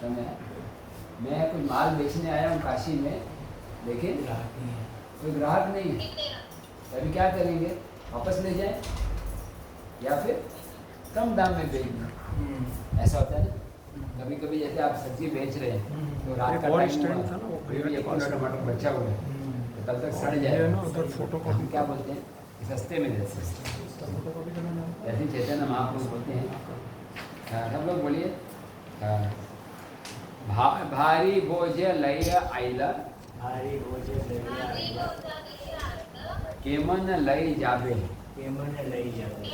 मैं कुछ माल बेचने आया हूँ काशी में, लेकिन कोई ग्राहक नहीं है। अभी क्या करेंगे, वापस ले जाएं या फिर कम दाम में बेच दें? ऐसा होता है ना। कभी कभी जैसे आप सब्जी बेच रहे हैं तो रात का टाइम था ना, फिर भी 1 किलो टमाटर बचा हुआ है तो तब तक सड़ जाएगा। हम क्या बोलते हैं, सस्ते में दे सकते। ऐसे चैतन्य महापुरुष बोलते हैं, सब लोग बोलिए, भारी बोझ लय आइला, भारी बोझ लय आइला, केमन लय जाबे, केमन लय जाबे,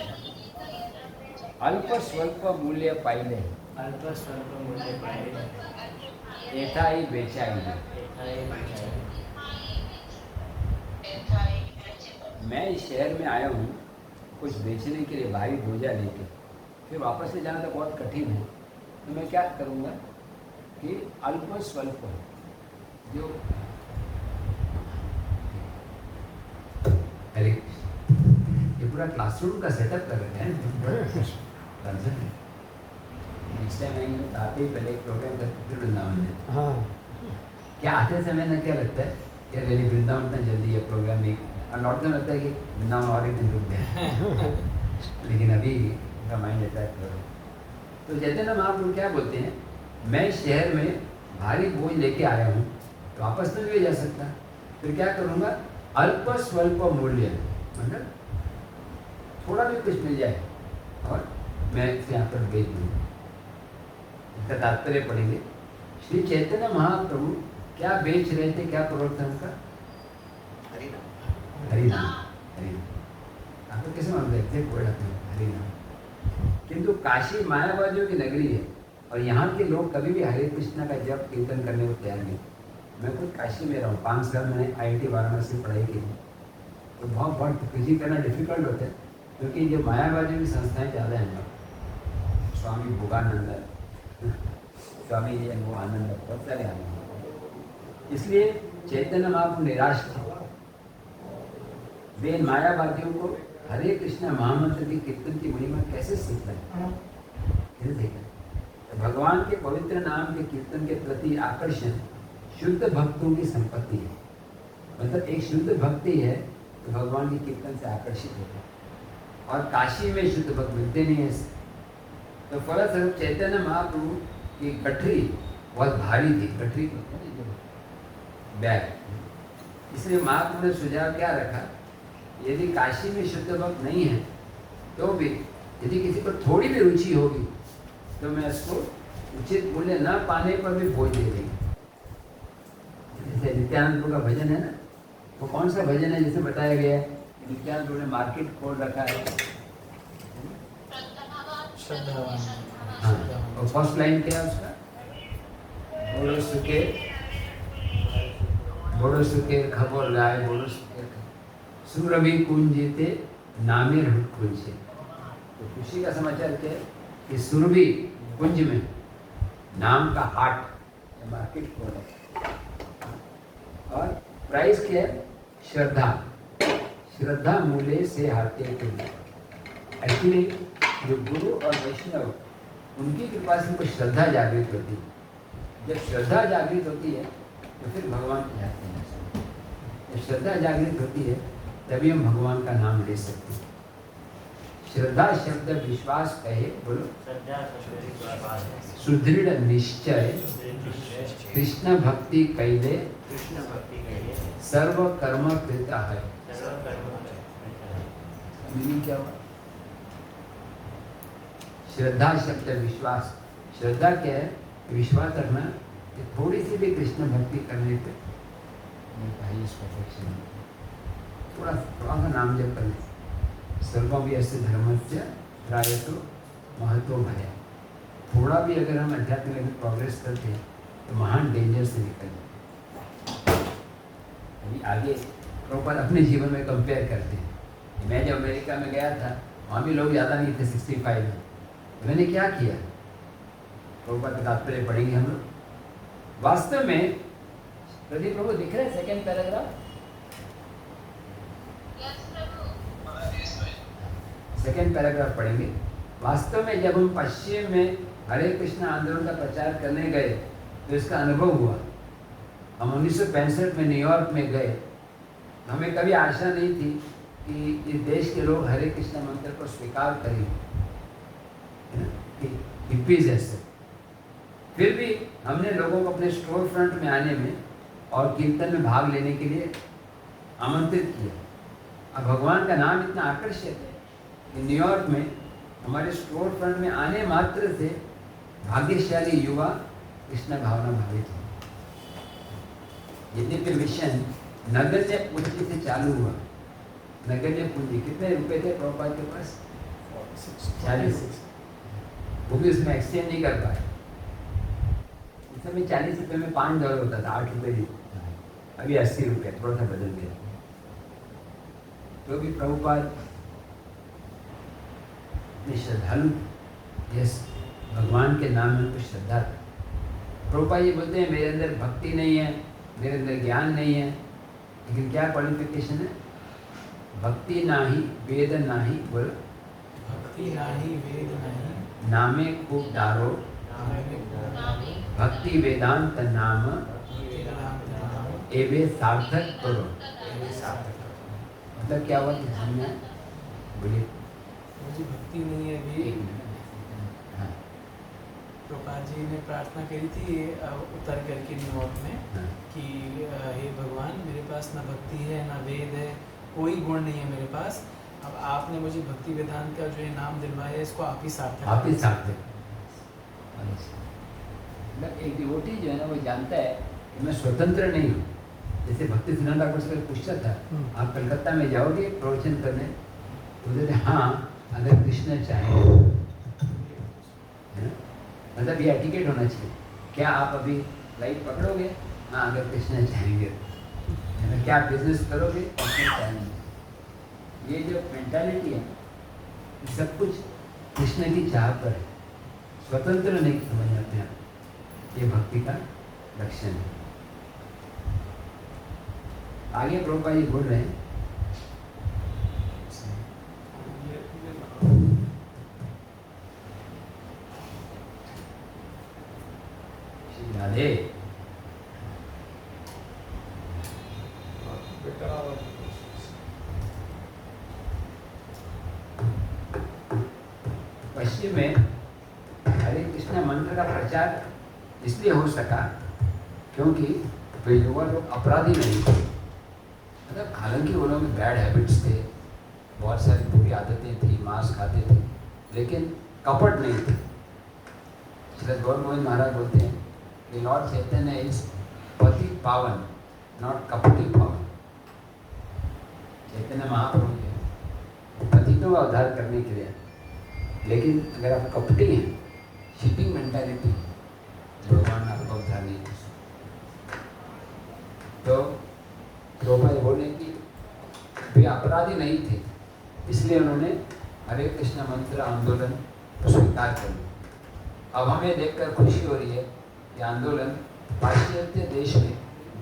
अल्प स्वल्प मूल्य पाइले, अल्प स्वल्प मूल्य पाइले, एथा ही बेचाई। मैं इस शहर में आया हूँ कुछ बेचने के लिए भारी बोझा लेके, फिर वापस ले जाना तो बहुत कठिन है। तो मैं क्या करूँगा कि अल्प स्वल्प जो, अरे ये पूरा क्लासरूम का सेटअप कर रहे हैं। नेक्स्ट टाइम आएंगे तो आते ही पहले एक प्रोग्राम करते फिर वृंदावन में। हाँ, क्या आते समय ना क्या लगता है कि रेली वृंदावन इतना जल्दी ये प्रोग्राम नहीं, और लौटने लगता है कि वृंदावन और एक दिन रुक गया। लेकिन अभी मेरा माइंड अटैक करो। तो चैतन्य महाप्रभु क्या बोलते हैं, मैं शहर में भारी बोझ लेके आया हूँ तो वापस तो नहीं जा सकता, फिर क्या करूँगा, अल्प स्वल्प मूल्य, मतलब थोड़ा भी कुछ मिल जाए और मैं यहाँ पर बेच दूँ। इसका तात्पर्य पढ़ेंगे। श्री चैतन्य महाप्रभु क्या बेच रहे थे, क्या प्रोडक्ट था उनका? हरिनाम। हरिनाम आपको कैसे मालूम देखते हरिनाम? किंतु काशी मायावादियों की नगरी है और यहाँ के लोग कभी भी हरे कृष्णा का जप कीर्तन करने को तैयार नहीं। मैं खुद काशी में रहा हूँ, 5 साल मैंने IIT वाराणसी में पढ़ाई की, तो बहुत पीजी करना डिफिकल्ट होता है क्योंकि जो मायावादियों की संस्थाएं ज़्यादा हैं। स्वामी भोगानंद, स्वामी जी वो आनंद, बहुत सारे आनंद। इसलिए चैतन्य महाप्रभु निराश थे। वे मायावादियों को हरे कृष्णा महामंत्र की कीर्तन की महिमा कैसे सिखाएं? तो भगवान के पवित्र नाम के कीर्तन के प्रति आकर्षण शुद्ध भक्तों की संपत्ति है। मतलब एक शुद्ध भक्ति है तो भगवान के कीर्तन से आकर्षित होता है, और काशी में शुद्ध भक्त मिलते नहीं है। तो फलस्वरूप चैतन्य महाप्रभु की गठरी बहुत भारी थी। गठरी बैग, इसलिए महाप्रभु ने सुझाव क्या रखा, यदि काशी में शुद्ध भक्त नहीं है तो भी यदि किसी को थोड़ी भी रुचि होगी तो मैं उसको उचित मूल्य न पाने पर भी भोज दे देंगे। जैसे नित्यानंद का भजन है ना, वो कौन सा भजन है जिसे बताया गया है नित्यानंद ने मार्केट खोल रखा है। हाँ, और फर्स्ट लाइन क्या है उसका, बोलो सुके खबर गाय, बोलो सुके सुरभि कुंजिते नामे रहुत कुंजे। तो खुशी का समाचार क्या है कि सुरभि कुंज में नाम का हाट मार्केट खोला, और प्राइस क्या है, श्रद्धा। श्रद्धा मूल्य से हारते हैं। एक्चुअली जो गुरु और वैष्णव उनकी कृपा से उनको श्रद्धा जागृत होती है। जब श्रद्धा जागृत होती है तो फिर भगवान की याद करना चाहिए। जब श्रद्धा जागृत होती है तभी हम भगवान का नाम ले सकते हैं। श्रद्धा शब्द विश्वास कहे, बोलो, सुदृढ़ निश्चय कृष्ण भक्ति कैले सर्व कर्म कृत है। मीनिंग क्या हुआ? श्रद्धा शब्द विश्वास, श्रद्धा क्या है, विश्वास रखना कि थोड़ी सी भी कृष्ण भक्ति करने पे थोड़ा सा नाम जप करने, सर्वम यस्य धर्मस्य त्रायतो महत्व भय। थोड़ा भी अगर हम अध्यात्म में प्रोग्रेस करते हैं तो महान डेंजर से निकल। अभी आगे प्रॉपर अपने जीवन में कंपेयर करते हैं। मैं जब अमेरिका में गया था वहाँ भी लोग ज़्यादा नहीं थे, 65 में। मैंने क्या किया, प्रॉपर का तात्पर्य पढ़ेंगे हम लोग। वास्तव में प्रदीप प्रभु दिख रहे हैं सेकेंड पैराग्राफ, सेकेंड पैराग्राफ पढ़ेंगे। वास्तव में जब हम पश्चिम में हरे कृष्ण आंदोलन का प्रचार करने गए तो इसका अनुभव हुआ। हम 1965 में न्यूयॉर्क में गए, हमें कभी आशा नहीं थी कि इस देश के लोग हरे कृष्ण मंत्र को स्वीकार करेंगे, हिप्पीज ऐसे। फिर भी हमने लोगों को अपने स्टोर फ्रंट में आने में और कीर्तन में भाग लेने के लिए आमंत्रित किया। अब भगवान का नाम इतना आकर्षक है कि न्यूयॉर्क में हमारे स्टोर फ्रंट में आने मात्र से भाग्यशाली युवा कृष्ण भावना भावित हो। यद्यपि मिशन नगण्य पूंजी से चालू हुआ। नगण्य पूंजी कितने रुपए थे प्रभुपाद के पास? 40। वो भी उसमें एक्सचेंज नहीं कर पाए। उस समय 40 रुपये में $5 होता था, 8 रुपये देता है। अभी 80 रुपये, थोड़ा सा बदल गया। तो भी प्रभुपाद श्रद्धालु, यस, भगवान के नाम में कुछ श्रद्धा। प्रभुपाद जी बोलते हैं मेरे अंदर भक्ति नहीं है, मेरे अंदर ज्ञान नहीं है, लेकिन क्या क्वालिफिकेशन है? भक्ति नाही वेद नाही, बोलो भक्ति नाही वेद नाही, नामे खूब डारो, भक्ति वेदांत नाम, एवे सार्थक करो। मतलब क्या हुआ कि बोलिए? मुझे भक्ति नहीं है भी। हाँ। प्रभुपाद जी ने प्रार्थना करी थी उतर करके न्यूयॉर्क में, हाँ। कि हे भगवान मेरे पास ना भक्ति है ना वेद है, कोई गुण नहीं है मेरे पास। अब आपने मुझे भक्ति वेदांत का जो है नाम दिलवाया है, इसको आप ही सार्थक। आप ही सार्थक। मतलब एक डिवोटी जो है ना, वो जानता है कि मैं स्वतंत्र नहीं हूँ। जैसे भक्ति सिद्धांत ठाकुर से पूछता था, आप कलकत्ता में जाओगे प्रवचन करने? तो बोलते थे हाँ, अगर कृष्ण चाहे। मतलब ये टिकट होना चाहिए। क्या आप अभी फ्लाइट पकड़ोगे? हाँ, अगर कृष्ण चाहेंगे। क्या आप बिजनेस करोगे? कृष्ण चाहेंगे। ये जो मेंटालिटी है, सब कुछ कृष्ण की चाह पर है। स्वतंत्र नहीं समझ जाते हैं, ये भक्ति का लक्षण है। आगे प्रभुपाद जी बोल रहे हैं, श्री राधे। पश्चिम में हरे कृष्ण मंत्र का प्रचार इसलिए हो सका क्योंकि वे युवा लोग अपराधी नहीं थे। मतलब हालांकि वो लोग में बैड हैबिट्स थे, बहुत सारी बुरी आदतें थी, मांस खाते थे, लेकिन कपट नहीं थे। श्री गौर गोविंद महाराज बोलते हैं कि लॉर्ड चैतन्य इज पति पावन, नॉट कपटी पावन। चैतन्य महाप्रभु के पतितों का उद्धार करने के लिए, लेकिन अगर आप कपटी हैं, शिपिंग मेंटालिटी, भगवान आपका उद्धार नहीं कर सकते। तो प्रभुपाद बोले कि वे अपराधी नहीं थे, इसलिए उन्होंने हरे कृष्ण मंत्र आंदोलन स्वीकार कर लिया। अब हमें देखकर खुशी हो रही है कि आंदोलन पाश्चात्य देश में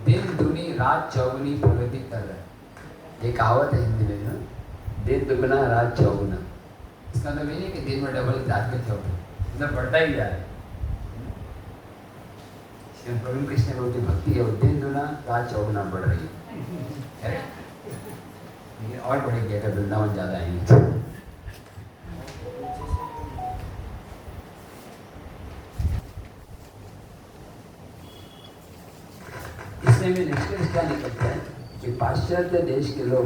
दिन दुनी रात चौगुनी प्रगति कर रहा है। ये कहावत है हिंदी में, ना, दिन दुगना रात चौगुना। इसका मतलब ये नहीं कि दिन में डबल, रात में चौगुना, मतलब बढ़ता ही जा रहा है। प्रभु कृष्ण बोलते भक्ति है, वो दिन दुना रात चौगुना बढ़ रही है। ये और बढ़ेगी अगर वृंदावन ज़्यादा आएंगे। इसमें में निष्कर्ष क्या निकलता है कि पाश्चात्य देश के लोग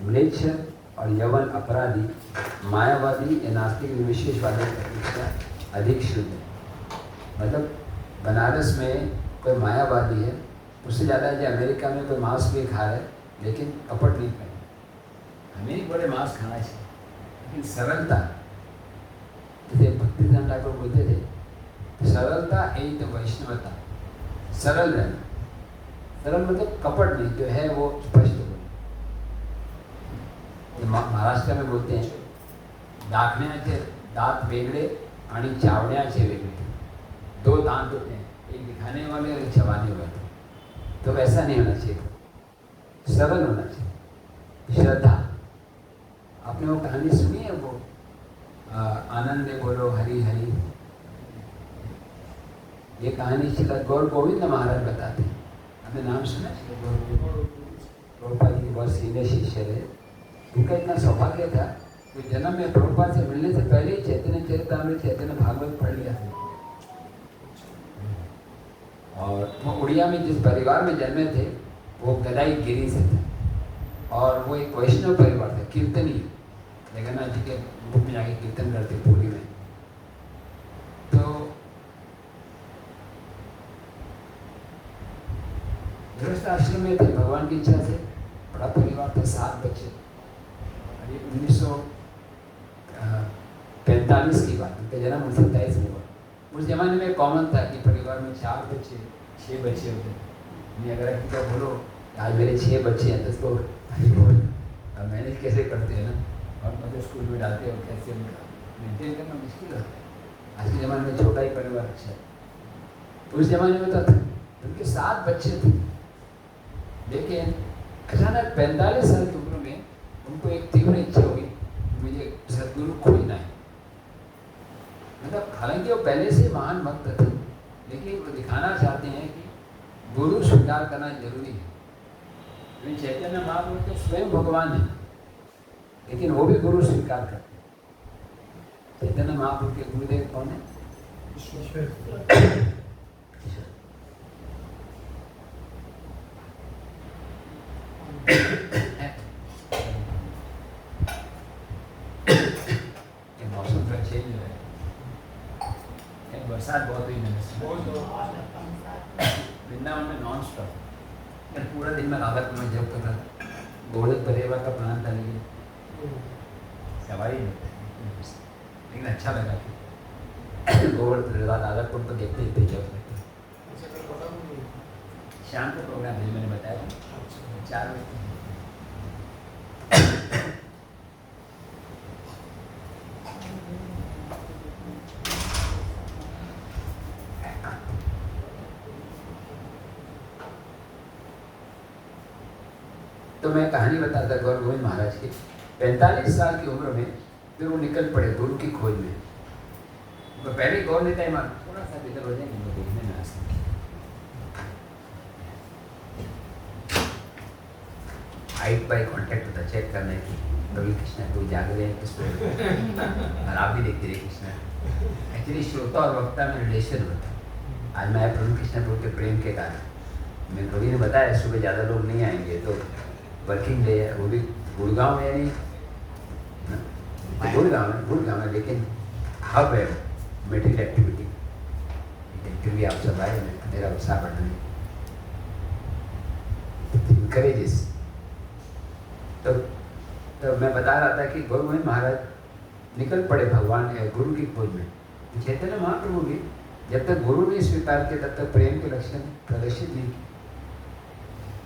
म्लेच्छ और यवन अपराधी, मायावादी या नास्तिक विशेषवादी की अपेक्षा अधिक शुद्ध है। मतलब बनारस में कोई मायावादी है, उससे ज़्यादा जो अमेरिका में कोई मांस भी खा रहा है, लेकिन कपट नहीं खाए। हमें बड़े मांस खाना चाहिए, लेकिन सरलता, जैसे भक्ति सिद्धांत ठाकुर बोलते थे, सरलता एक वैष्णवता। सरल रहना, सरल मतलब कपट नहीं, जो है वो स्पष्ट बोले। महाराष्ट्र में बोलते हैं दाखण्याचे दांत वेगळे आणि चावण्याचे वेगळे। दो दांत होते हैं, एक दिखाने वाले और एक चबाने वाले। तो वैसा नहीं होना चाहिए, सरल होना चाहिए। श्रद्धा, आपने वो कहानी सुनी है, वो आनंद बोलो हरि हरि, ये कहानी श्रील गौर गोविंद महाराज बताते हैं। आपने नाम सुना श्रील गौर गोविंद? प्रभुपाद जी के बहुत सीनियर शिष्य है। उनका इतना सौभाग्य था कि जन्म में प्रभुपाद से मिलने से पहले ही चैतन्य चरितामृत, चैतन्य भागवत पढ़ लिया था। और वो उड़िया में जिस परिवार में जन्मे थे वो गदाई गिरी से थे, और वो एक वैष्णव परिवार था, कीर्तनी, जगन्नाथ जी के रूप में जाके कीर्तन करते पूरी में। तो गृहस्थ आश्रम में थे, भगवान की इच्छा से बड़ा परिवार था, 7 बच्चे। अभी 1945 की बात, उनका जन्म 1927 में हुआ। उस जमाने में कॉमन था कि परिवार में 4 बच्चे 6 बच्चे होते। मैं अगर किसी को बोलो आज मेरे 6 बच्चे हैं तो उसको मैनेज कैसे करते हैं ना, और मतलब स्कूल में डालते हो, कैसे उनका मेंटेन करना मुश्किल होता है। आज के ज़माने में छोटा ही परिवार अच्छा है। उस जमाने में तो उनके 7 बच्चे थे, लेकिन अचानक 45 साल की उम्र में उनको एक तीव्र इच्छा हुई, मुझे सदगुरु खोजना है। मतलब हालांकि वो पहले से महान भक्त थे, लेकिन वो दिखाना चाहते हैं कि गुरु स्वीकार करना जरूरी है। चैतन्य महाप्रभु तो स्वयं भगवान है, लेकिन वो भी गुरु स्वीकार करते हैं। चैतन्य महाप्रभु के गुरुदेव कौन है? मौसम का चेंज हो रहा है, बरसात बहुत हुई मैंने वृंदावन में नॉन स्टॉप। पूरा दिन में राधा में जब तक गोवर्धन परेवा का प्लान था, लेकिन सवारी लेकिन अच्छा लगा कि गोवर्धन राधापुर को देखते देखते जब शाम का प्रोग्राम है, मैंने बताया 4 बजे। तो मैं कहानी बताता गौर गोविंद महाराज की। 45 साल की उम्र में फिर वो निकल पड़े गुरु की खोज में। तो पहले गौर नेता ईमान थोड़ा सा इधर हो जाएंगे, मैं देखने में आ सकती हाइट बाई कॉन्टेक्ट होता चेक करने की, कभी कृष्णा कोई जाग रहे हैं किस पर, और आप भी देखते रहे कृष्णा। एक्चुअली श्रोता और वक्ता में रिलेशन होता है। आज मैं प्रभु कृष्णा प्रभु के प्रेम के कारण, मैं कभी ने बताया सुबह ज़्यादा लोग नहीं आएंगे, तो वर्किंग डे है, वो भी गुड़गांव में, यानी गुड़गांव है, लेकिन हब है मेटेरियल एक्टिविटी। लेकिन फिर भी आप सब आए, मेरा उत्साह बढ़ाने इनकरेजेस। तो मैं बता रहा था कि गुरु गोविंद महाराज निकल पड़े भगवान गुरु की खोज में। चैतन्य महाप्रभु भी जब तक गुरु नहीं स्वीकार किए तब तक प्रेम के लक्षण प्रदर्शित नहीं किए,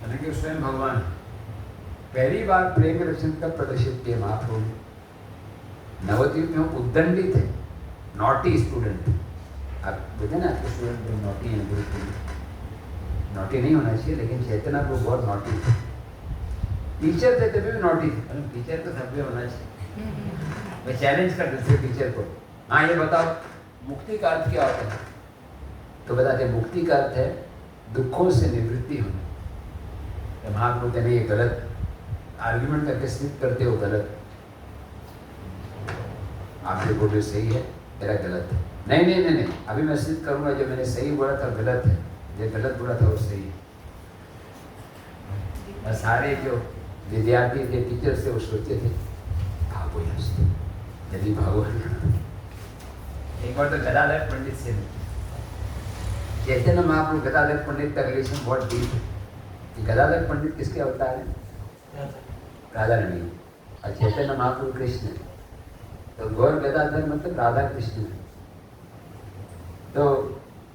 हालांकि स्वयं भगवान। पहली बार प्रेम के लक्षण तब प्रदर्शित किए महाप्रभु ने। नवद्वीप में उद्दंडी थे, नॉटी स्टूडेंट। आप बोलते ना आपके स्टूडेंट नॉटी हैं, बिल्कुल नॉटी नहीं होना चाहिए, लेकिन चैतन्य को बहुत नॉटी थे। टीचर थे तभी भी नॉटी थे, टीचर तो सब भी होना चाहिए। मैं चैलेंज कर देते टीचर को, हाँ ये बताओ मुक्ति का अर्थ क्या होता है? तो बताते मुक्ति का अर्थ है दुखों से निवृत्ति होना। तो महाप्रभु कहते ये गलत, आर्ग्यूमेंट करके सिद्ध करते हो गलत। आप जो बोल रहे सही है, तेरा गलत है। नहीं, अभी मैं सिद्ध करूंगा, जो मैंने सही बोला था गलत है, जो गलत बोला था वो सही है। और सारे जो विद्यार्थी थे, टीचर से वो सोचते थे भागो यहाँ से, यदि भागो। एक बार तो गदाधर पंडित से चैतन्य महाप्रभु गदाधर पंडित का रिलेशन बहुत डीप है। गदाधर पंडित किसके अवतार है? राधा रानी। और चैतन्य महाप्रभु कृष्ण। तो गौर गदाधर मतलब राधा कृष्ण है। तो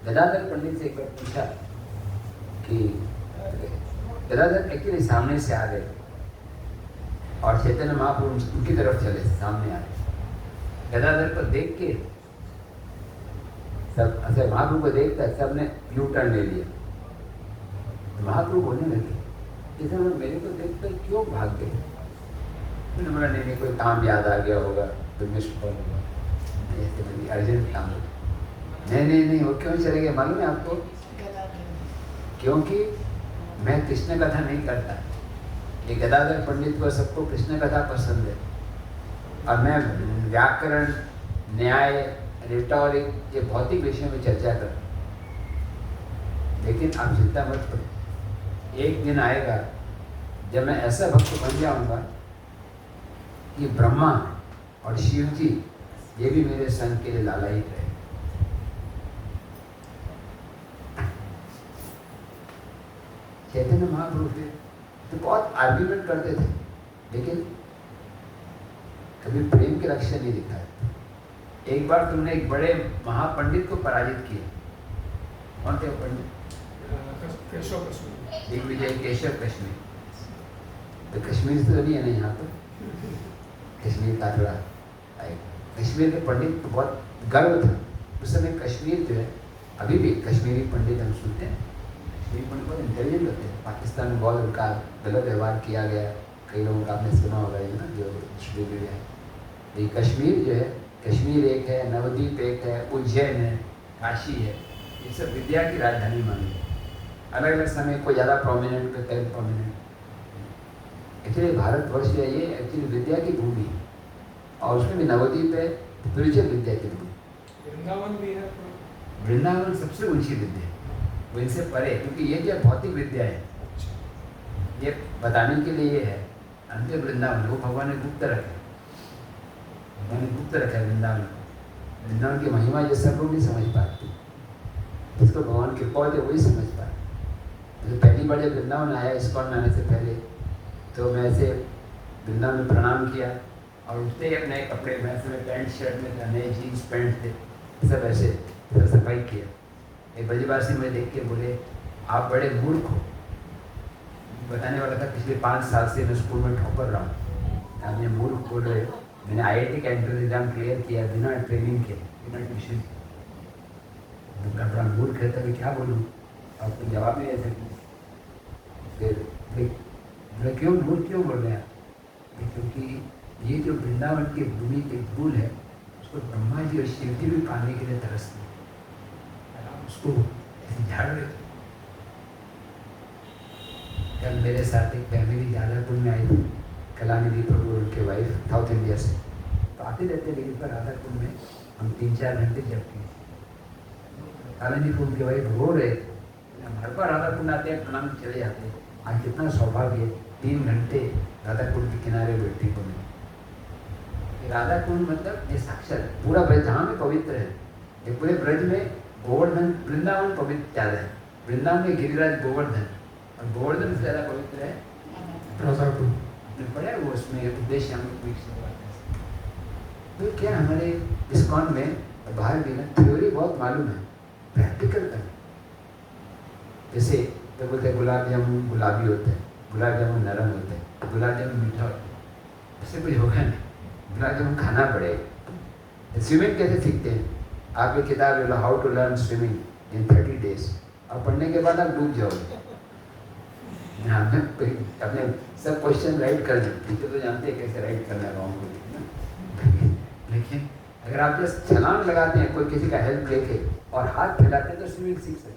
गदाधर पंडित से एक बार पूछा कि गदाधर एक्चुअली सामने से आ गए और चैतन्य महाप्रभु उनकी तरफ चले, सामने आ गए। गदाधर को देख के सब, अच्छा महाप्रभु को देखता सबने यू टर्न ले लिया। महाप्रभु बोलने लगे जैसे मेरे को देखकर क्यों भाग गए? मैंने बोला नहीं कोई काम याद आ गया होगा, तो मिस्ड कॉल होगा, ऐसे अर्जेंट काम होगा। नहीं, वो क्यों चले गए मालूम है आपको? क्योंकि मैं कृष्ण कथा नहीं करता। ये गदाधर पंडित को सबको कृष्ण कथा पसंद है, और मैं व्याकरण, न्याय, रिटोरिक, ये भौतिक विषयों में चर्चा कर। लेकिन आप चिंता मत करो, एक दिन आएगा जब मैं ऐसा भक्त बन जाऊंगा कि ब्रह्मा और शिव जी ये भी मेरे संग के लिए लालायित रहे। चैतन्य महाप्रभु तो बहुत आर्ग्यूमेंट करते थे, लेकिन कभी प्रेम के लक्ष्य नहीं दिखाए। एक बार तुमने एक बड़े महापंडित को पराजित किया। कौन थे वो पंडित? दिग्विजय केशव कश्मीर। तो कश्मीर से तो नहीं है ना यहाँ पर, कश्मीर का थोड़ा कश्मीर के पंडित को बहुत गर्व था उस समय। कश्मीर जो है, अभी भी कश्मीरी पंडित हम सुनते हैं, कश्मीरी पंडित बहुत इंटेलिजेंट होते हैं। पाकिस्तान में बहुत उनका गलत व्यवहार किया गया, कई लोगों का आपने सुना होगा ना, जो स्टूडियो है। ये कश्मीर जो है, कश्मीर एक है, नवद्वीप एक है, उज्जैन है, काशी है, ये सब विद्या की राजधानी मानी है। अलग अलग समय को ज़्यादा प्रोमिनेंट, पे कम प्रोमिनेंट। एक्चुअली भारतवर्ष जो है ये एक्चुअली विद्या की भूमि है, और उसमें भी नवद्वीप है, स्पिरिचुअल विद्या की भूमि। वृंदावन भी है। वृंदावन सबसे ऊंची विद्या है, वो इनसे परे, क्योंकि ये जो भौतिक विद्या है ये बताने के लिए ये है। अंतिम वृंदावन वो भगवान ने गुप्त रखा, भगवान ने गुप्त रखा है वृंदावन को। वृंदावन की महिमा जो सब लोग नहीं समझ पाते, जिसको भगवान कृपा होती है वही समझ पाए। तो पहली बार जब वृंदावन आया इस्कॉन में आने से पहले, तो मैं ऐसे वृंदावन में प्रणाम किया, और उठते ही अपने कपड़े में ऐसे में पैंट शर्ट में था, नए जीन्स पैंट थे, सब ऐसे सफाई किया। एक ब्रजवासी में देख के बोले, आप बड़े मूर्ख हो। बताने वाला था पिछले 5 साल से मैं स्कूल में ठोकर रहा हूँ, आप ये मूर्ख बोल रहे हो। मैंने IIT का एंट्रेंस एग्जाम क्लियर किया बिना ट्रेनिंग के, बिना ट्यूशन। बड़ा मूर्ख है, तभी क्या बोलूँ, आपको जवाब नहीं दे सकती। फिर क्यों मूर्ख क्यों बोल रहे हैं? क्योंकि ये जो वृंदावन की भूमि के फूल है, उसको ब्रह्मा जी और शिव जी भी पाने के लिए तरसते, उसको झाड़ रहे। कल मेरे साथ एक फैमिली राधापुर में आई थी, कलानिधि प्रभु और उनके वाइफ, साउथ इंडिया से। तो आते रहते, लेकिन पर राधापुर में हम 3-4 घंटे जब किए। कलानिधि प्रभु के वाइफ रो रहे थे, हम हर बार राधापुर आते हैं, प्रणाम चले जाते हैं। आज कितना सौभाग्य, 3 घंटे राधाकुंड के किनारे बैठे को मिले। राधाकुंड मतलब ये साक्षात पूरा ब्रज जहाँ में पवित्र है, ये पूरे ब्रज में गोवर्धन, वृंदावन पवित्र ज़्यादा है। वृंदावन में गिरिराज गोवर्धन, और गोवर्धन से ज़्यादा पवित्र है राधाकुंड। आपने पढ़ा है वो, उसमें उद्देश्य हम तो क्या हमारे इस्कॉन में बाहर भी ना थ्योरी बहुत मालूम है, प्रैक्टिकल करना। जैसे तो बोलते हैं गुलाब जामुन गुलाबी होता है, गुलाब जामुन नरम होता है, गुलाब जामुन मीठा होता है, ऐसे कुछ होगा नहीं। गुलाब जामुन खाना पड़ेगा। स्विमिंग कैसे सीखते हैं? आप एक किताब ले लो, how to learn swimming in 30 days, और पढ़ने के बाद आप डूब जाओगे। हमने अपने सब क्वेश्चन राइट कर दें, टीचर तो जानते हैं कैसे राइट करना है रॉन्ग को, लेकिन अगर आप जस्ट छलांग लगाते हैं, कोई किसी का हेल्प लेके और हाथ फैलाते हैं, तो स्विमिंग सीख सकते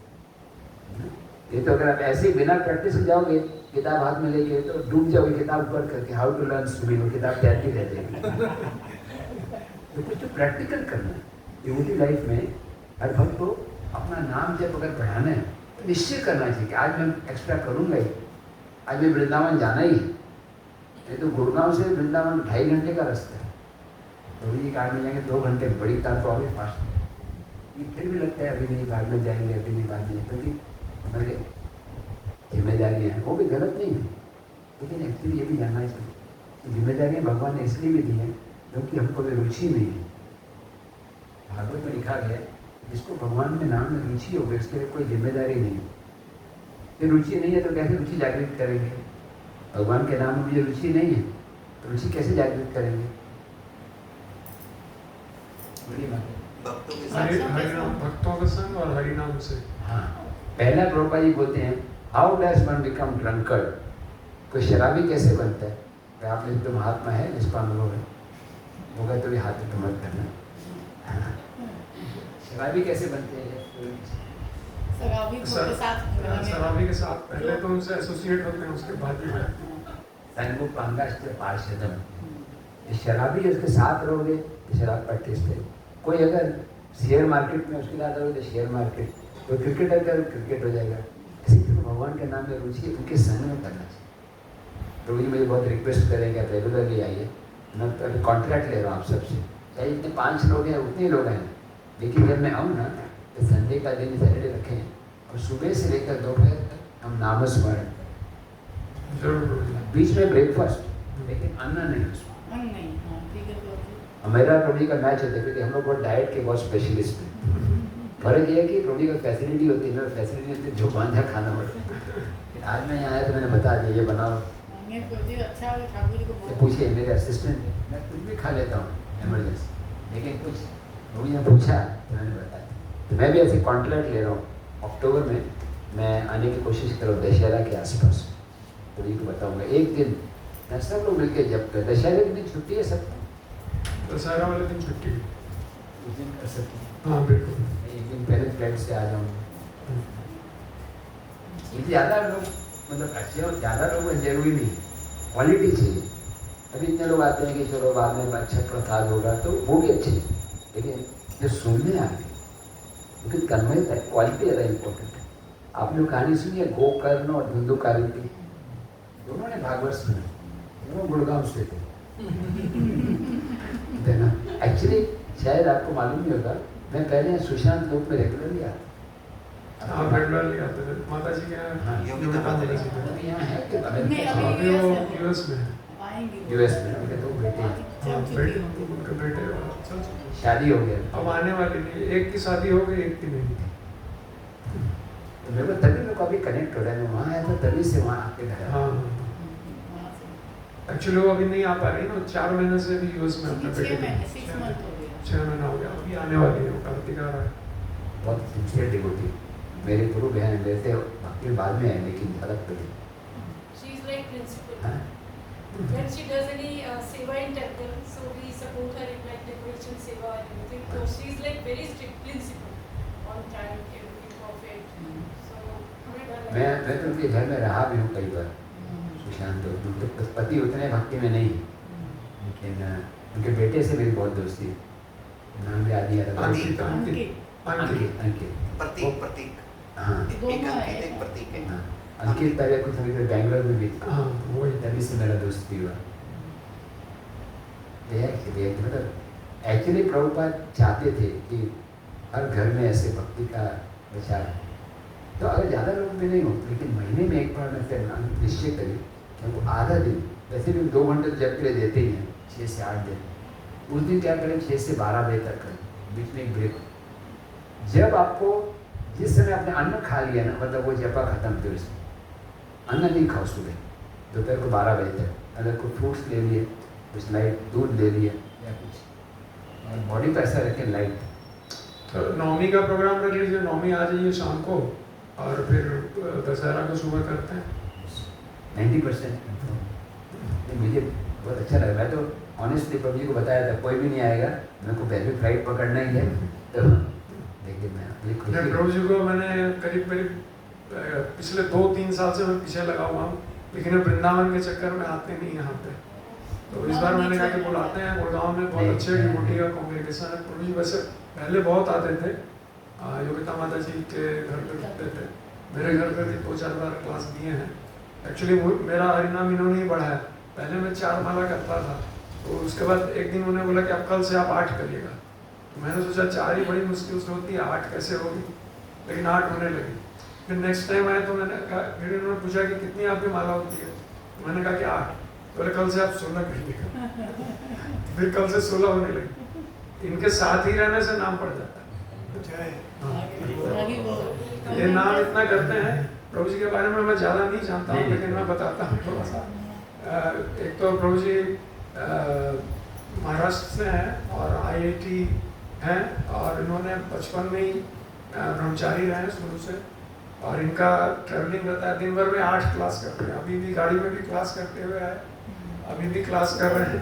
हैं। ये तो अगर आप ऐसे ही बिना प्रैक्टिस हो जाओगे, किताब हाथ में लेके, तो डूब जाओगे किताब पढ़ करके, हाउ टू लर्न स्विमिंग, किताब तैरती रह जाएगी। तो कुछ तो प्रैक्टिकल करना है। ड्यूटी लाइफ में हर भक्त को अपना नाम जब अगर बढ़ाना है, तो निश्चय करना चाहिए कि आज मैं एक्स्ट्रा करूँगा ही, आज मैं वृंदावन जाना ही है। ये तो गुड़गांव से वृंदावन 2.5 घंटे का रास्ता है, तो ये कार में जाएंगे 2 घंटे, बड़ी कार तो आगे फास्ट। ये फिर भी लगता है अभी नहीं, बाद में जाएंगे, अभी नहीं, बाद में, क्योंकि हमारे जिम्मेदारियाँ हैं, वो भी गलत नहीं है, लेकिन एक्चुअली ये भी जानना चाहिए जिम्मेदारियाँ भगवान ने इसलिए भी दी हैं क्योंकि हमको भी रुचि नहीं है। भागवत में लिखा गया, जिसको भगवान में नाम में रुचि होगी उसके लिए कोई जिम्मेदारी नहीं है। फिर रुचि नहीं है तो कैसे रुचि जागृत करेंगे? भगवान के नाम में मुझे रुचि नहीं है तो रुचि कैसे जागृत करेंगे? भक्तों के संग और हरि नाम से। हाँ, पहला प्रभुपाद जी बोलते हैं, how does one become drunkard? कोई शराबी कैसे बनता है? तो आपने तो महात्मा है, जिसका अनुभव है, होगा तो भी हाथ तो मत करना। शराबी कैसे बनते हैं? शराबी को के साथ मिलाने का। शराबी के साथ पहले तो उनसे एसोसिएट होते हैं, उसके बाद ही संगो पांगाश्च पार्षदम, ये शराबी है उसके साथ रहोगे तो शराब का टेस्ट है। कोई अगर शेयर मार्केट में उसके साथ रहोगे तो शेयर मार्केट, कोई क्रिकेटर का क्रिकेट हो जाएगा। किसी को भगवान के नाम में रुचि है उनके संग में करना चाहिए। तो मुझे बहुत रिक्वेस्ट करेंगे आप रेगुलरली आइए, मैं तो अभी कॉन्ट्रैक्ट ले रहा हूँ आप सबसे, चाहे इतने 5 लोग हैं उतने लोग हैं, लेकिन जब मैं आऊँ ना तो संडे का दिन सैटरडे रखें और सुबह से लेकर दोपहर तक हम नामस्मरण, जरूर। बीच में ब्रेकफास्ट, लेकिन अन्न नहीं उसमें। मन नहीं, हाँ ठीक है तो और मेरा प्रभु का मैच होता है क्योंकि हम लोग बहुत डाइट के बहुत स्पेशलिस्ट हैं। फर्क ये है कि प्रभु का फैसिलिटी होती है, मेरा फैसिलिटी होती है जो बांधा खाना पड़ता है। आज मैं यहाँ आया तो मैंने बता दिया ये बनाओ, ये कोई अच्छा है ठाकुर जी को तो बहुत पूछिए मेरे असिस्टेंट है, मैं कुछ भी खा लेता हूँ इमरजेंसी, लेकिन कुछ प्रभु ने पूछा तो मैंने बताया। तो मैं भी ऐसे कॉन्ट्रैक्ट ले रहा हूँ, अक्टूबर में मैं आने की कोशिश कर रहा हूँ दशहरा के आसपास, तो ये को बताऊँगा। एक दिन मैं सब लोग मिलकर जब कर, दशहरे के दिन छुट्टी है सबको, दशहरा वाले दिन छुट्टी। उस दिन कर सकते हैं। हाँ बिल्कुल। एक दिन पहले फ्लाइट से आ जाऊँगा। ये ज़्यादा लोग मतलब अच्छे और ज़्यादा लोग जरूरी नहीं, क्वालिटी चाहिए। अभी इतने लोग आते हैं कि चलो बाद में अच्छा प्रसाद होगा तो वो भी अच्छे, लेकिन जो सुनने आ गए क्योंकि तन्मयता है, क्वालिटी ज़्यादा इम्पोर्टेंट है। आप लोग कहानी सुनिए गोकर्ण और धुंधुकारी की, दोनों ने भागवत सुना, दोनों गुड़गांव से थे। एक्चुअली शायद आपको मालूम नहीं होगा, मैं पहले सुशांत लोक में रेगुलरली आता। हाँ रेगुलरली आते थे माता जी के यहाँ। योगिता माता जी के अभी यहाँ है कि नहीं, यहाँ। अभी अभी वो यूएस में है। आएंगे यूएस में उनके 2 बेटे हैं, हाँ, बेटे उनके बेटे चल शादी हो गया। अब आने वाली नहीं, एक की शादी हो गई, एक की नहीं। तो मेरे को तभी लोग अभी कनेक्ट हो रहा है, मैं वहाँ आया था तभी से वहाँ आके गया। हाँ एक्चुअली वो अभी नहीं आ पा रही ना, 4 महीने से भी यूएस में अपने 6 बेटे महीने 6 मंथ हो गया। 6 महीना हो गया, अभी आने वाली है, वो कार्तिक आ रहा है। बहुत सिंसियर डिवोटी, मेरे गुरु बहन रहते भक्ति बाद में है लेकिन झलक पड़ी। She is like principal. हाँ? When she does any seva in temple, so we support her in like decoration seva and everything. So she is like very strict principal, on time, everything perfect. So हमें डर लगता है। मैं तो उनके घर में रहा भी हूँ कई बार, सुशांत लोग, उनके पति उतने भक्ति में नहीं, लेकिन उनके बेटे से मेरी बहुत दोस्ती है, नाम भी आदि याद अंकित अंकित अंकित अंकित प्रतीक प्रतीक हाँ एक दोनों अंकित है। एक प्रतीक है। हाँ, अंकित पहले कुछ समय पहले बैंगलोर में भी था, हाँ वही। तभी से मेरा दोस्ती हुआ। मतलब एक्चुअली प्रभुपाद चाहते थे कि हर घर में ऐसे भक्ति का विचार है, तो अगर ज़्यादा लोग भी नहीं हो, लेकिन महीने में एक बार मैं फिर निश्चय करें कि हमको आधा दिन, वैसे भी 2 घंटे जब के लिए देते ही हैं 6 से 8 दिन, उस दिन क्या करें 6 से 12 बजे तक करें, बीच में एक ब्रेक। जब आपको जिस समय आपने अन्न खा लिया ना, मतलब वो जपा खत्म फिर उसमें अन्न नहीं खाओ सुबह, दोपहर को 12 बजे तक, अगर कोई फ्रूट्स ले लिए, कुछ लाइट दूध ले लिया या कुछ, और बॉडी पर ऐसा रखें लाइट। तो नवमी का प्रोग्राम रख लीजिए, नवमी आ जाइए शाम को, और फिर दशहरा को सुबह करते हैं। 90% मुझे बहुत अच्छा लगा। मैं तो ऑनेस्टली प्रभु जी को बताया था कोई भी नहीं आएगा, मेरे को पहले फ्लाइट पकड़ना ही है, तो देखिए मैं अपनी खुशी। प्रभु जी को मैंने करीब पिछले 2-3 साल से मैं पीछे लगा हुआ हूँ, लेकिन वृंदावन के चक्कर में आते नहीं यहाँ पे, तो इस बार मैंने कहा कि बुलाते हैं। गुड़गांव में बहुत अच्छे डिवोटी का कॉन्ग्रेगेशन है। प्रभु जी वैसे पहले बहुत आते थे, योगिता माता जी के घर पे रुकते थे, मेरे घर पे भी 2-4 बार क्लास दिए हैं। एक्चुअली मेरा हरिनाम इन्होंने ही बढ़ाया, पहले मैं 4 माला करता था, तो उसके बाद एक दिन उन्होंने बोला कि अब कल से आप 8 करिएगा, तो मैंने सोचा 4 ही बड़ी मुश्किल से होती है, 8 कैसे होगी, लेकिन 8 होने लगी। फिर नेक्स्ट टाइम आए तो मैंने कहा, फिर उन्होंने पूछा कि कितनी आपकी माला होती है, तो मैंने कहा कि 8, बोले कल से आप 16 करिएगा। फिर कल से 16 होने लगी। इनके साथ ही रहने से नाम पड़ जाता है। आगे वो ये नाम इतना करते हैं। प्रभु जी के बारे में मैं ज़्यादा नहीं जानता हूँ, लेकिन मैं बताता हूँ थोड़ा सा। एक तो प्रभु जी महाराष्ट्र से हैं और IIT हैं, और इन्होंने बचपन में ही ब्रह्मचारी रहे हैं शुरू से, और इनका ट्रैवलिंग रहता है, दिन भर में 8 क्लास करते हैं। अभी भी गाड़ी में भी क्लास करते हुए आए, अभी भी क्लास कर रहे हैं।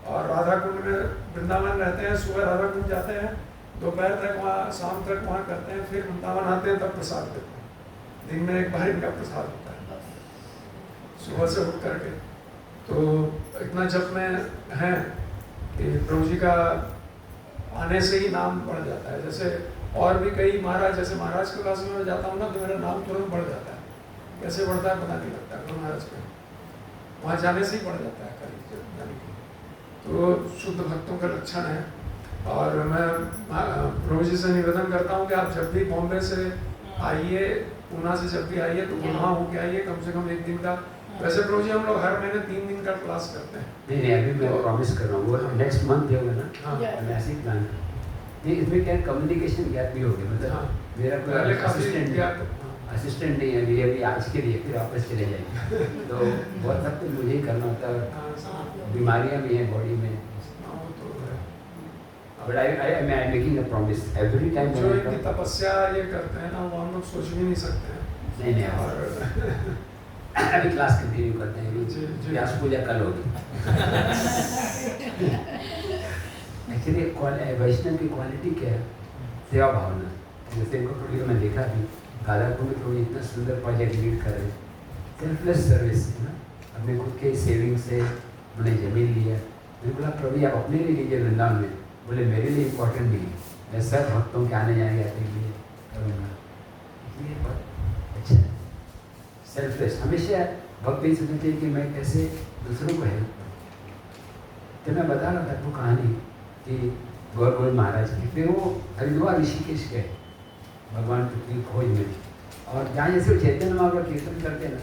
और राधा कुंड में वृंदावन रहते हैं, सुबह राधा कुंड जाते हैं, दोपहर तक वहाँ, शाम तक वहाँ करते हैं, फिर वृंदावन आते हैं तब प्रसाद देते हैं। दिन में एक बार इनका प्रसाद होता है सुबह से उठ करके। तो इतना जप में है कि प्रभु जी का आने से ही नाम बढ़ जाता है। जैसे और भी कई महाराज, जैसे महाराज के पास में जाता हूँ ना तो मेरा नाम तुरंत बढ़ जाता है। कैसे बढ़ता है पता नहीं लगता, गुरु महाराज के वहाँ जाने से ही बढ़ जाता है करीब जाने के। तो शुद्ध भक्तों का लक्षण है। और मैं प्रभु जी से निवेदन करता हूँ कि आप जब भी बॉम्बे से आइए, पूना से जब भी आइए तो वहाँ होके आइए कम से कम एक दिन का। वैसे प्रभु जी हम लोग हर महीने 3 दिन का क्लास करते हैं। नहीं अभी मैं प्रॉमिस कर रहा हूँ, वो नेक्स्ट मंथ होगा ना, हाँ। मैं ऐसे ही प्लान ये इसमें क्या कम्युनिकेशन गैप भी हो गया, मतलब हाँ। मेरा पहले कोई काफी असिस्टेंट गैप, असिस्टेंट नहीं है अभी आज के लिए, फिर वापस चले जाएंगे। तो बहुत हद तक मुझे ही करना होता है, बीमारियाँ भी हैं बॉडी में। But I am making a promise every time. जो इनकी तपस्या ये करते हैं ना वो हम लोग सोच भी नहीं सकते हैं। नहीं और अभी क्लास कंटिन्यू करते हैं, जी। व्यास पूजा कल होगी। एक्चुअली वैष्णव की क्वालिटी क्या है? सेवा भावना। जैसे इनको थोड़ी मैं देखा भी गादापुर में थोड़ी इतना सुंदर प्रोजेक्ट लीड कर रहे, सेल्फलेस सर्विस है ना, अपने खुद के सेविंग से उन्होंने जमीन लिया। मैंने बोला प्रभु आप अपने लिए लीजिए वृंदावन में। बोले मेरे लिए इम्पोर्टेंट नहीं, मैं सब भक्तों के आने जाने के लिए करूँगा। इसलिए बहुत अच्छा है सेल्फलेस। हमेशा भक्त यही सोचना चाहिए कि मैं कैसे दूसरों को हेल्प करूँ। तो मैं बता रहा था आपको कहानी कि गौर गोविंद महाराज की, फिर वो हरिद्वार ऋषिकेश गए भगवान की खोज में। और जहाँ जैसे वो चैतन्य महाप्रभु कीर्तन करते हैं ना,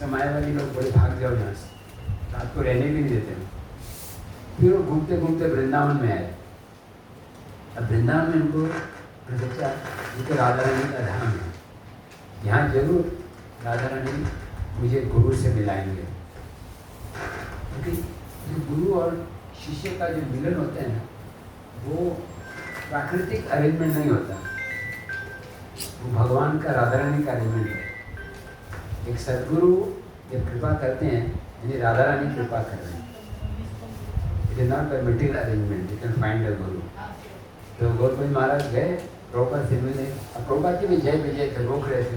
समय वाली लोग बड़े भाग जाओ यहाँ से, रात को रहने भी नहीं देते हैं। फिर वो घूमते घूमते वृंदावन में आए। अब वृंदावन में उनको सोचा ये तो राधा रानी का धाम है, यहाँ जरूर राधा रानी मुझे गुरु से मिलाएंगे। क्योंकि जो गुरु और शिष्य का जो मिलन होता है ना, वो प्राकृतिक अरेंजमेंट नहीं होता, वो भगवान का राधा रानी का अरेंजमेंट है। एक सदगुरु जब कृपा करते हैं, यानी राधा रानी कृपा कर रहे हैं। It is not a material arrangement, you can find a गुरु। तो गौतम महाराज गए प्रभुपाद से मिलने। अब प्रभुपाद जी भी जय विजय थे, रोक रहे थे।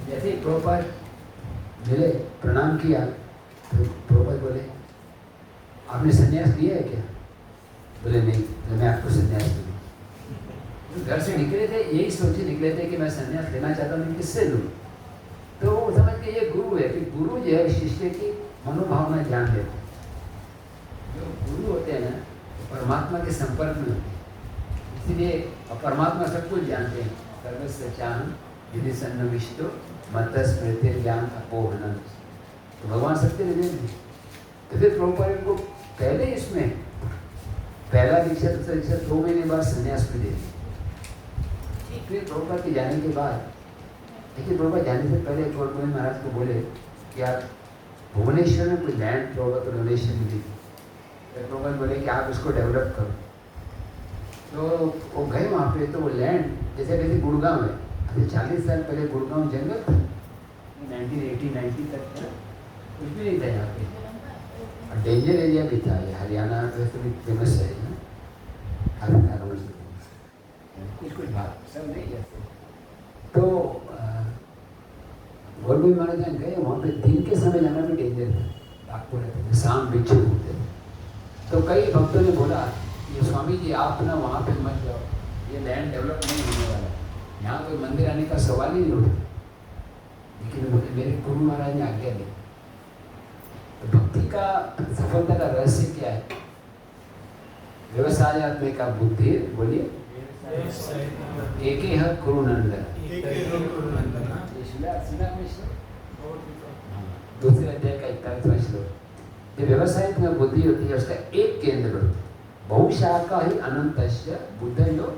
जैसे ही प्रभुपाद मिले, प्रणाम किया, तो प्रभुपाद बोले आपने संन्यास लिया है क्या? बोले नहीं, तो मैं आपको संन्यास दूँ। घर से निकले थे यही सोचे निकले थे कि मैं संन्यास लेना चाहता हूँ, किससे लूँ? तो वो समझ के ये गुरु है कि गुरु जो है शिष्य की मनोभावना जान लेते हैं। जो गुरु होते हैं ना, परमात्मा के संपर्क में होते हैं, इसलिए परमात्मा सब कुछ जानते हैं। सर्वस्य चाहं यदि सन्नविष्टो मत्तः स्मृति ज्ञान अपोहनम। तो भगवान सत्य निधि। तो फिर प्रभुपाद को पहले इसमें पहला दीक्षा दूसरा दीक्षा 2 महीने बाद संन्यास में दे दी। फिर प्रभुपाद के जाने के बाद, लेकिन प्रभुपाद जाने से पहले गौर महाराज को बोले कि आप भुवनेश्वर में कोई लैंड प्रभुपाद को डोनेशन मिली। तो प्रभुपाद बोले कि आप उसको डेवलप करो। तो वो गए वहाँ पे, तो वो लैंड जैसे गुड़गांव है, अभी 40 साल पहले गुड़गांव जंगल था, 1980-90 तक था, कुछ भी नहीं था यहाँ पे। और डेंजर एरिया भी था ये, हरियाणा तो फेमस है ना, कुछ बात सब नहीं जैसे। तो गोल्डन महाराज गए वहाँ पे, दिन के समय जाना भी डेंजर था, डाकू रहते थे, शाम बिच्छू घूमते थे। तो कई भक्तों ने बोला ये स्वामी जी आप ना वहाँ पे मत जाओ, ये लैंड डेवलप नहीं होने वाला, यहाँ कोई मंदिर आने का सवाल ही नहीं उठा। लेकिन मेरे गुरु महाराज ने आज्ञा दी। तो भक्ति का सफलता का रहस्य क्या है? व्यवसायात्मिक का बुद्धि, बोलिए एक ही है गुरुनंदन। दूसरे अध्याय का 41वां श्लोक। जो व्यवसाय में बुद्धि होती है उसका एक केंद्र होता है, बहुशाखा ही अनंतस्य बुद्धयो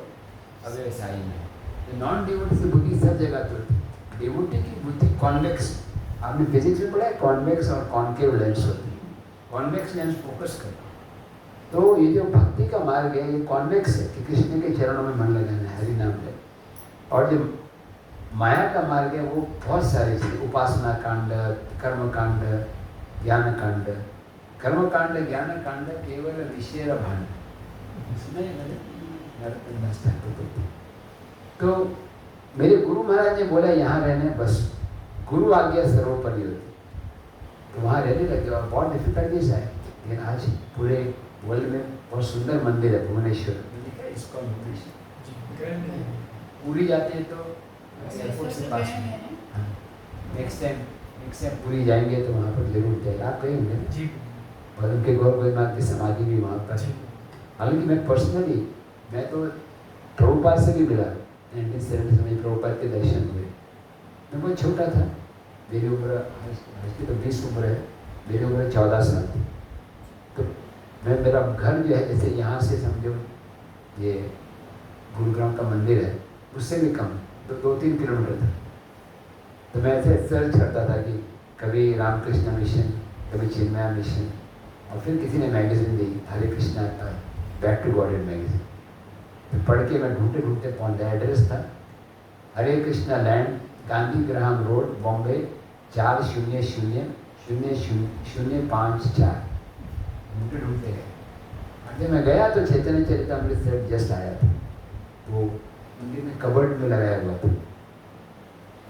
अव्यवसायी में। नॉन डिवोटी की बुद्धि सब जगह पे होती है। डिवोटी की बुद्धि कॉन्वेक्स, आपने फिजिक्स में पढ़ा है, कॉन्वेक्स और कॉन्केव लेंस होती है। कॉन्वेक्स लेंस फोकस करता है। तो ये जो भक्ति का मार्ग है ये कॉन्वेक्स है कि कृष्ण के चरणों में मन लगाना है, हरि नाम ले। और जो माया का मार्ग है वो बहुत सारी चीज़ें, उपासना कांड, कर्म कांड, ज्ञान कांड। कर्म कांड ज्ञान कांड केवल विषय भांड, नरोत्तम दास ठाकुर को। तो मेरे गुरु महाराज ने बोला यहाँ रहने, बस गुरु आज्ञा सर्वोपरि होती, तो वहाँ रहने लगे और बहुत डिफिकल्टीज आए। लेकिन आज पूरे वर्ल्ड में बहुत सुंदर मंदिर है भुवनेश्वर, इसको पूरी जाते हैं तो एयरपोर्ट से पास में। नेक्स्ट टाइम पूरी जाएंगे तो वहाँ पर जरूर जाएगा। आप गए होंगे जी। और उनके गौर गोविंदनाथ की समाधि भी वहाँ पर है। हालांकि मैं पर्सनली मैं तो प्रभुपाद से भी मिला 1970 में, प्रभुपाद के दर्शन हुए। मैं बहुत छोटा था, मेरी उम्र आज तो 20 उम्र है, मेरी उम्र 14 साल थी। तो मेरा घर जो है जैसे यहाँ से समझो ये गुरुग्राम का मंदिर है उससे भी कम, तो 2-3 किलोमीटर था। तो मैं ऐसे सर्च करता था कि कभी रामकृष्ण मिशन, कभी चिन्मया मिशन, और फिर किसी ने मैगजीन दी हरे कृष्णा का बैक टू गॉडेड मैगजीन, तो पढ़ के मैं ढूंढते ढूंढते पहुँचा। एड्रेस था हरे कृष्णा लैंड, गांधी ग्राम रोड, बॉम्बे 4000054। ढूंढते ढूंढते गए। जब मैं गया तो चैतन्य चरितमृत सेट जस्ट आया था, वो मंदिर में कबर्ड में लगाया हुआ था,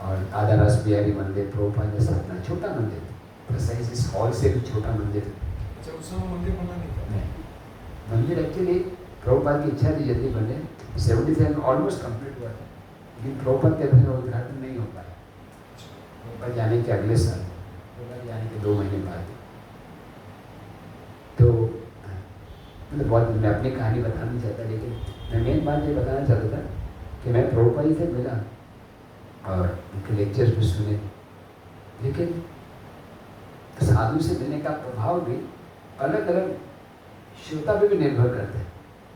और आधा रस बिहारी मंदिर प्रभुपाद ने स्थापना, छोटा मंदिर था, साइज इस हॉल से भी छोटा मंदिर था। अच्छा, उस समय मंदिर बना नहीं था? नहीं, मंदिर एक्चुअली प्रभुपाद की इच्छा थी जल्दी बने, 77 ऑलमोस्ट कंप्लीट हुआ था, लेकिन प्रभुपाद के दिन उद्घाटन नहीं हो पाया। प्रभुपाद जाने के अगले साल, प्रभुपाद जाने के 2 महीने बाद। तो मतलब बहुत मैं अपनी कहानी बताना नहीं चाहता, लेकिन मैं मेन बात ये बताना चाहता था कि मैं प्रभुपाद जी से मिला और उनके लेक्चर्स भी सुने, लेकिन साधु से मिलने का प्रभाव भी अलग अलग श्रोता पे भी निर्भर करते हैं।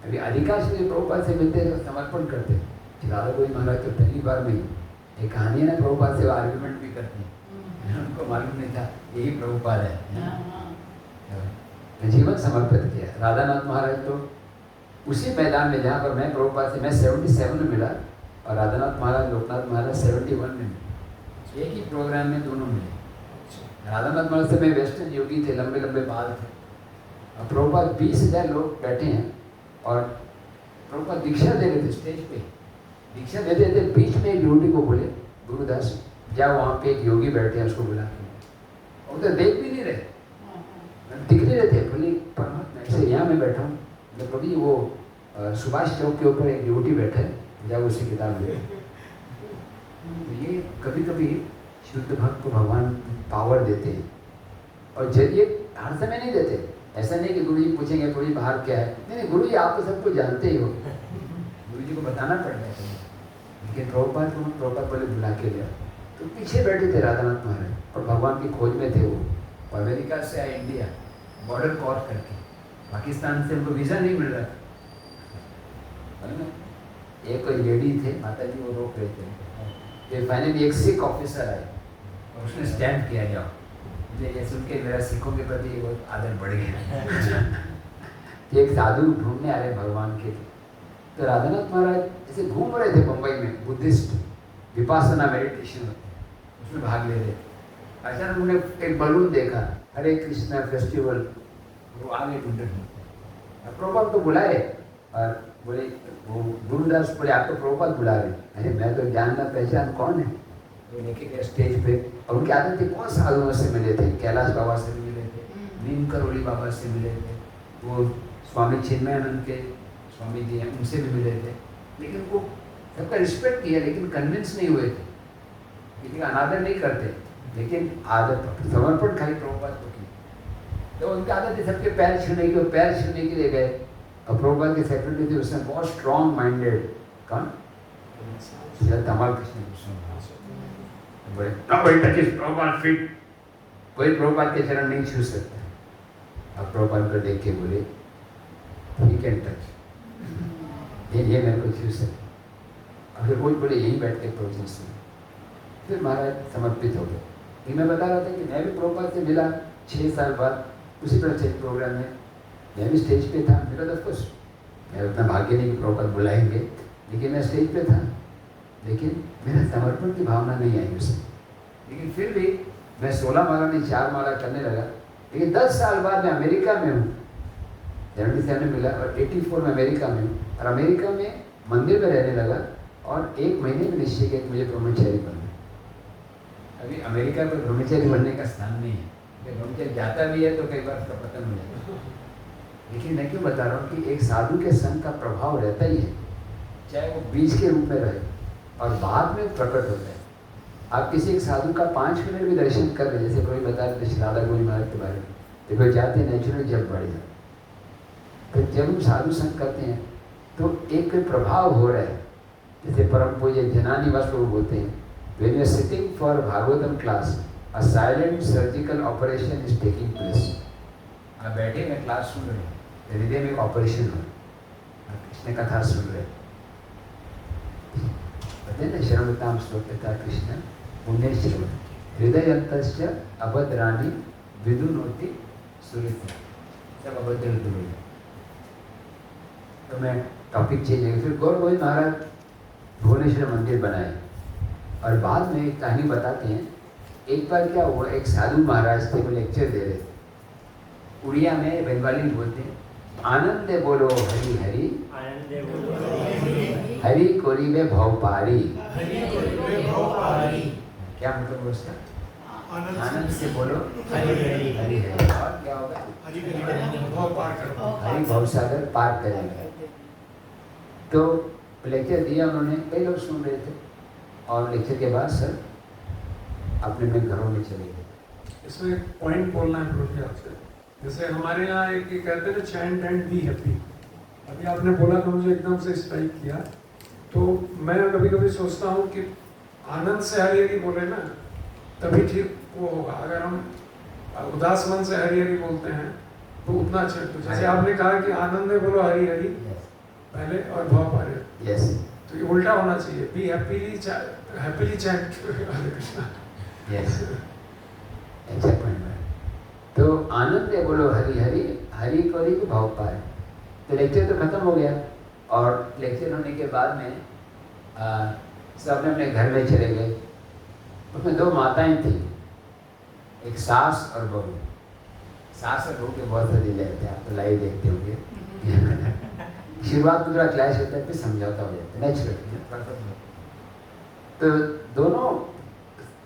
अभी अधिकांश जो प्रभुपाद से मिलते हैं तो समर्पण करते हैं। राधा गोविंद महाराज तो पहली बार में एक कहानी है ना, प्रभुपाद से आर्ग्यूमेंट भी करते हैं, उनको मालूम नहीं था यही प्रभुपाद है। जीवन समर्पित किया। राधानाथ महाराज तो उसी मैदान में जहाँ पर मैं प्रभुपाद से, मैं 77 में मिला और राधानाथ महाराज लोकनाथ महाराज 71 में मिले, एक ही प्रोग्राम में दोनों मिले। राधानाथ महाराज से मैं वेस्टर्न योगी थे, लंबे लंबे बाल थे, और प्रभुपाद 20,000 लोग बैठे हैं और प्रभुपाद दीक्षा दे रहे थे स्टेज पे। दीक्षा देते थे, बीच में एक योगी को बोले गुरुदास जाओ वहाँ पे एक योगी बैठे हैं उसको बुला के। और तो देख भी नहीं रहे, दिख नहीं रहे थे, बोले परमात्मा ऐसे यहाँ मैं बैठा हूँ, मतलब कभी वो सुभाष चौक के ऊपर एक योगी बैठा है, जाओ उसी किताब ले। ये कभी कभी शुद्ध भक्त को भगवान पावर देते हैं, और जब ये हर समय नहीं देते। ऐसा नहीं कि गुरु जी पूछेंगे गुरु जी बाहर क्या है, नहीं गुरु जी आप तो सबको जानते ही हो, गुरु जी को बताना पड़ता है। लेकिन प्रभुपाद को प्रभुपाद पहले बुला के लिया, तो पीछे बैठे थे राधानाथ महाराज और भगवान की खोज में थे वो। अमेरिका से आए इंडिया, बॉर्डर क्रॉस करके, पाकिस्तान से उनको वीज़ा नहीं मिल रहा था। एक कोई लेडी थे माता जी, वो रोक रहे थे, फिर फाइनली एक सिख ऑफिसर आए और उसने स्टैंड किया, जाओ। मुझे ये सुन के मेरा सिखों के प्रति बहुत आदर बढ़ गया। एक साधु ढूंढने आ रहे भगवान के, तो राधानाथ महाराज ऐसे घूम रहे थे मुंबई में, बुद्धिस्ट विपासना मेडिटेशन होते हैं, उसमें भाग ले रहे थे। अचानक उन्होंने एक बलून देखा, हरे कृष्णा फेस्टिवल, वो आगे ढूंढे। प्रभुपाद को बुलाए और बोले वो गुरुदास बोले आपको प्रभुपाद बुला रहे। अरे मैं तो जानना पहचान कौन है, तो लेके गए स्टेज पे, और उनकी आदत थी बहुत साधुओं से मिले थे, कैलाश बाबा से मिले थे, नीम करोली बाबा से मिले थे, वो स्वामी चिन्मयानंद के स्वामी जी हैं उनसे भी मिले थे, लेकिन वो सबका रिस्पेक्ट किया, लेकिन कन्विंस नहीं हुए थे, किसी का अनादर नहीं करते, लेकिन आदत समर्पण खाली प्रभुपाद को की। तो उनकी आदत थी सबके पैर छूने की, पैर छूने के लिए गए, और प्रभुपाद के सेक्रेटरी थे उसमें बहुत स्ट्रॉन्ग माइंडेड, कौन धमाल कृष्ण बोले नोबडी टचेस प्रभुपाद फीट, कोई प्रभुपाद के चरण नहीं छू सकता। अब प्रभुपाद को देख के बोले ही कैन टच, ये मेरे को छू सकता। और फिर कोई बोले यही बैठ के प्रोजेक्ट सुन। फिर महाराज समर्पित हो गए। ये मैं बता रहा था कि मैं भी प्रभुपाद से मिला 6 साल बाद, उसी तरह से प्रोग्राम में मैं भी स्टेज पे था। मेरा तो ऑफकोर्स मैं उतना भाग्य नहीं कि प्रभुपाद बुलाएंगे, लेकिन मैं स्टेज पे था, लेकिन मेरा समर्पण की भावना नहीं आई उसमें। लेकिन फिर भी मैं 16 माला नहीं 4 माला करने लगा। लेकिन 10 साल बाद मैं अमेरिका में हूँ, 77 में मिला और 84 में अमेरिका में, और अमेरिका में मंदिर में रहने लगा और 1 महीने में निश्चय किया कि मुझे ब्रह्मचारी बनना है। अभी अमेरिका में ब्रह्मचारी बनने का स्थान नहीं है, ब्रह्मचारी जाता भी है तो कई बार उसका पतन हो जाता है। लेकिन मैं क्यों बता रहा हूँ कि एक साधु के संग का प्रभाव रहता ही है, चाहे वो बीज के रूप में रहे और बाद में प्रकट होता है। आप किसी एक साधु का 5 मिनट भी दर्शन कर रहे, जैसे कोई बता रहे थे राधा गोविंद महाराज के बारे में, देखो जाते नेचुरल जब बढ़ जाए, तो जब हम साधु संग करते हैं तो एक प्रभाव हो रहा है। जैसे परम पूज्य जनानिवास प्रभु बोलते हैं, when you are sitting for Bhagavatam class, a silent surgical operation is taking place। आप बैठे में क्लास सुन रहे हैं, हृदय में एक ऑपरेशन हो, कृष्ण कथा सुन रहे, पता है ना, श्रवणताम श्लोकता कृष्ण पुण्य श्रवण हृदय अंतश्च अभद्राणि विदुनोति सुरति, सब अभद्र दूर। तो मैं टॉपिक चेंज किया। फिर गौर गोविंद महाराज भुवनेश्वर मंदिर बनाए और बाद में एक कहानी बताते हैं। एक बार क्या हुआ, एक साधु महाराज थे, वो लेक्चर दे रहे, उड़िया में बंगाली बोलते हैं, आनंदे बोलो हरि हरि, आनंदे बोलो हरि हरि कोरी में भव पारी। हरि क्या मतलब उसका? आनंद से बोलो हरि हरि हरि हरि, और क्या होगा? हरि भव सागर पार करेंगे। तो लेक्चर दिया उन्होंने, कई लोग सुन रहे थे और लेक्चर के बाद सर अपने अपने घरों में चले गए। इसमें एक पॉइंट बोलना है प्रभु जी आपसे। जैसे हमारे यहाँ एक ये कहते हैं ना, चैंट एंड बी हैप्पी। अभी आपने बोला तो मुझे एकदम से स्ट्राइक किया। तो मैं कभी कभी सोचता हूँ कि आनंद से हरि हरि बोले ना, तभी ठीक वो होगा। अगर हम उदास मन से हरि हरि बोलते हैं तो उतना अच्छा। जैसे आपने कहा कि आनंद में बोलो हरि हरि पहले और भाव पारे, यस, तो ये उल्टा होना चाहिए, बी हैप्पीली चैंट हरे कृष्णा। यस, अच्छा पॉइंट है। तो आनंद है बोलो हरि हरि, हरि कोरी को भाव पाए। तो लेक्चर तो खत्म हो गया और लेक्चर होने के बाद में सब अपने अपने घर में चले गए। उसमें 2 माताएं थी, एक सास और बहू। सास और बहू के बहुत सारे रहते हैं, आप तो लाइव देखते होंगे। शुरुआत में थोड़ा क्लैश होता है, फिर समझौता हो जाता है, नेचुरल। तो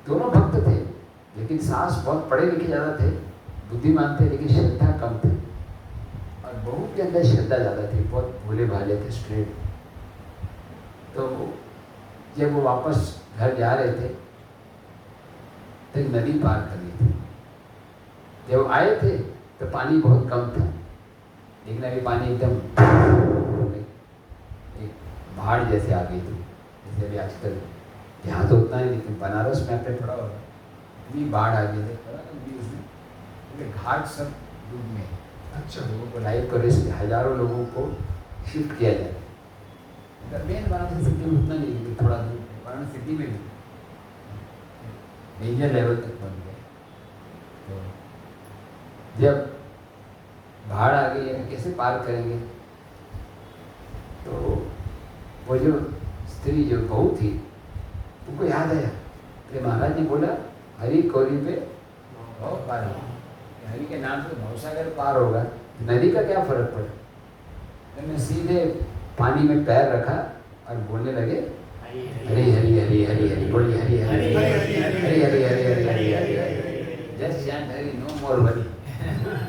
दोनों भक्त थे, लेकिन सास बहुत पढ़े लिखे ज़्यादा थे, बुद्धिमान थे, लेकिन श्रद्धा कम थी। और बहू के अंदर श्रद्धा ज़्यादा थी, बहुत भोले भाले थे, स्ट्रेट। तो जब वो वापस घर जा रहे थे तो एक नदी पार करनी थी। जब आए थे तो पानी बहुत कम था, लेकिन अभी पानी एकदम एक पहाड़ जैसे आ गई थी। जैसे अभी आजकल यहाँ तो उतना नहीं, लेकिन बनारस में आपने पढ़ा होगा, इतनी बाढ़ आ गई थी उसमें, घाट सब डूब में। अच्छा, लोगों को लाइव कवरेज से हजारों लोगों को शिफ्ट किया जाए। मेन वाराणसी सिटी में उतना नहीं, लेकिन थोड़ा दूर वाराणसी सिटी में भी मेजर लेवल तक पहुँच गए। तो जब बाढ़ आ गई है, कैसे पार करेंगे? तो वो जो स्त्री, जो बहू थी, उनको याद आया कि महाराज ने बोला हरि कौरी पे भाव पार होगा, हरि के नाम से भवसागर पार होगा, नदी का क्या फर्क पड़ा? तो मैं सीधे पानी में पैर रखा और बोलने लगे हरि हरि हरि हरि हरि, बोलिए Hari Hari Hari Hari Hari Hari Hari Hari Hari, just chant Hari, no more worry.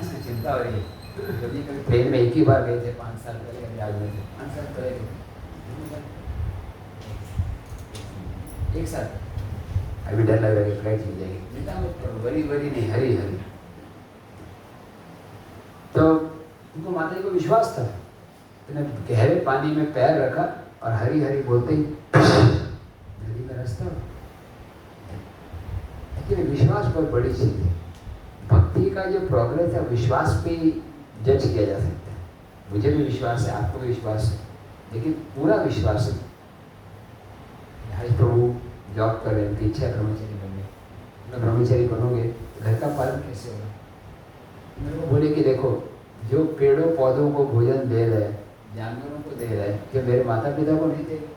इसकी चिंता हो रही है। कभी कभी ट्रेन में एक ही बार गए थे 5 साल पहले, अभी आज में 5 साल पहले एक साथ। अभी डर लग रहा है कि फ्लाइट मिल जाएगी। वरी वरी नहीं, हरी हरी। तो उनको माता जी को विश्वास था, तो गहरे पानी में पैर रखा और हरी हरी बोलते ही नदी का रास्ता। लेकिन विश्वास बहुत बड़ी चीज है। भक्ति का जो प्रोग्रेस है, विश्वास पे जज किया जा सकता है। मुझे भी विश्वास है, आपको भी विश्वास है, लेकिन पूरा विश्वास है। हरि प्रभु जॉब कर रहे हैं, उनकी इच्छा है ब्रह्मचारी बनने। अगर ब्रह्मचारी बनोगे तो घर का पालन कैसे होगा? मेरे को बोले कि देखो, जो पेड़ों पौधों को भोजन दे रहे हैं, जानवरों को दे रहे हैं, क्या मेरे माता पिता को नहीं देगा?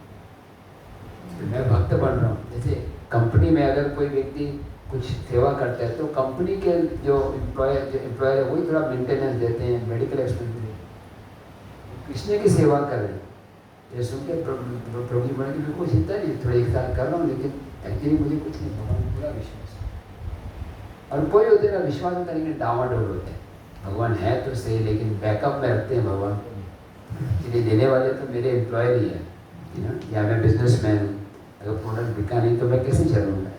तो मैं भक्त बन रहा हूँ। जैसे कंपनी में अगर कोई व्यक्ति कुछ सेवा करता है तो कंपनी के जो एम्प्लॉयर है वही थोड़ा मेंटेनेंस देते हैं, मेडिकल एक्सपेंस देते हैं। कृष्ण की सेवा कर रहे हैं। ये सुन के प्रभु जी बोले कि मेरे को चिंता नहीं, थोड़े 1 साल कर रहा हूँ, लेकिन एक्चुअली मुझे कुछ नहीं, भगवान में पूरा विश्वास है। और कोई होते ना विश्वास में करेंगे डावाडोल होते हैं, भगवान है तो सही लेकिन बैकअप में रखते हैं भगवान को। इसलिए देने वाले तो मेरे एम्प्लॉयर ही है, या मैं बिजनेसमैन हूँ, अगर प्रोडक्ट बिका नहीं तो मैं कैसे चलूँगा,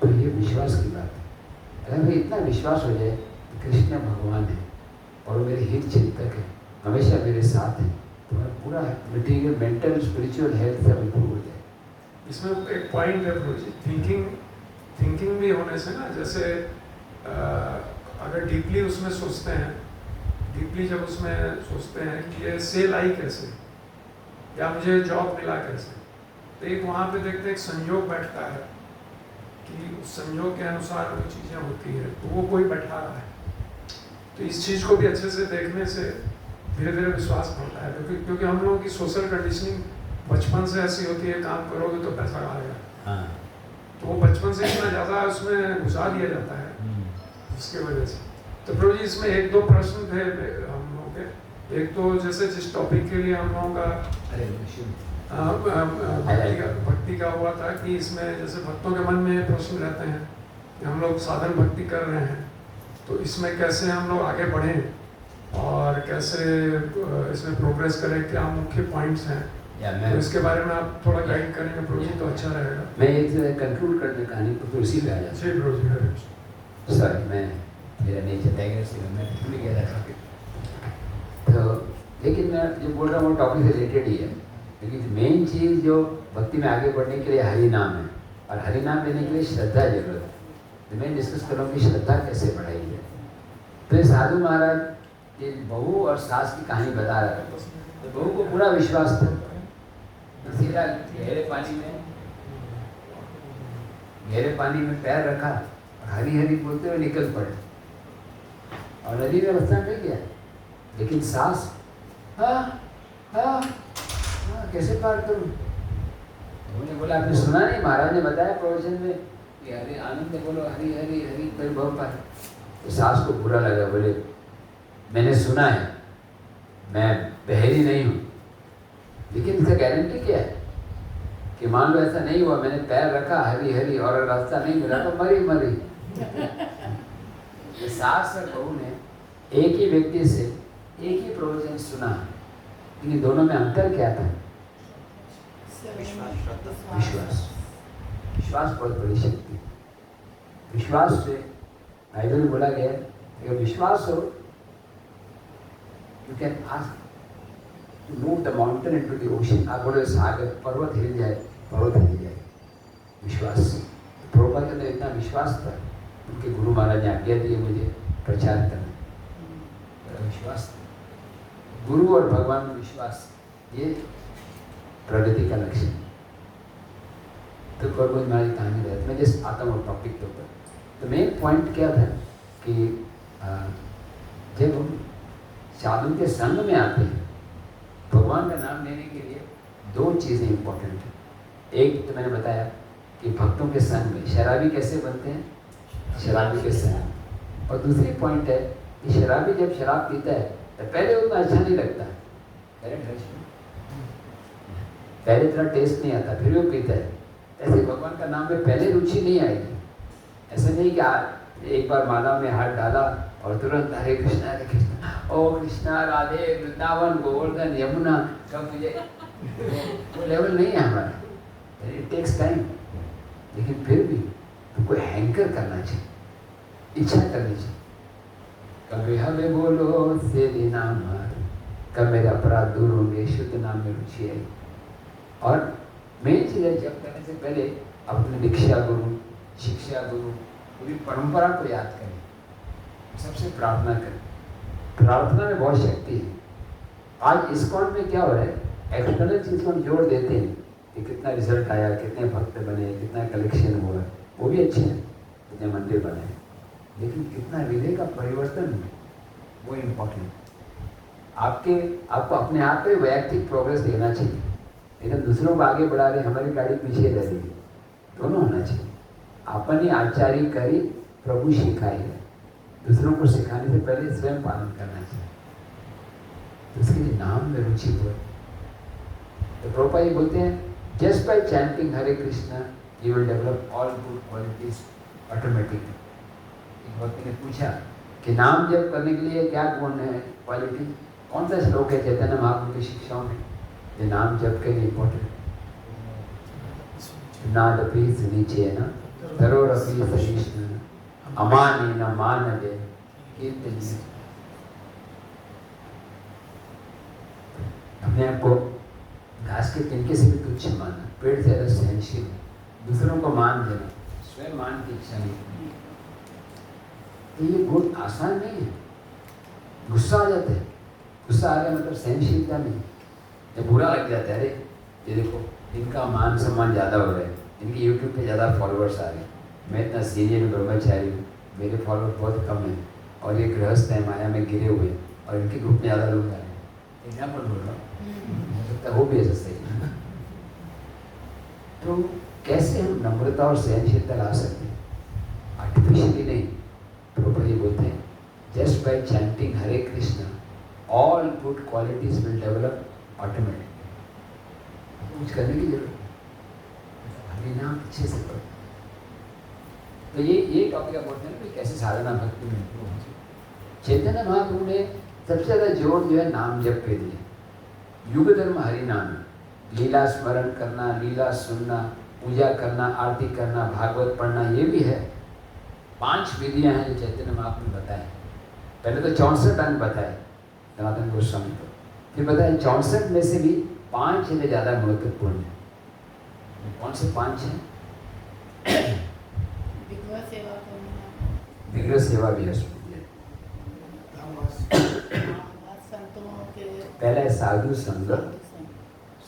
तो ये विश्वास की बात है। अगर मैं इतना विश्वास हो जाए कि कृष्ण भगवान है और मेरे हित चिंतक है, हमेशा मेरे साथ है, तो मैं पूरा मटीरियल मेंटल स्पिरिचुअल हेल्थ सब इम्प्रूव हो जाए। इसमें एक पॉइंट है प्रभु जी, थिंकिंग भी होने से ना, जैसे अगर डीपली उसमें सोचते हैं, डीपली जब उसमें सोचते हैं कि ये सेल आई कैसे, या मुझे जॉब मिला कैसे, तो एक वहाँ पे देखते हैं एक संयोग बैठता है कि उस संयोग के अनुसार वो चीज़ें होती है, तो वो कोई बैठा रहा है। तो इस चीज़ को भी अच्छे से देखने से धीरे धीरे विश्वास बढ़ता है, क्योंकि हम लोगों की सोशल कंडीशनिंग बचपन से ऐसी होती है, काम करोगे तो पैसा आएगा, हाँ, तो वो बचपन से इतना ज़्यादा उसमें घुसा दिया जाता है, जिसकी वजह से। तो प्रभु जी इसमें 1-2 प्रश्न थे हम लोगों के। एक तो जैसे जिस टॉपिक के लिए हम लोगों का भक्ति का हुआ था कि इसमें जैसे भक्तों के मन में प्रश्न रहते हैं कि हम लोग साधन भक्ति कर रहे हैं, तो इसमें कैसे हम लोग आगे बढ़ें और कैसे इसमें प्रोग्रेस करें, क्या मुख्य पॉइंट्स हैं, तो इसके बारे में आप थोड़ा गाइड करेंगे प्रभु जी तो अच्छा रहेगा। मैं एक कंक्लूड कर दे कहानी तो फिर उसी पे आ जाता। जी प्रभु जी, सॉरी, मैं मेरा नेचर टाइगर से मैं भूल गया था। तो लेकिन मैं जो बोल रहा हूँ वो टॉपिक से रिलेटेड ही है, लेकिन मेन चीज़ जो भक्ति में आगे बढ़ने के लिए हरि नाम है, और हरि नाम लेने के लिए श्रद्धा जरूरत है। तो मैं डिस्कस कर रहा हूँ कि श्रद्धा कैसे बढ़ाई जाए। तो ये साधु महाराज ये बहू और सास की कहानी बता रहा था। तो बहू को पूरा विश्वास था, तो सीधा गहरे पानी में पैर रखा और हरी हरी बोलते हुए निकल पड़े, और नदी में रास्ता मिल गया। लेकिन सास कैसे पार करूं? उन्होंने बोला आपने सुना नहीं, महाराज ने बताया प्रवचन में कि हरि आनंद बोलो हरी हरी हरी पर बहु पार। तो सास को बुरा लगा, बोले मैंने सुना है, मैं बहरी नहीं हूँ, लेकिन इसका गारंटी क्या है कि मान लो ऐसा नहीं हुआ, मैंने पैर रखा हरी हरी और रास्ता नहीं मिला तो मरी। ये सास और बहू ने एक ही व्यक्ति से एक ही प्रवचन सुना, इन दोनों में अंतर क्या था? विश्वास बहुत बड़ी शक्ति। विश्वास से बाइबल में बोला गया अगर विश्वास हो, you can ask to move the mountain into the ocean. आप बोले सागर पर्वत हिल जाए, पर्वत हिल जाए। विश्वास, प्रभुपाद के अंदर इतना विश्वास था, उनके गुरु महाराज ने आज्ञा दी मुझे प्रचार करने, विश्वास, गुरु और भगवान में विश्वास, ये प्रगति का लक्ष्य है। तो प्रभु हमारी कहानी रहती, मैं जस्ट आता हूँ टॉपिक के ऊपर। तो मेन पॉइंट क्या था कि जब हम साधु के संग में आते हैं, भगवान का नाम लेने के लिए 2 चीज़ें इंपॉर्टेंट हैं। एक तो मैंने बताया कि भक्तों के संग में, शराबी कैसे बनते हैं? शराबी के संग। और दूसरी पॉइंट है कि शराबी जब शराब पीता है तो पहले उतना अच्छा नहीं लगता, पहले इतना टेस्ट नहीं आता, फिर वो पीता है। ऐसे भगवान का नाम में पहले रुचि नहीं आएगी। ऐसा नहीं कि एक बार माला में हाथ डाला और तुरंत हरे कृष्णा ओ कृष्णा राधे वृंदावन गोवर्धन यमुना सब मुझे, वो लेवल नहीं है हमारा। इट टेक्स टाइम, लेकिन फिर भी तुमको हैंकर करना चाहिए, इच्छा करनी चाहिए। कभी हमें बोलो से नाम, कब मेरे अपराध दूर होंगे, शुद्ध नाम में रुचि आई। और मेन चीज़ है जब करने से पहले अपने दीक्षा गुरु, शिक्षा गुरु, पूरी परंपरा को याद करें, सबसे प्रार्थना करें। प्रार्थना में बहुत शक्ति है। आज इस्कॉन में क्या हो रहा है, एक्सटर्नल चीज़ को हम जोड़ देते हैं कि कितना रिजल्ट आया, कितने भक्त बने, कितना कलेक्शन हुआ, वो भी अच्छे हैं, कितने मंदिर बने, लेकिन कितना हृदय का परिवर्तन है वो इम्पोर्टेंट। आपको अपने आप पे वैयक्तिक प्रोग्रेस देना चाहिए, लेकिन दूसरों को आगे बढ़ा रहे, हमारी गाड़ी पीछे रह रही है, दोनों होना चाहिए। अपनी आचार्य करी प्रभु सिखाई है, दूसरों को सिखाने से पहले स्वयं पालन करना चाहिए। तो उसके लिए नाम में रुचि हो। तो प्रभुपाद जी बोलते हैं just by chanting Hare Krishna you will develop all good qualities automatically. एक व्यक्ति ने पूछा कि नाम जप करने के लिए क्या गुण है, क्वालिटी, कौन सा श्लोक है चैतन्य महाप्रभु की शिक्षाओं में ये नाम जप के लिए इम्पोर्टेंट? नादपि सुनिचेन तरोरपि सहिष्णुः अमानेन मानवे कीर्तनीय। अपने आप को घास के तिनके से भी तुच्छ मानना, पेड़ से ज्यादा सहनशील, दूसरों को मान देना, स्वयं मान की इच्छा नहीं करनी। तो ये गुण आसान नहीं है। गुस्सा आ जाता है, गुस्सा आ गया मतलब सहनशीलता नहीं। जब बुरा लग जाता है, अरे ये देखो इनका मान सम्मान ज़्यादा हो रहा है, इनके यूट्यूब पे ज़्यादा फॉलोअर्स आ रहे हैं, मैं इतना सीनियर ब्रह्मचारी हूँ, मेरे फॉलोअर बहुत कम हैं, और ये गृहस्थ है माया में गिरे हुए और इनके ग्रुप में ज़्यादा लोग आ रहे हैं। एग्जाम्पल बोल रहा हूँ, हो सकता है वो भी ऐसा सही है। तो कैसे हम नम्रता और सहनशीलता ला सकते हैं? आर्टिफिशियली नहीं। प्रभुपाद जी बोलते हैं just by chanting Hare Krishna all good qualities will develop automatic. कुछ करने की जरूरत नहीं, हरि नाम अच्छे से करो। तो ये टॉपिक आप बोलते हैं कि कैसे साधना भक्ति में improve हो सकती। चैतन्य महाप्रभु ने सबसे ज़्यादा जोर जो है नाम जप पे दिया। युग धर्म हरि नाम है। लीला स्मरण करना, लीला सुनना, पूजा करना, आरती करना, भागवत पढ़ना, ये भी है। 5 विधियां हैं जो चैतन्य महाप्रभु ने बताए। पहले तो 64 अंग बताए सनातन गोस्वामी को, फिर बताया 64 में से भी 5 से ज़्यादा महत्वपूर्ण है। कौन से 5 हैं? विग्रह सेवा करना, विग्रह सेवा भी है उसमें। संतों के पहला है साधु संग,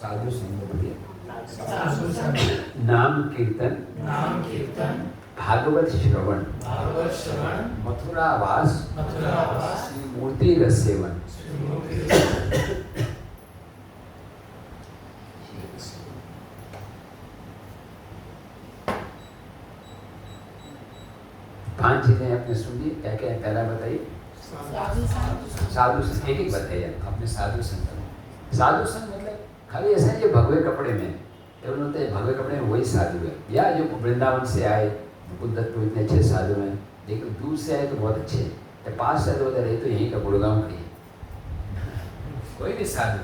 साधु संग बोलिए, नाम कीर्तन, भागवत श्रवण, मथुरा वास, श्री मूर्ति रस सेवन। पांच चीजें आपने सुन ली, क्या क्या है? पहला बताइए साधु संग। एक बताइए आपने। साधु संग, साधु संग मतलब खाली ऐसा जो भगवे कपड़े में केवल होते हैं, भगवे कपड़े में वही साधु है, या जो वृंदावन से आए मुकुंद दत्त तो इतने अच्छे साधु हैं, लेकिन दूर से आए तो बहुत अच्छे हैं, तो 5 साल उधर रहे तो यहीं का गुड़गांव का ही। कोई भी साधु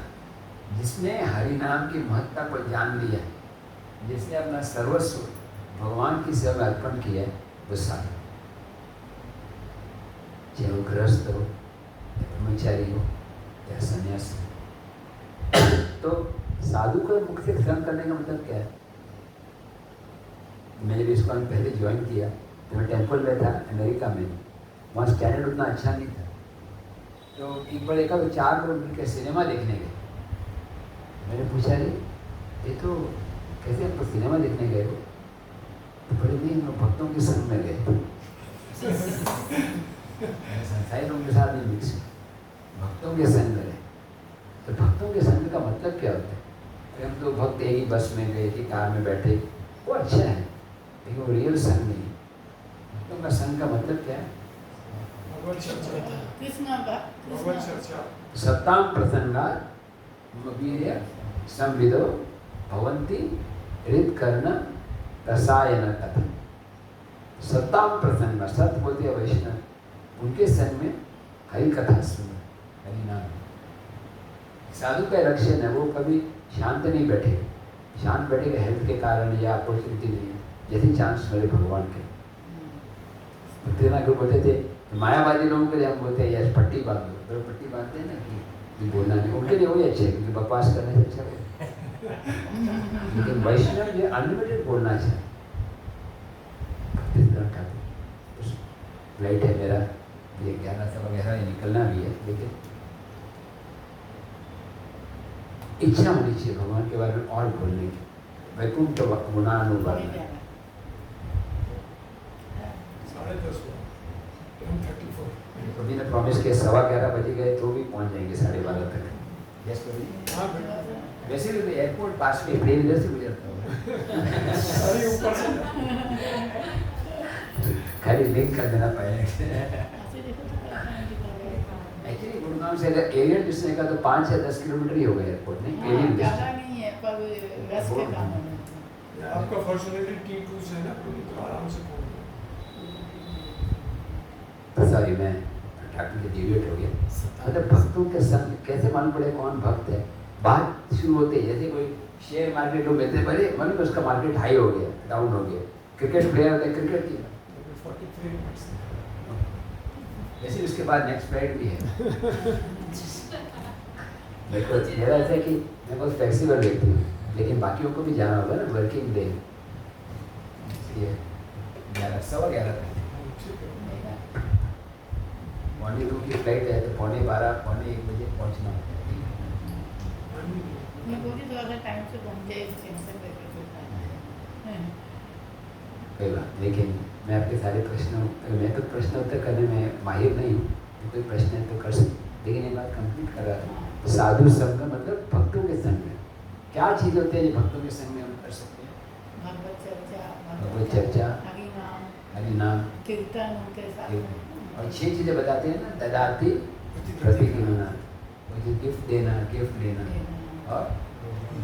जिसने हरि नाम की महत्ता को जान लिया, जिसने अपना सर्वस्व भगवान की सेवा में अर्पण किया है, वो साधु, चाहे वो गृहस्थ हो, ब्रह्मचारी हो या सन्यासी। तो साधु को मुख से ग्रहण करने का मतलब क्या है? मैंने भी इसको पहले ज्वाइन किया तो मैं टेम्पल में था अमेरिका में, वहाँ स्टैंडर्ड उतना अच्छा नहीं था। तो एक बार देखा तो 4 लोग मिलकर सिनेमा देखने गए। मैंने पूछा ये तो कैसे आप सिनेमा देखने गए हो? तो बड़े दिन भक्तों के संग में गए। संसारी लोगों के साथ नहीं मिक्स, भक्तों के संग में गए। तो भक्तों के संग का मतलब क्या होता है? हम तो भक्त एक ही बस में गए कि कार में बैठे, वो अच्छा है, लेकिन वो रियल संग नहीं। भक्तों का संग का मतलब क्या है? सत्ताम प्रसंगात् वीर्य संविदो भवन्ति हृदकर्ण रसायन तथा। सत्ताम प्रसंग, सत्य बोलते हैं वैष्णव, उनके संग में हरि कथा सुनो, हरि नाम। साधु का लक्षण है वो कभी शांत नहीं बैठे, शांत बैठेगा हेल्थ के कारण या अपॉर्चुनिटी नहीं है, जैसे चांस मेरे भगवान के। को बोलते थे मायावादी लोगों के लिए, हम बोलते हैं यस पट्टी बांध दो, तो पट्टी बांधते हैं ना कि बोलना नहीं, उनके लिए वही अच्छे है क्योंकि बकवास करने से अच्छा है। लेकिन वैष्णव ये अनलिमिटेड बोलना चाहिए। फ्लाइट है मेरा, ये 11:11 निकलना भी है, लेकिन इच्छा होनी चाहिए भगवान के बारे में और बोलने की। वैकुंठ गुणानुवर्णन। 10:34 कभी ने प्रॉमिस किया 11:15 बजे गए तो भी पहुंच जाएंगे 12:30 तक। यस कभी वैसे भी एयरपोर्ट पास में प्लेन इधर से गुजरता अरे ऊपर से खाली लिंक कर देना पाएगा। एक्चुअली गुड़गांव से अगर एरियल डिस्टेंस का तो 5 या 10 किलोमीटर ही होगा एयरपोर्ट, नहीं हाँ, एरियल ज़्यादा डिस्टेंस। नहीं है पर रस के कामों में आपका फॉर्चुनेटली T2 से है ना, तो आराम से पहुंच गए। सॉरी मैं टॉपिक से डिविएट हो गया। मतलब भक्तों के संग कैसे मालूम पड़े कौन भक्त है? बात शुरू होते ही जैसे कोई शेयर मार्केट लोग कहते हैं बड़े मतलब उसका मार्केट हाई हो गया, डाउन हो गया। क्रिकेट प्लेयर होता है, क्रिकेट की 43 मिनट्स। जैसे उसके बाद नेक्स्ट फ्लाइट भी है। मेरे को मेरा ऐसा है कि मैं बहुत फ्लेक्सिबल व्यक्ति हूँ, लेकिन बाकियों को भी जाना होगा ना, वर्किंग डे इसलिए 11:15 मॉर्निंग 2 की फ्लाइट है तो 11:15 पौने 1 बजे पहुँचना होता है। मैं बोली थोड़ा सा टाइम से पहुँच जाए, इस टेंशन लेकर चलता है। कोई बात, लेकिन मैं आपके सारे प्रश्नों मैं तो प्रश्न उत्तर करने में माहिर नहीं हूँ, तो कोई प्रश्न है तो कर सकते, लेकिन ये बात कंप्लीट कर रहा था। साधु संग मतलब भक्तों के संग में क्या चीज़ होती है जो भक्तों के संग में हम कर सकते हैं? भगवत चर्चा, हरि नाम, कीर्तन उनके साथ में। और 6 चीज़ें बताते हैं ना, ददाति प्रतिगमना, मुझे गिफ्ट देना, गिफ्ट लेना, और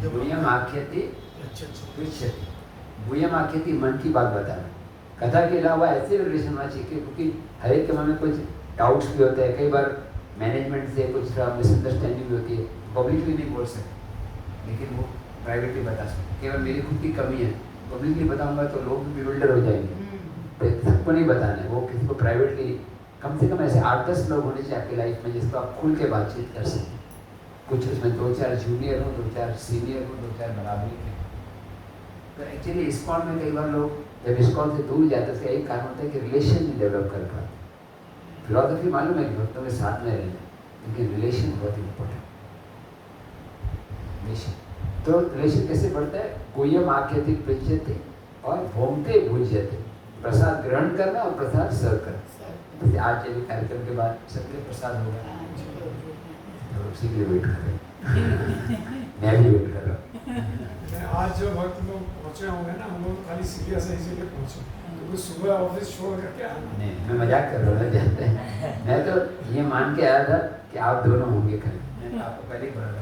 गुह्यम आख्यति पृच्छति। गुह्यम आख्यति मन की बात बताना। कथा के अलावा ऐसे रिलेशन होना चाहिए क्योंकि हर एक के मन में कुछ डाउट्स भी होते हैं, कई बार मैनेजमेंट से कुछ मिसअंडरस्टैंडिंग भी होती है, पब्लिकली नहीं बोल सकते, लेकिन वो प्राइवेटली बता सकते। केवल मेरी खुद की कमी है, पब्लिकली बताऊंगा तो लोग भी बिल्डर हो जाएंगे, तो सबको नहीं बताना है, वो किसी को प्राइवेटली कम से कम ऐसे 8-10 लोग होने चाहिए आपकी लाइफ में जिसको आप खुल के बातचीत कर सकें। कुछ उसमें 2-4 जूनियर हो, 2-4 सीनियर हो, 2-4 बराबरी के। तो एक्चुअली इस्कॉन में कई बार लोग जब इस्कॉन से दूर जाते हैं उसका एक कारण होता है कि रिलेशन नहीं डेवलप कर पाते। फिलॉसफी मालूम है कि भक्तों के साथ में रहना, लेकिन रिलेशन बहुत इम्पोर्टेंट। रिलेशन तो रिलेशन कैसे बढ़ता है? गुह्यम आख्यति पृच्छति और भोमते भुज्यते। प्रसाद ग्रहण करना और प्रसाद सर्व करना। जैसे आज चलिए कार्यक्रम के बाद सबके प्रसाद होगा, तो उसी के लिए वेट कर रहे हैं। मैं भी वेट कर रहा हूँ। आज जो भक्त लोग पहुंचे होंगे ना, हम लोग खाली सीरिया से इसीलिए पहुंचे क्योंकि सुबह ऑफिस छोड़ करके आना। नहीं, मैं मजाक कर रहा हूँ, जानते हैं। मैं तो ये मान के आया था कि आप दोनों होंगे कल। मैंने आपको पहले ही बोला था।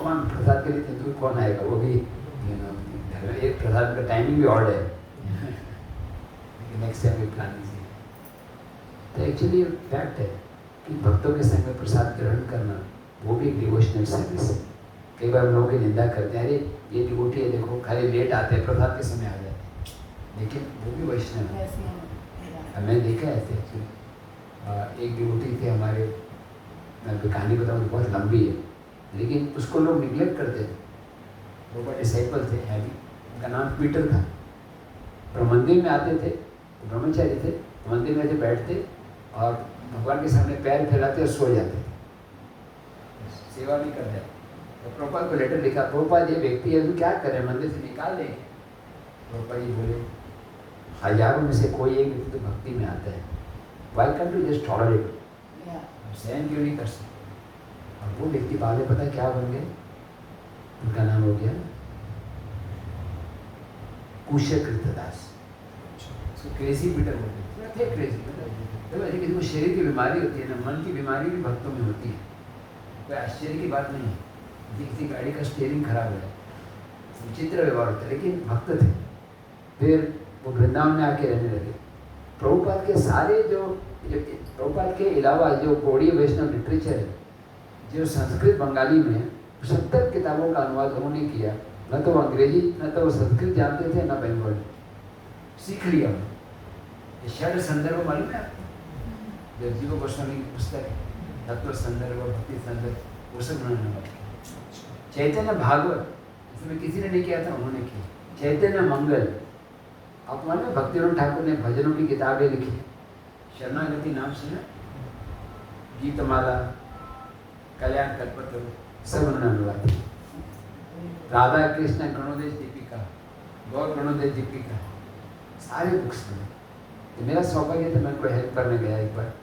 कौन प्रसाद के लिए इतनी दूर कौन आएगा? वो भी एक प्रसाद का टाइमिंग भी ऑड है। नेक्स्ट टाइम भी प्लान कीजिए। तो एक्चुअली फैक्ट है कि भक्तों के संग में प्रसाद ग्रहण करना वो भी एक डिवोशनल सर्विस है। कई बार लोगों की निंदा करते हैं, अरे ये डिवोटी है, देखो खाली लेट आते हैं, प्रसाद के समय आ जाते हैं, लेकिन वो भी वैष्णव है। मैंने देखा है ऐसे एक्चुअली। एक डिवोटी थे हमारे, मैं कहानी बताऊँ तो बहुत लंबी है, लेकिन उसको लोग निगलेक्ट करते थे। वो बड़े डिसाइपल थे, हैवी, उनका नाम पीटर था। और मंदिर में आते थे, तो ब्रह्मचारी थे, मंदिर में ऐसे बैठते और भगवान के सामने पैर फैलाते और सो जाते थे, सेवा भी करते। तो प्रभुपाद को लेटर लिखा, प्रभुपाद ये व्यक्ति है, तो क्या करें, मंदिर से निकाल दें? प्रभुपाद जी बोले, हजारों में से कोई एक व्यक्ति तो भक्ति में आता है, why can to just tolerate, सहन क्यों नहीं कर सकते? और वो व्यक्ति बाद में पता क्या बन गए? उनका नाम हो गया कुशकृतदास। उसको क्रेजी पीटर बोलते थे, क्रेजी पीटर। तो ऐसे किसी को शरीर की बीमारी होती है ना, मन की बीमारी भी भक्तों में होती है, कोई आश्चर्य की बात नहीं है। किसी गाड़ी का स्टीयरिंग खराब है, विचित्र व्यवहार होता है, लेकिन भक्त थे। फिर वो वृंदावन में आके रहने लगे। प्रभुपाद के सारे जो प्रभुपाद के अलावा जो गौड़ीय वैष्णव लिटरेचर है, जो संस्कृत बंगाली में 70 किताबों का अनुवाद उन्होंने किया। न तो अंग्रेजी, न तो वो संस्कृत जानते थे, न बंगाली, सीख लिया। ये षड संदर्भ मालूम है आपको? जगजीव गोस्वामी की पुस्तक है, तत्व संदर्भ, भक्ति संदर्भ, वो सब उन्होंने अनुवाद किया। चैतन्य भागवत इसमें किसी ने नहीं किया था, उन्होंने किया। चैतन्य मंगल, आप मालूम भक्तिनाथ ठाकुर ने भजनों की किताबें लिखी, शरणागति नाम से ना, गीतमाला, कल्याण कल्पतरु, सब उन्होंने अनुवाद किया। राधा कृष्ण गणोदेश दीपिका, गौर गणोदेश दीपिका, सारे बुक्स में। तो मेरा सौभाग्य था, मैं उनको हेल्प करने गया एक बार,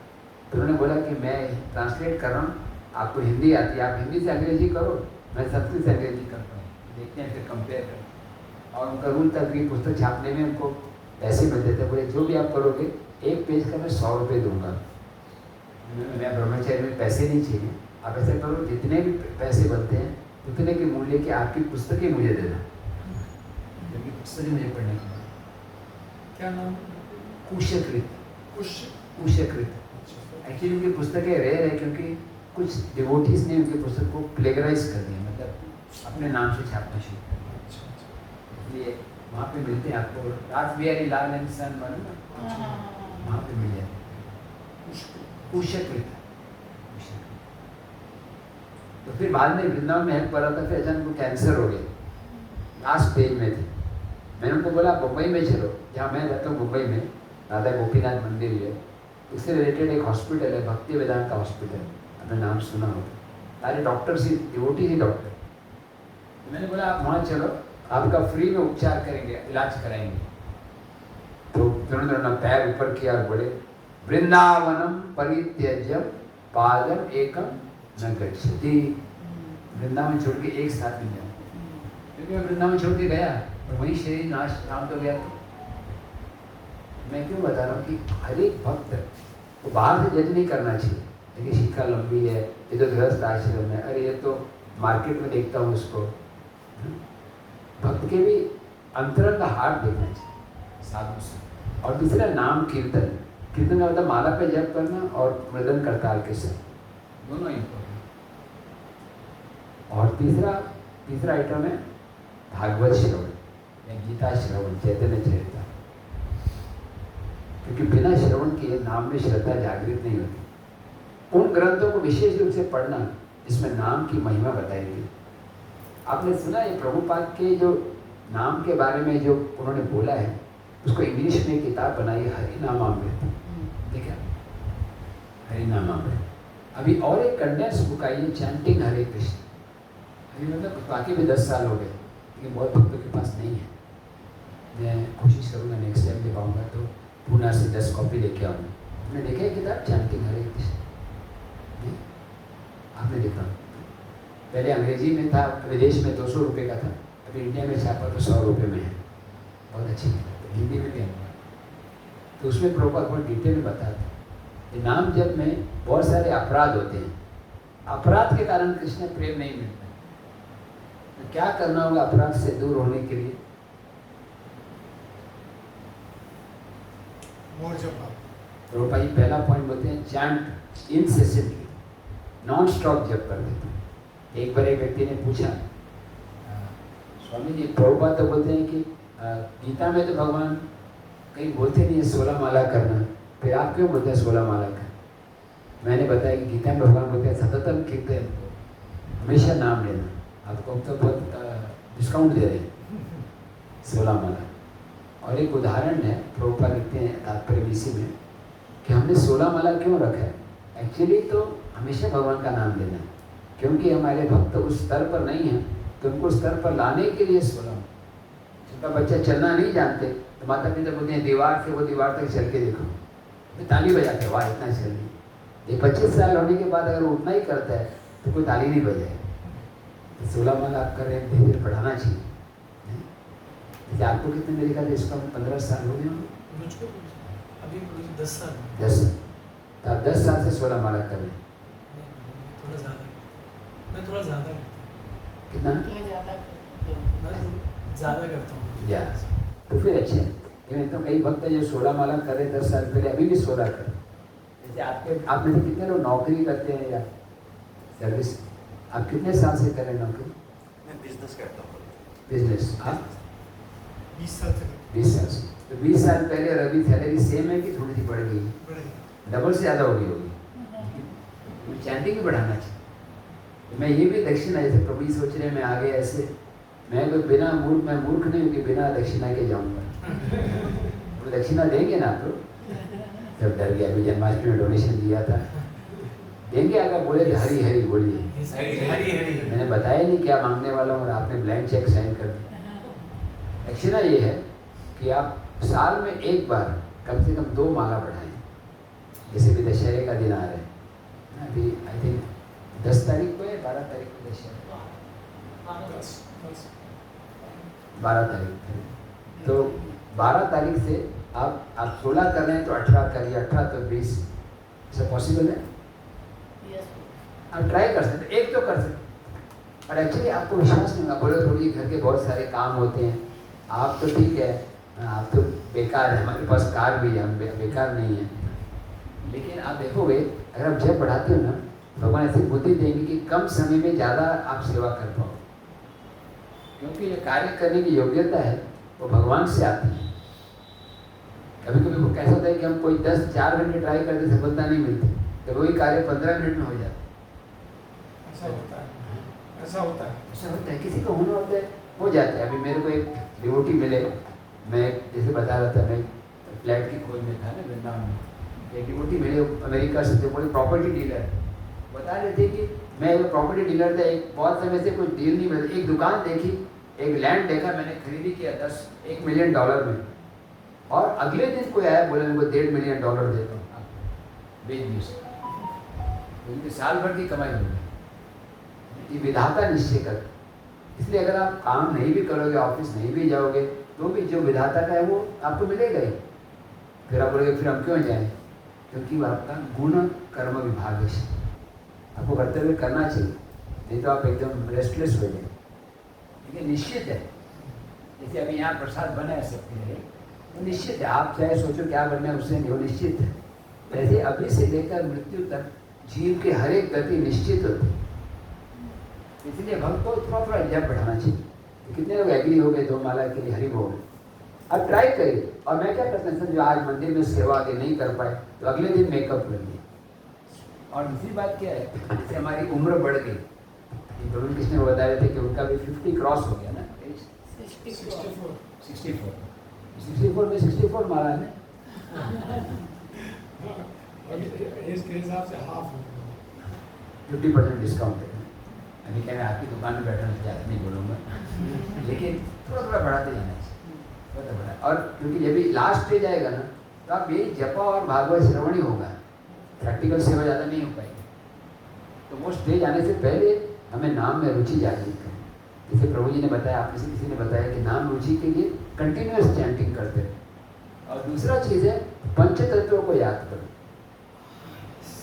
तो उन्होंने बोला कि मैं ट्रांसलेट कर रहा हूँ, आपको हिंदी आती है, आप हिंदी से अंग्रेजी करो, मैं संस्कृत से अंग्रेजी करता हूँ, देखते हैं फिर कंपेयर करें। और उनका रूल था कि पुस्तक छापने में उनको पैसे मिलते थे। बोले जो भी आप करोगे 1 पेज का मैं 100 रुपये दूंगा। मैं ब्रह्मचर्य में पैसे नहीं चाहिए, आप ऐसे करो जितने भी पैसे बनते हैं उतने के मूल्य की आपकी पुस्तकें मुझे देना, क्योंकि पुस्तकें मुझे पढ़ने की। क्या नाम? कुशकृत। कुश। कुशकृत एक्चुअली उनकी पुस्तकें रेयर है क्योंकि कुछ डिवोटीज ने उनकी पुस्तक को प्लेगराइज कर दिया, मतलब अपने नाम से छापना शुरू कर दिया। इसलिए वहाँ पे मिलते हैं आपको, राज बिहारी लाल एंड सन वहाँ पे मिल जाते हैं कुशकृत। तो फिर बाद में वृंदावन में हेल्प कर रहा था, फिर अचानक उनको कैंसर हो गया, लास्ट स्टेज में थे। मैंने उनको बोला मुंबई में चलो, जहाँ मैं रहता हूँ मुंबई में राधा गोपीनाथ मंदिर है, उससे रिलेटेड एक हॉस्पिटल है भक्ति वेदांत का हॉस्पिटल, आपने नाम सुना होगा, सारे डॉक्टर ही डिवोटी ही डॉक्टर। तो मैंने बोला आप वहाँ चलो, आपका फ्री में उपचार करेंगे, इलाज कराएंगे। तो उन्होंने पैर ऊपर किया और बोले वृंदावनम परित्यज्य पादम एकम न गच्छति। वृंदावन छोड़ के एक साथ नहीं जाओ, क्योंकि मैं वृंदावन छोड़ के गया और वहीं शरीर नाम तो गया। मैं क्यों बता रहा हूँ कि हर एक भक्त को बाहर से जज नहीं करना चाहिए, लेकिन शिक्षा लंबी है, ये तो गृहस्थ आश्रम है, अरे ये तो मार्केट में देखता हूँ उसको। भक्त के भी अंतरंग का हार्ट देखना चाहिए साधु से। और दूसरा नाम कीर्तन, कीर्तन का मतलब माला पे जप करना और मृदन करताल के साथ, दोनों इम्पोर्टेंट। और तीसरा आइटम है भागवत श्रवण या गीता श्रवण, चैतन्य चरिता, क्योंकि बिना श्रवण के नाम में श्रद्धा जागृत नहीं होती। उन ग्रंथों को विशेष रूप से पढ़ना जिसमें नाम की महिमा बताई गई। आपने सुना है प्रभुपाद के जो नाम के बारे में जो उन्होंने बोला है, उसको इंग्लिश में किताब बनाई है हरिनामामृत, ठीक है, हरिनामामृत। अभी और एक कंडेंस बुक आई है चैंटिंग हरे कृष्ण। अभी मतलब बाकी भी 10 साल हो गए, लेकिन बहुत भक्तों के पास नहीं है। मैं कोशिश करूँगा नेक्स्ट टाइम ले पाऊँगा तो पूना से 10 कॉपी लेके आऊँगा। आपने देखा है किताब चैंटिंग हरे कृष्ण? आपने देखा? पहले अंग्रेजी में था, विदेश में 200 रुपये का था, अभी इंडिया में छापा तो 100 रुपये में है। बहुत अच्छी किताब, हिंदी में भी है। तो उसमें प्रॉपर बहुत डिटेल में बताते कि नाम जप में बहुत सारे अपराध होते हैं, अपराध के कारण कृष्ण प्रेम नहीं मिलता। तो क्या करना होगा अपराध से दूर होने के लिए? रूपा जी पहला पॉइंट बोलते हैं चैंट इनसेसेंटली, नॉन स्टॉप जप कर देते हैं। एक बार एक व्यक्ति ने पूछा, स्वामी जी प्रभुपाद तो बोलते हैं कि गीता में तो भगवान कहीं बोलते नहीं है 16 माला करना, फिर आप क्यों बोलते हैं 16 माला करना? मैंने बताया कि गीता में भगवान बोलते हैं सततम कीर्तन, हमेशा नाम लेना। आपको तो बहुत डिस्काउंट दे रहे हैं 16 माला। और एक उदाहरण है, प्रभुपाद लिखते हैं तात्पर्य इसी में कि हमने 16 माला क्यों रखा है। एक्चुअली तो हमेशा भगवान का नाम लेना है, क्योंकि हमारे भक्त उस स्तर पर नहीं हैं, तो उनको स्तर पर लाने के लिए 16। छोटा बच्चा चलना नहीं जानते तो माता पिता बोलते हैं दीवार से वो दीवार तक चल के देखो, तो ताली बजाते, वाह इतना चल रही। ये 25 साल होने के बाद अगर वो उतना ही करता है तो कोई ताली नहीं बजाए। तो 16 माला आप कर रहे हैं, धीरे धीरे बढ़ाना चाहिए। जैसे आपको कितने मेरे ख्याल इसका 15 साल हो गए होंगे? मुझको अभी 10 साल। 10। तो आप 10 साल से 16 माला कर रहे हैं। थोड़ा ज़्यादा, मैं थोड़ा ज़्यादा कितना? ज़्यादा करता हूँ। या तो फिर अच्छे हैं। लेकिन तो कई भक्त जो 16 माला कर रहे 10 साल पहले, अभी भी 16 कर। जैसे आप में से कितने लोग नौकरी करते हैं या सर्विस? आप कितने साल से कर रहे हैं नौकरी? मैं बिजनेस करता हूँ। बिजनेस? हाँ 20 साल से। 20 साल से। तो 20 साल पहले और अभी सैलरी सेम है कि थोड़ी सी बढ़ गई? डबल से ज़्यादा हो गई होगी। चैंटिंग भी बढ़ाना चाहिए। तो मैं ये भी दक्षिणा, जैसे प्रभु सोच रहे हैं मैं आगे ऐसे, मैं कोई बिना मैं मूर्ख नहीं हूँ कि बिना दक्षिणा के जाऊँगा। वो दक्षिणा देंगे ना आप लोग? जब डर गया, अभी जन्माष्टमी में डोनेशन दिया था, देंगे? अगर बोले तो हरी हरी बोलिए। मैंने बताया नहीं क्या मांगने वाला हूँ और आपने ब्लैंक चेक साइन कर दिया। दक्षिणा ये है कि आप साल में एक बार कम से कम 2 माला बढ़ाएं। जैसे भी दशहरे का दिन आ रहा है, अभी आई थिंक 10 तारीख को है, 12 तारीख को दशहरा, 12 तारीख। तो 12 तारीख से आप 16 कर रहे हैं तो 18 करिए, 18 तो 20। ऐसा पॉसिबल है? आप ट्राई कर सकते, एक तो कर सकते। और एक्चुअली आपको विश्वास नहीं होगा, बोलो थोड़ी घर के बहुत सारे काम होते हैं, आप तो ठीक है, आप तो बेकार है, हमारे पास कार भी है, हम बेकार नहीं है। लेकिन आप देखोगे अगर आप जब बढ़ाते हो ना, भगवान ऐसी बुद्धि देंगे कि कम समय में ज़्यादा आप सेवा कर पाओ, क्योंकि ये कार्य करने की योग्यता है वो भगवान से आती है। कभी कभी वो कैसा होता है कि हम कोई 10-4 घंटे ट्राई करते सफलता नहीं मिलती, तो वही कार्य 15 मिनट में हो जाता है। ऐसा होता है, ऐसा होता है। ऐसा होता है, किसी को होना होता है, हो जाता है। अभी मेरे को एक डिवोटी मिले, मैं जैसे बता रहा था, मैं फ्लैट की खोज में था ना वृंदावन में, एक डिवोटी मिले अमेरिका से, थे कोई प्रॉपर्टी डीलर, बता रहे थे कि मैं एक प्रॉपर्टी डीलर था, एक बहुत समय से कोई डील नहीं मिला, एक दुकान देखी, एक लैंड देखा, मैंने खरीदी किया $1 मिलियन में, और अगले दिन कोई आया बोला मेरे को $1.5 मिलियन देता हूँ, बेच दी उसको, उनकी साल भर की कमाई हो गई। ये विधाता निश्चय कर, इसलिए अगर आप काम नहीं भी करोगे, ऑफिस नहीं भी जाओगे, तो भी जो विधाता का है वो आपको मिलेगा ही। फिर आप बोलोगे फिर हम क्यों जाएं, क्योंकि वो आपका गुण कर्म विभाग है, आपको कर्तव्य करना चाहिए, नहीं तो आप एकदम रेस्टलेस हो जाए। ठीक है, निश्चित है, जैसे अभी यहाँ प्रसाद बना है सबके लिए, वो निश्चित है, आप चाहे सोचो क्या बनना है उससे नहीं, वो निश्चित है। वैसे अभी से लेकर मृत्यु तक जीव की हर एक गति निश्चित होती है, इसलिए भक्त को थोड़ा थोड़ा जप बढ़ाना चाहिए। तो कितने लोग एग्री हो गए 2 माला के लिए, हरि बोल। अब ट्राई करिए। और मैं क्या करता हूँ, जो आज मंदिर में सेवा आगे नहीं कर पाए तो अगले दिन मेकअप कर लिए। और दूसरी बात क्या है, जैसे हमारी उम्र बढ़ गई, प्रभु कृष्ण को बता रहे थे कि उनका भी 50 क्रॉस हो गया ना, 64 में 64 माला है, इसके हिसाब से हाफ 50% डिस्काउंट है। अभी क्या मैं आपकी दुकान में बैठना ज़्यादा नहीं बोलूँगा, लेकिन थोड़ा थोड़ा बढ़ाते जाना चाहिए, थोड़ा बढ़ा। और क्योंकि जब भी लास्ट स्टेज आएगा ना, तो आप यही जपा और भागवत श्रवण ही होगा, प्रैक्टिकल सेवा ज़्यादा नहीं हो पाएगी। तो वो स्टेज आने से पहले हमें नाम में रुचि जागृत करें। जैसे प्रभु जी ने बताया, आप किसी ने बताया कि नाम रुचि के लिए कंटिन्यूअस चैंटिंग करते हैं। और दूसरा चीज़ है पंचतत्वों को याद करो।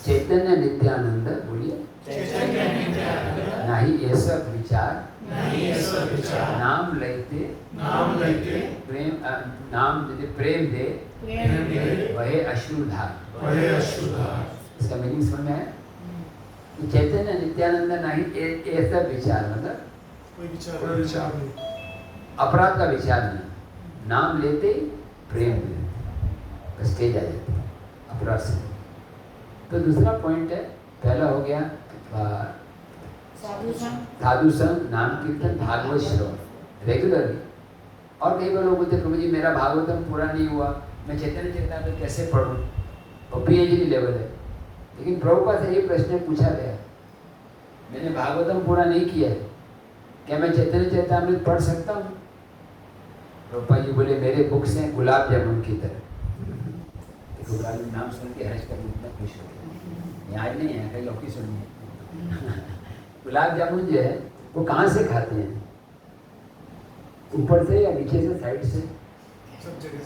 चैतन्य नित्यानंद, बोलिए, नाही ये सब विचार, नाम लेते प्रेम, नाम देते प्रेम दे, वहे अश्रुधार। इसका मीनिंग समझ में है कि चैतन्य नित्यानंद नहीं ये सब विचार, मतलब कोई विचार नहीं, अपराध का विचार नहीं, नाम लेते ही प्रेम दे, स्टेज आ जाती है अपराध से। तो दूसरा पॉइंट है, पहला हो गया साधु संग, नाम कीर्तन, भागवत श्रवण रेगुलरली। और कई बार लोग बोलते प्रभु जी मेरा भागवतम पूरा नहीं हुआ, मैं चैतन्य चैतन्य कैसे पढ़ूं, और PhD लेवल है। लेकिन प्रभुपाद से ये प्रश्न पूछा गया, मैंने भागवतम पूरा नहीं किया है, क्या मैं चैतन्य चैतन्यमृत पढ़ सकता हूँ? प्रभुपाद जी बोले मेरे बुक्स हैं गुलाब जामुन की तरह। गुलाब जामुन नाम सुन के हर्ष कर इतना खुश हो गया, आज नहीं है, कई लोग सुनिए। गुलाब जामुन जो है वो कहाँ से खाते हैं, ऊपर से या नीचे से, साइड से, सब जगह।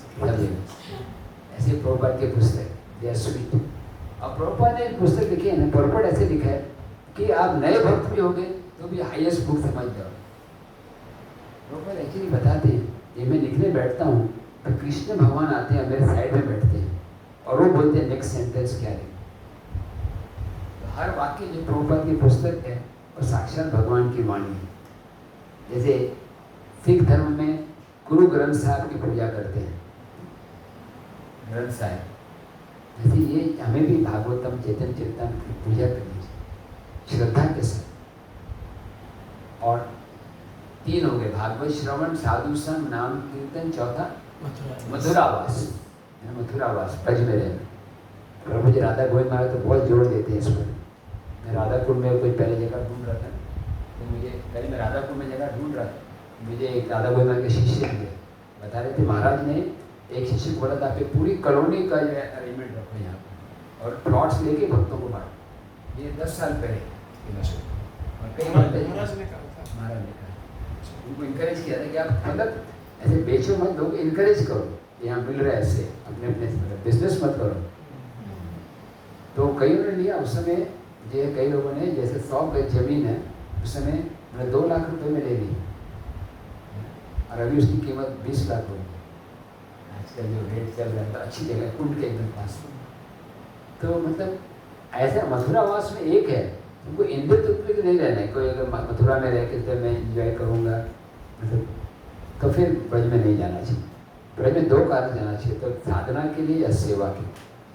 ऐसे प्रभुपाद के पुस्तक दे आर स्वीट। और प्रभुपाद ने पुस्तक लिखी है ना, प्रभुपाद ऐसे लिखा है कि आप नए भक्त भी होंगे तो भी हाईएस्ट बुक समझ जाओ। प्रभुपाद एक्चुअली बताते हैं, ये मैं लिखने बैठता हूँ तो कृष्ण भगवान आते हैं मेरे साइड में बैठते हैं और वो बोलते हैं नेक्स्ट सेंटेंस क्या है। तो हर वाक्य जो प्रभुपाद की पुस्तक है और साक्षात भगवान की वाणी है। जैसे सिख धर्म में गुरु ग्रंथ साहब की पूजा करते हैं, ग्रंथ साहब, जैसे ये हमें भी भागवतम चैतन्य चरितम की पूजा करनी चाहिए श्रद्धा के साथ। और 3 हो गए, भागवत श्रवण, साधु संग, नाम कीर्तन, चौथा मथुरावास। मथुरावास ब्रज में रहना। प्रभु जी राधा गोविंद महाराज तो बहुत जोर देते हैं इस पर। मैं राधापुर में कोई पहले जगह ढूंढ रहा था, तो मुझे पहले मैं राधापुर में जगह ढूंढ रहा था, मुझे एक राधा गोविंद महाराज के शिष्य मिले, बता रहे थे महाराज ने एक शिष्य को बोला था आप पूरी कॉलोनी का जो है अरेंजमेंट रखो यहाँ पर और प्लॉट्स लेके भक्तों को बांटो। ये 10 साल पहले और कई महाराज ने कहा, उनको इनकरेज किया था कि आप मतलब ऐसे बेचो मत, लोग इनकरेज करो, यहाँ मिल रहा है ऐसे, अपने अपने बिजनेस मत करो। तो कईयों ने लिया। उस समय मुझे कई लोगों ने जैसे 100 गज जमीन है उस समय मैंने 2 लाख रुपए में ले ली और अभी उसकी कीमत 20 लाख हो गई। आजकल जो रेट चल रहा है तो अच्छी जगह कुंड के एकदम पास। तो मतलब ऐसा मथुरावास में एक है, तुमको इंद्र तत्व के नहीं रहना है। कोई अगर मथुरा में रह के तो मैं इंजॉय करूँगा मतलब तो फिर ब्रज में नहीं जाना चाहिए। ब्रज में 2 कारण जाना चाहिए, तो साधना के लिए या सेवा के।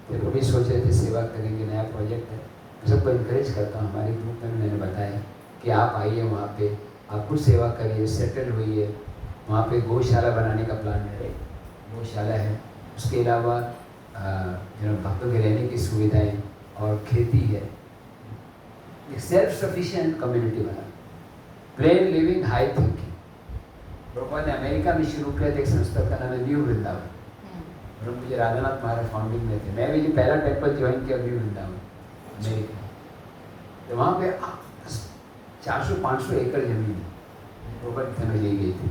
तो वो भी सोच रहे थे सेवा करेंगे, नया प्रोजेक्ट है। मैं सबको इनकरेज करता हूँ, हमारे ग्रुप में मैंने बताया कि आप आइए वहाँ पे, आप कुछ सेवा करिए, सेटल हुई है। वहाँ पे गौशाला बनाने का प्लान है, गौशाला है। उसके अलावा भक्तों के रहने की सुविधाएं और खेती है। एक सेल्फ सफिशिएंट कम्युनिटी बना, plane living high thinking. Prabhupada ने अमेरिका में शुरू किया था एक संस्था का नाम है न्यू वृंदावन। और मुझे राधानाथ महाराज फाउंडिंग में थे। मैं भी जो पहला टेम्पल ज्वाइन किया न्यू वृंदावन अमेरिका। तो वहाँ पे 400-500 एकड़ जमीन प्रभुपाद की ली गई थी।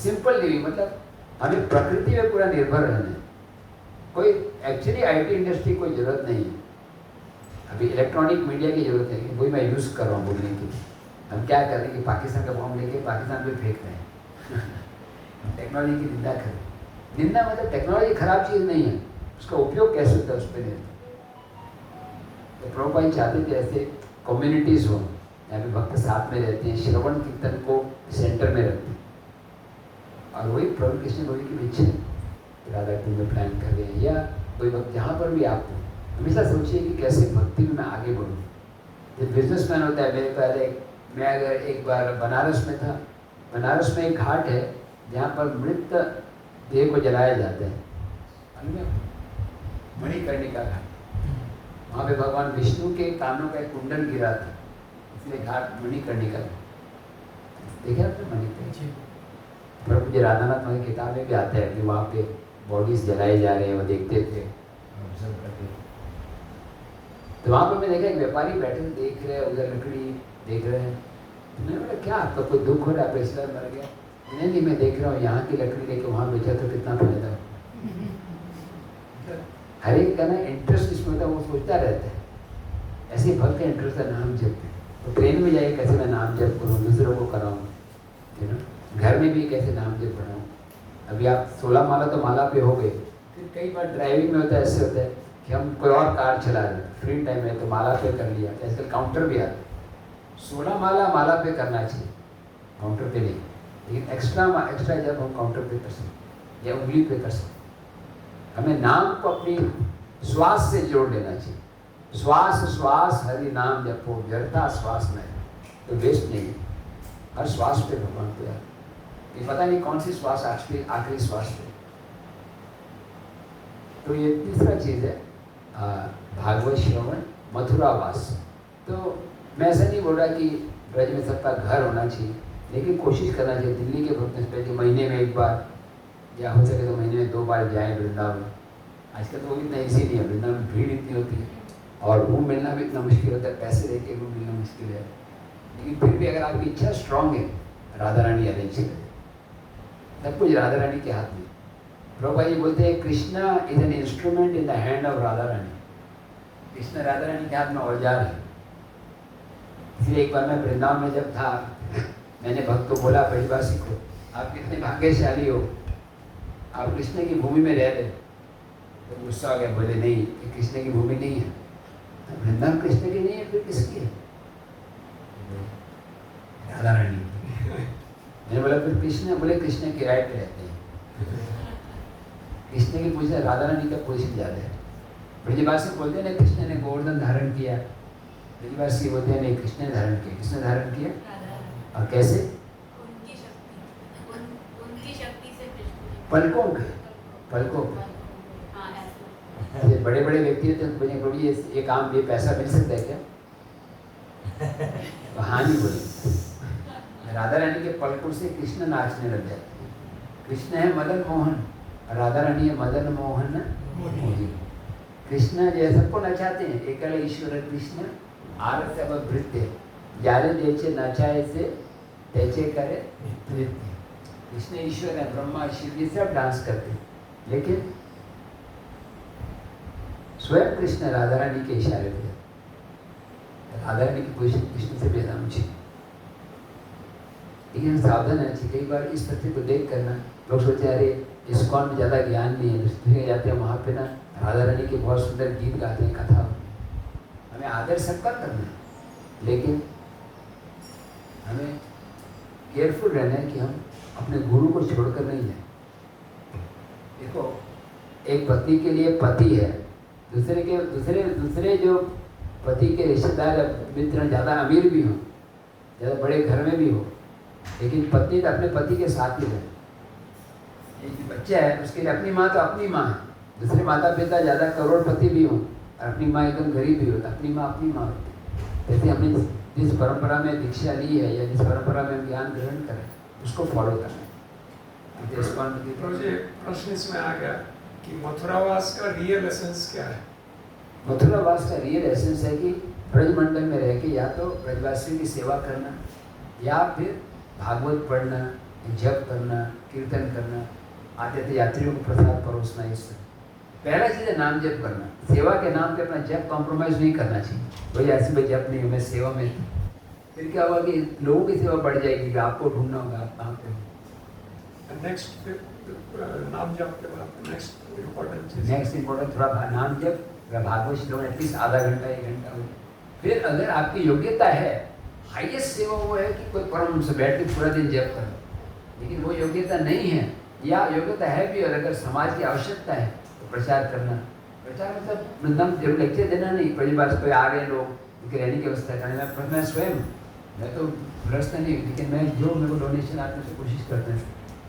सिंपल लिविंग, मतलब हमें प्रकृति में पूरा निर्भर रहना है। कोई एक्चुअली आईटी इंडस्ट्री कोई ज़रूरत नहीं है। अभी इलेक्ट्रॉनिक मीडिया की ज़रूरत है कि वही मैं यूज़ कर रहा हूँ बोलने के लिए। हम क्या कर रहे हैं कि पाकिस्तान का बॉम्ब लेके पाकिस्तान पे फेंक रहे हैं। टेक्नोलॉजी की निंदा करें। निंदा मतलब टेक्नोलॉजी खराब चीज़ नहीं है, उसका उपयोग कैसे होता है उस पर निर्भर। तो प्रभुपाद चाहते थे ऐसे कम्युनिटीज़ हो, यहाँ पे भक्त साथ में रहते हैं, श्रवण कीर्तन को सेंटर में रखते हैं। और वही प्रभु कृष्ण गोविंद की इच्छा है। राधा कुंड में प्लान कर रहे हैं या कोई वक्त जहाँ पर भी आप हो, हमेशा सोचिए कि कैसे भक्ति में मैं आगे बढ़ूँ। जब बिजनेसमैन होता है, मेरे पहले मैं अगर एक बार बनारस में था, बनारस में एक घाट है जहाँ पर मृत देह को जलाया जाता है, मणिकर्णिका घाट। वहाँ पे भगवान विष्णु के कानों का एक कुंडल गिरा था, इसलिए घाट मणिकर्णिका। देखा आपने मणिकर्णिका? पर मुझे राधानाथ की किताब में भी आता है कि वहाँ पे बॉडीज जलाए जा रहे हैं, वो देखते थे, ऑब्जर्व करते थे। तो वहाँ पर मैं देखा एक व्यापारी बैठे देख रहे हैं, उधर लकड़ी देख रहे हैं। मैंने बोला क्या आपका कोई दुख हो रहा है, पिछला मर गया? नहीं, मैं देख रहा हूँ यहाँ की लकड़ी लेके वहाँ बेचा तो कितना फायदा। हर एक का ना इंटरेस्ट इसमें होता है, वो सोचता रहता है। ऐसे भक्त का इंटरेस्ट है नाम जप। तो ट्रेन में जाए कैसे मैं नाम जप करूँ, दूसरों को कराऊँ, घर में भी कैसे नाम जप पढ़ाऊँ। अभी आप 16 माला तो माला पे हो गए, फिर कई बार ड्राइविंग में होता है, ऐसे होता है कि हम कोई और कार चला रहे हैं, फ्री टाइम है तो माला पे कर लिया। आजकल काउंटर भी आता है, 16 माला पे करना चाहिए, काउंटर पे नहीं। लेकिन एक्स्ट्रा जब हम काउंटर पे कर सकते या उंगली पे कर सकते। हमें नाम को अपनी श्वास से जोड़ लेना चाहिए। श्वास श्वास हरि नाम जपो, व्यर्था श्वास में तो वेस्ट नहीं है। हर श्वास पे भगवान को याद, ये पता नहीं कौन सी श्वास आखिरी श्वास पे। तो ये तीसरा चीज़ है भागवत श्रवण, मथुरावास। तो मैं ऐसा नहीं बोल रहा कि ब्रज में सबका घर होना चाहिए, लेकिन कोशिश करना चाहिए। दिल्ली के भक्त कि महीने में एक बार या हो सके तो महीने में 2 बार जाएं वृंदावन। आजकल तो वो इतना ईजी नहीं है, वृंदावन में भीड़ इतनी होती है और रूम मिलना भी इतना मुश्किल होता है, पैसे दे के रूम मिलना मुश्किल है। लेकिन फिर भी अगर आपकी इच्छा स्ट्रांग है, राधा रानी अरेंज करें। सब कुछ राधा रानी के हाथ में। प्रभुपाद जी बोलते हैं Krishna is an instrument in the hand of Radha Rani. Krishna Radha Rani के हाथ में औजार है। इसलिए एक बार मैं वृंदावन में जब था, मैंने भक्त को बोला, ब्रजवासी को, आप कितने भाग्यशाली हो, आप कृष्ण की भूमि में रह रहे। तो गुस्सा आ गया, बोले नहीं, ये कृष्ण की भूमि नहीं है। वृंदावन कृष्ण की नहीं है, फिर किसकी है? राधा रानी। मैंने बोला फिर कृष्ण, बोले कृष्ण किराए पे रहते हैं। कृष्ण की पोजीशन, राधा रानी का पोजीशन ज़्यादा है। ब्रजवासी बोलते हैं ना कृष्ण ने गोवर्धन धारण किया, ब्रजवासी बोलते हैं नहीं कृष्ण ने धारण किया। किसने धारण किया और कैसे? उनकी शक्ति से पलकों के, पलकों के। बड़े बड़े व्यक्ति होते हैं, बोले प्रभु ये काम, ये पैसा मिल सकता है क्या? तो हाँ नहीं बोले। राधा रानी के पलकों से कृष्ण नाचने लग जाते हैं। कृष्ण है मदन मोहन, राधा रानी है मदन मोहन मोदी। कृष्ण जो सबको नचाते हैं, एकल ईश्वर कृष्ण आरत अवभृत्य, जाले देचे नचाए से तेचे करे नृत्य। कृष्ण ईश्वर है, ब्रह्मा शिव जी सब डांस करते हैं, लेकिन स्वयं कृष्ण राधा रानी के इशारे पे। राधा रानी की पोजीशन कृष्ण से बेहद ऊंची। लेकिन सावधान है, कई बार इस तथ्य को देख कर ना लोग सोचते हैं अरे इस्कॉन में ज़्यादा ज्ञान नहीं है, दूसरे जाते हैं वहाँ पे ना राधा रानी के बहुत सुंदर गीत गाते हैं, कथा। हमें आदर सबका करना है, लेकिन हमें केयरफुल रहना है कि हम अपने गुरु को छोड़कर नहीं जाए। देखो, एक पति के लिए पति है, दूसरे जो पति के रिश्तेदार मित्र ज़्यादा अमीर भी हों, ज़्यादा बड़े घर में भी हो, लेकिन पत्नी तो अपने पति के साथ ही रहे। एक बच्चा है, उसके लिए अपनी माँ तो अपनी माँ है, दूसरे माता पिता ज़्यादा करोड़पति भी हों और अपनी माँ एकदम गरीब भी हो, तो अपनी माँ होती है। जैसे हमने जिस परंपरा में दीक्षा ली है या जिस परंपरा में हम ज्ञान ग्रहण करें, उसको फॉलो करना है। प्रश्न इसमें आ गया कि मथुरावास का रियल एसेंस क्या है? मथुरावास का रियल एसेंस है कि ब्रजमंडल में रह के या तो ब्रजवासियों की सेवा करना, या फिर भागवत पढ़ना, जप करना, कीर्तन करना, आते थे यात्रियों को प्रसाद परोसना। इससे पहला चीज़ है नाम जप करना। सेवा के नाम पे अपना जप कॉम्प्रोमाइज़ नहीं करना चाहिए। भाई ऐसे में जप नहीं, मैं सेवा में। फिर क्या होगा कि लोगों की सेवा बढ़ जाएगी, आपको ढूंढना होगा आप कहाँ पे हो। नेक्स्ट नाम जप के बाद नेक्स्ट इम्पोर्टेंट थोड़ा नाम जप, भागवत श्रवण एटलीस्ट आधा घंटा 1 घंटा हो। फिर अगर आपकी योग्यता है, हाईएस्ट सेवा वो है कि कोई परम से बैठ के पूरा दिन जप करो, लेकिन वो योग्यता नहीं है, या योग्यता है भी और अगर समाज की आवश्यकता है तो प्रचार करना। प्रचार मतलब वृंदावन जब लेक्चर देना नहीं, पहली बार कोई आ गए लोग, उनकी रहने की व्यवस्था करना। मैं स्वयं, मैं तो ग्रस्त नहीं, लेकिन मैं जो मेरे को डोनेशन आते से कोशिश करता हूँ,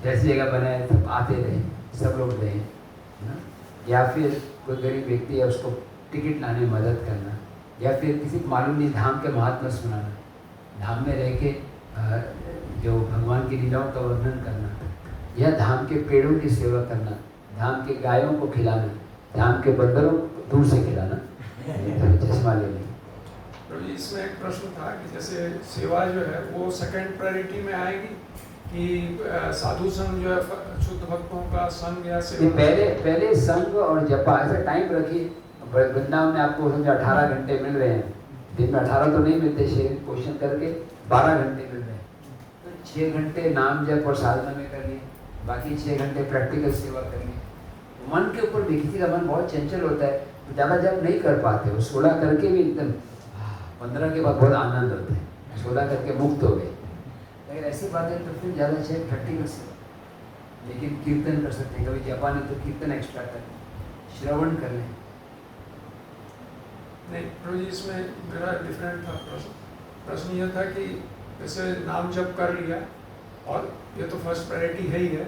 जैसी जगह बनाए सब आते रहे, सब लोग रहे ना। या फिर कोई गरीब व्यक्ति है उसको टिकट लाने में मदद करना, या फिर किसी को मालूम नहीं धाम के महात्मा सुनाना, धाम में रह के जो भगवान की लीलाओं का वर्णन करना, या धाम के पेड़ों की सेवा करना, धाम के गायों को खिलाना, धाम के बंदरों को दूर से खिलाना, चश्मा ले लें। तो इसमें एक प्रश्न था कि जैसे सेवा जो है वो सेकंड प्रायोरिटी में आएगी कि साधु संघ जो है शुद्ध भक्तों का संघ या सेवा? पहले संघ और जपा, ऐसा टाइम रखिए। वृंदावन में आपको समझो 18 घंटे मिल रहे हैं, दिन में 18 तो नहीं मिलते, शरीर पोषण करके 12 घंटे मिल रहे हैं, तो 6 घंटे नाम जप और साधना में कर लिए, बाकी 6 घंटे प्रैक्टिकल सेवा कर लिए। मन के ऊपर भी, किसी का मन बहुत चंचल होता है तो ज़्यादा जप नहीं कर पाते, वो 16 करके भी एकदम 15 के बाद बहुत आनंद होता है, 16 करके मुक्त हो गए। अगर ऐसी बात है तो फिर ज़्यादा चाहिए प्रैक्टिकल सेवा, लेकिन कीर्तन कर सकते हैं, कभी जपा नहीं तो कीर्तन एक्स्ट्रा करें, श्रवण कर लें। नहीं प्रभु जी, इसमें मेरा डिफरेंट था प्रश्न यह था कि जैसे नाम जप कर लिया और ये तो फर्स्ट प्रायोरिटी है ही है,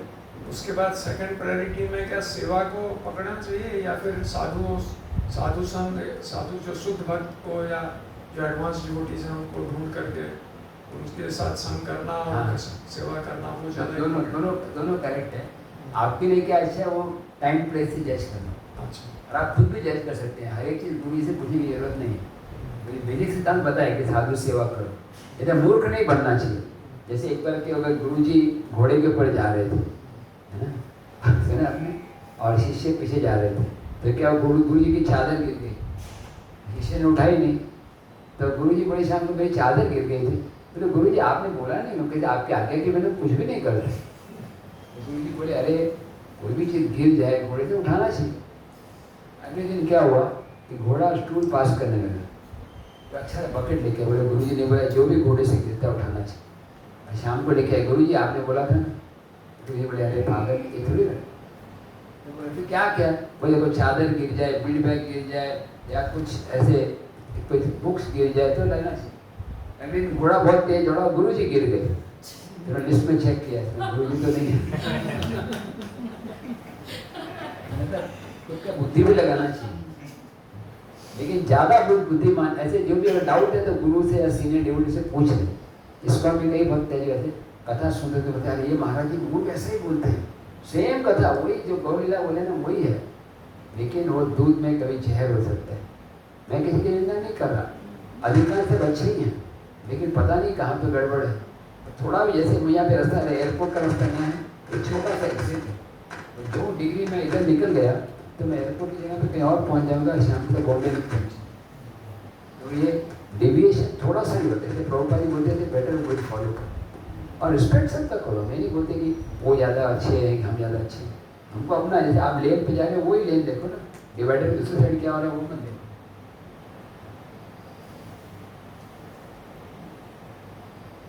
उसके बाद सेकंड प्रायोरिटी में क्या सेवा को पकड़ना चाहिए या फिर साधु संघ, साधु जो शुद्ध भक्त को या जो एडवांस डिवोटीज हैं उनको ढूंढ करके उनके साथ संग करना और हाँ। सेवा करना वो ज़्यादा दोनों करेक्ट है। आपके लिए क्या अच्छा है वो टाइम प्लेस से जज करना। अच्छा, और आप खुद भी जज कर सकते हैं, हर एक चीज़ गुरु से पूछने की जरूरत नहीं है। बेसिक सिद्धांत बताए कि साधु सेवा करो, इतना मूर्ख नहीं बनना चाहिए। जैसे एक बार क्या होगा, गुरुजी घोड़े के ऊपर जा रहे थे, है ना, सुना आपने, और शिष्य पीछे जा रहे थे, तो क्या गुरुजी की चादर गिर गई, शिष्य ने उठाई नहीं, तो गुरुजी बड़ी शाम को मेरी चादर गिर गई थी। तो गुरुजी आपने बोला नहीं, मैं कहते आपके आज्ञा की मैंने कुछ भी नहीं कर रहे। तो गुरुजी बोले अरे कोई भी चीज़ गिर जाए घोड़े से उठाना चाहिए। अगले दिन क्या हुआ कि घोड़ा स्टूल पास करने लगा, तो अच्छा बकेट लेके बोले, गुरुजी ने बोला जो भी घोड़े से गिरता उठाना चाहिए। और शाम को लेके आए, गुरुजी आपने बोला था ना, तो ये बोले अरे पागल ये थोड़ी ना, तो बोले फिर क्या क्या, बोले कोई चादर गिर जाए, बीड बैग गिर जाए, या कुछ ऐसे कोई बुक्स गिर जाए तो लेना चाहिए। अगले दिन घोड़ा बहुत तेज दौड़ा, गुरुजी गिर गए, तो लिस्ट में चेक किया, गुरुजी तो नहीं है। खुद का बुद्धि भी लगाना चाहिए, लेकिन ज़्यादा बुद्धिमान ऐसे जो भी अगर डाउट है तो गुरु से या सीनियर डिवोटी से पूछ ले। इसका भी कई भक्त है जो ऐसे कथा सुनते तो बता रहे ये महाराज जी गुरु कैसे ही बोलते हैं, सेम कथा वही जो गौरीला बोले ना वही है, लेकिन वो दूध में कभी जहर हो सकता है। मैं किसी की निंदा नहीं कर रहा, अधिकांश सब अच्छे ही हैं, लेकिन पता नहीं कहाँ पे गड़बड़ है। थोड़ा भी जैसे यहाँ पे रास्ता है, एयरपोर्ट का रास्ता नहीं है, एक छोटा सा एक्सिट है, 2 डिग्री में इधर निकल गया तो मैं एयरपोर्ट की जगह पे कहीं और पहुंच जाऊंगा, शाम से बॉम्बे नहीं पहुंच। तो ये डेविएशन थोड़ा सा ही होता है। जैसे प्रभुपाद जी बोलते थे बेटर वही फॉलो करो और रिस्पेक्ट सबका करो। मैं नहीं बोलते कि वो ज़्यादा अच्छे हैं कि हम ज़्यादा अच्छे हैं। हमको अपना, जैसे आप लेन पे जा रहे हो वही लेन देखो ना, डिवाइडर में दूसरी साइड क्या हो रहा है वो मत देखो।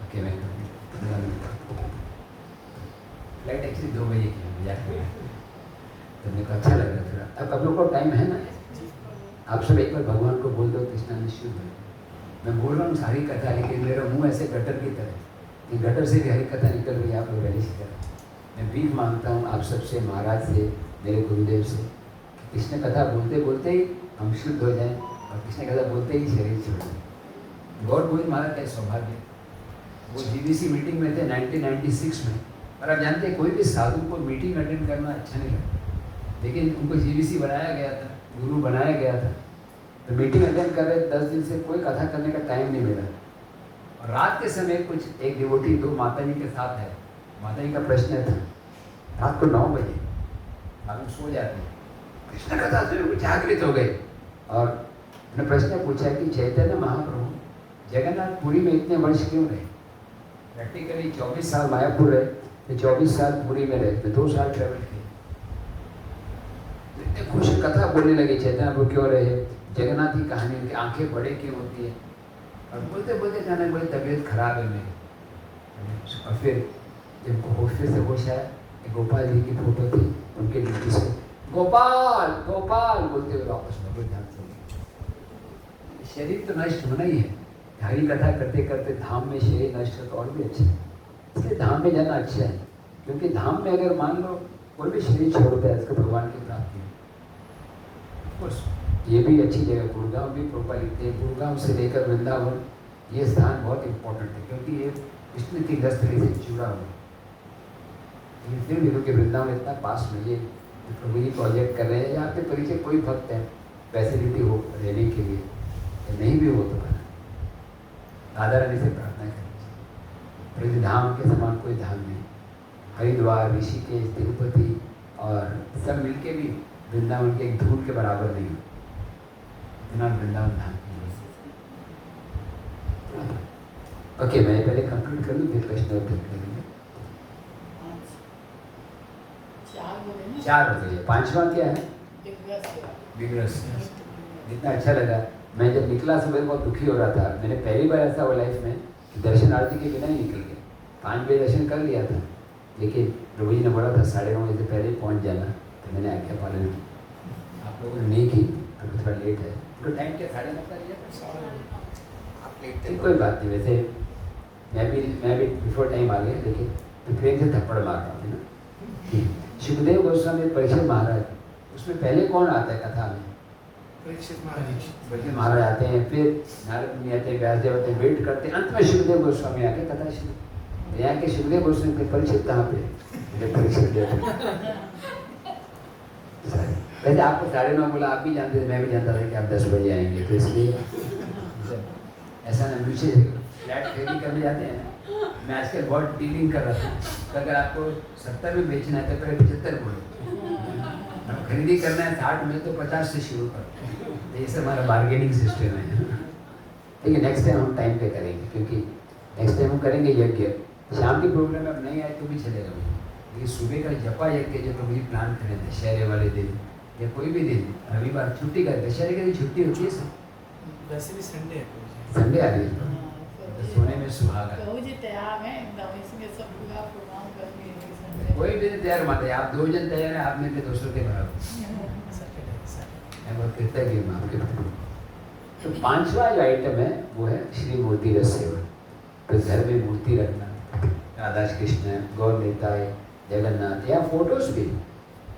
ओके, मैं फ्लाइट एक्चुअली 2 बजे की है, मजाक कर रहा है। तो मेरे को अच्छा लग रहा है थोड़ा। अब लोग को टाइम है ना, आप सब एक बार भगवान को बोल दो कृष्णा ने शुद्ध है। मैं बोल रहा हूँ सारी कथा, लेकिन मेरा मुंह ऐसे गटर की तरह, कि गटर से भी हरी कथा निकल रही है आप लोग रही तरह। मैं भीख मांगता हूँ आप सबसे, महाराज से, मेरे गुरुदेव से, कृष्ण कथा बोलते बोलते ही हम शुद्ध हो जाएं और कृष्ण कथा बोलते ही शरीर छोड़ दें। गौर गोविंद महाराज का सौभाग्य, वो जीबीसी मीटिंग में थे 1996 में। और आप जानते हैं कोई भी साधु को मीटिंग अटेंड करना अच्छा नहीं लगता, लेकिन उनको जीबीसी बनाया गया था, गुरु बनाया गया था। तो मीटिंग अटेंड कर रहे, 10 दिन से कोई कथा करने का टाइम नहीं मिला। और रात के समय कुछ एक डिवोटी 2 माता जी के साथ है, माता जी का प्रश्न था, रात को 9 बजे मालूम सो जाते हैं, कृष्ण कथा से जागृत हो गए और उन्होंने प्रश्न पूछा कि चैतन्य महाप्रभु जगन्नाथपुरी में इतने वर्ष क्यों रहे? प्रैक्टिकली 24 साल मायापुर रहे, तो 24 साल पुरी में रहे, तो 2 साल ट्रेवल किए। इतने खुश कथा बोलने लगे चैतन्य प्रभु क्यों रहे, जगन्नाथ की कहानी, उनकी आंखें बड़े क्यों होती है। और बोलते बोलते जाने बोले तबीयत खराब है मेरी। और फिर जब होश से होश आया, गोपाल जी की फोटो थी उनके ड्यूटी से, गोपाल गोपाल बोलते हुए वापस में ध्यान से। शरीर तो नष्ट होना ही है, हरी कथा करते करते धाम में शरीर नष्ट हो तो और भी अच्छा है। इसलिए धाम में जाना अच्छा है, क्योंकि धाम में अगर मान लो कोई भी शरीर छोड़ता है इसको भगवान की प्राप्ति है। ये भी अच्छी जगह, गुड़गांव भी प्रभुपाद लिखते हैं, गुड़गांव से लेकर वृंदावन ये स्थान बहुत इम्पोर्टेंट है, क्योंकि ये विष्णु की गृहस्थली से जुड़ा हुआ है। फिर भी क्योंकि वृंदावन इतना पास में, ये प्रभु जी प्रोजेक्ट कर रहे हैं, यहाँ पे परिचय कोई भक्त है फैसिलिटी हो रहने के लिए, नहीं भी हो तो राधा रानी से प्रार्थना करनी चाहिए। धाम के समान कोई धाम नहीं, हरिद्वार, ऋषिकेश, तिरुपति और सब मिलके भी वृंदावन के एक धूल के बराबर नहीं हो, इतना वृंदावन धाम। ओके, मैं पहले कंक्लूड कर लूँ फिर प्रश्न उत्तर करेंगे। 4 हो गए, 5वां क्या है? विग्रस। इतना अच्छा लगा, मैं जब निकला सुबह बहुत दुखी हो रहा था। मैंने पहली बार ऐसा हुआ लाइफ में कि दर्शन आरती के बिना ही निकल गया। 5 बजे दर्शन कर लिया था, लेकिन प्रभु जी ने बोला था 9:30 बजे से पहले पहुंच जाना, तो मैंने आज्ञा पालन की। आप लोगों ने नहीं की तो थोड़ा लेट है, तो टाइम क्या 9:30 का लिया था? कोई बात नहीं, वैसे मैं भी बिफोर टाइम आ गया, लेकिन तो ट्रेन से थप्पड़ मार रहा हूँ ना। सुखदेव गोस्वामी परीक्षित महाराज, उसमें पहले कौन आता है कथा में? परीक्षित महाराज आते हैं, फिर नारद मुनि आते हैं, व्यासदेव आते हैं, वेट करते हैं, अंत में सुखदेव गोस्वामी आके कथा शुरू। यहाँ के सुखदेव गोस्वामी के परीक्षित कहाँ पे? परीक्षित वैसे आपको 9:30 बोला, आप भी जानते थे, मैं भी जानता था कि आप 10 बजे आएंगे, तो इसलिए ऐसा ना मुझे फ्लैट खरीदी करने जाते हैं। मैं आजकल बहुत डीलिंग कर रहा था, तो अगर आपको 70 में बेचना है तो पहले 75 बोलो, खरीदी करना है 60 में तो 50 से शुरू करो। तो ये सब हमारा बार्गेनिंग सिस्टम है। ठीक है, नेक्स्ट टाइम हम टाइम पे करेंगे, क्योंकि नेक्स्ट टाइम हम करेंगे यज्ञ। शाम के प्रोग्राम में अब नहीं आए तो भी चलेगा, लेकिन सुबह का जपा यज्ञ जो कभी प्लान करें थे शहरे वाले दिन या कोई भी दिन, रविवार छुट्टी का, दशहरे के दिन छुट्टी होती है सब, वैसे भी संडे है, संडे आ रही है, तो सोने में सुहागा। तैयार है एकदम, इसमें सब पूरा प्रोग्राम करके कोई भी नहीं तैयार मत है, आप 2 जन तैयार है, आप में से 200 के बराबर। मैं बहुत कृतज्ञ हूँ आपके प्रति। तो 5वां जो आइटम है वो है श्री मूर्ति रस सेवन। तो घर में मूर्ति रखना, राधा कृष्ण, गौर निताय, जगन्नाथ, या फोटोज भी।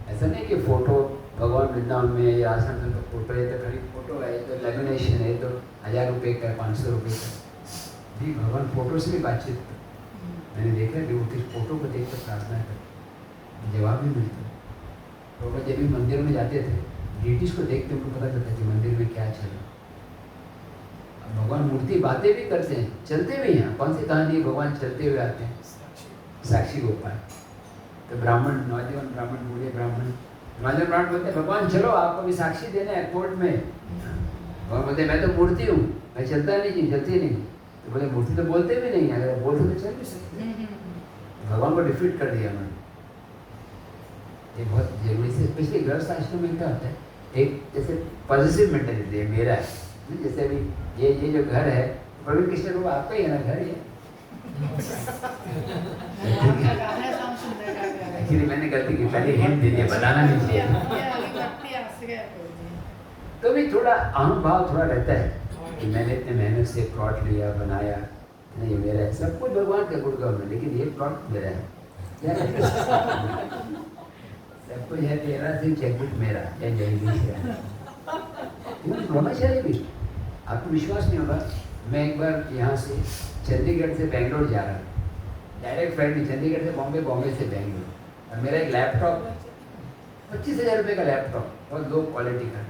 ऐसा नहीं कि फोटो भगवान वृंदावन में या आश्रम में फोटो है तो खरीद फोटो है, तो लेमिनेशन है तो 1000 रुपये का, 500 रुपये का। जी भगवान फोटो से भी बातचीत कर। मैंने देखा कि वो किस फोटो को देख कर प्रार्थना कर जवाब भी मिलता है। तो वो जब भी मंदिर में जाते थे, डिटीज को देख के उनको पता चलता कि मंदिर में क्या चल रहा। भगवान मूर्ति बातें भी करते हैं, चलते भी हैं। कौन सी कहानी है, भगवान चलते हुए आते हैं, साक्षी गोपाल। तो ब्राह्मण, नौजवान ब्राह्मण, बूढ़े ब्राह्मण, नौजवान ब्राह्मण बोलते हैं भगवान चलो आपको भी साक्षी देना है कोर्ट में। भगवान बोलते मैं तो मूर्ति हूँ, मैं चलता नहीं, चलती नहीं। तो बोले मूर्ति तो बोलते भी नहीं, अगर बोलते तो चल भी सकते। भगवान को डिफीट कर दिया उन्होंने। ये बहुत जरूरी से, स्पेशली गृहस्थ आश्रम में क्या होता है, एक जैसे पॉजिटिव मेंटेलिटी है, मेरा है। जैसे अभी ये जो घर है, प्रवीण कृष्ण को आपका ही है ना घर, ये एक्चुअली मैंने गलती की, पहले हिंट दे दिया, बताना नहीं चाहिए। तो भी थोड़ा अहंभाव थोड़ा रहता है कि मैंने इतने मेहनत से प्लॉट लिया, बनाया, नहीं ये मेरा है। सब कुछ भगवान का गुणगान में, लेकिन ये प्लॉट मेरा है, सब कुछ है तेरा, सिर्फ चेकबुक मेरा, या जय ब्रह्मचारी भी। आपको विश्वास नहीं होगा, मैं एक बार यहाँ से चंडीगढ़ से बेंगलोर जा रहा, डायरेक्ट फ्लाइट में, चंडीगढ़ से बॉम्बे, बॉम्बे से बेंगलोर, और मेरा एक लैपटॉप 25,000 रुपये का लैपटॉप, बहुत लो क्वालिटी का,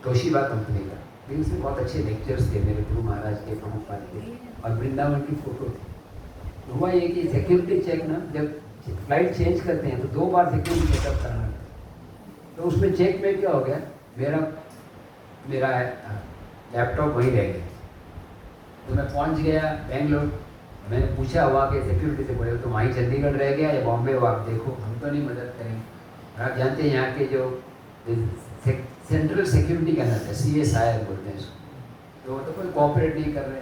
तोशिबा कंपनी का, लेकिन उसमें बहुत अच्छे लेक्चर्स थे मेरे गुरु महाराज के, प्रमुखपाद के, और वृंदावन की फोटो थी। हुआ ये कि सिक्योरिटी चेक ना, जब फ्लाइट चेंज करते हैं तो 2 बार सिक्योरिटी चेकअप करना है। तो उसमें चेक में क्या हो गया, मेरा लैपटॉप वहीं रह गया। तो मैं पहुंच गया बेंगलोर, मैंने पूछा वहाँ के सिक्योरिटी से, बोले तो वहीं चंडीगढ़ रह गया या बॉम्बे हो, आप देखो, हम तो नहीं मदद करेंगे। आप जानते हैं यहाँ के जो सेंट्रल सिक्योरिटी का नाम है, CSI बोलते हैं इसको, तो कोई कोऑपरेट नहीं कर रहे।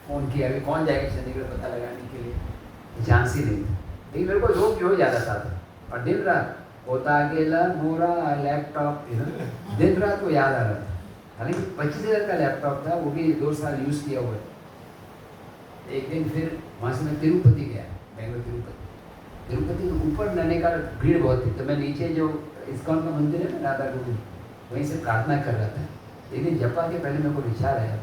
फ़ोन किया, अभी कौन जाएगा चंडीगढ़ पता लगाने के लिए, चांस ही नहीं था। लेकिन मेरे को लोग जो ज़्यादा साथ, और दिन रात होता अकेला मोरा लैपटॉप, दिन रात वो याद आ रहा था। हालांकि 25,000 का लैपटॉप था, वो भी 2 साल यूज़ किया हुआ है। एक दिन फिर वहाँ से मैं तिरुपति गया, बेंगलोर तिरुपति में ऊपर जाने का भीड़ बहुत थी, तो मैं नीचे जो इस्कॉन का मंदिर है ना, राधा गोविंद, वहीं से प्रार्थना कर रहा था। लेकिन जपा के पहले मेरे को विचार आया,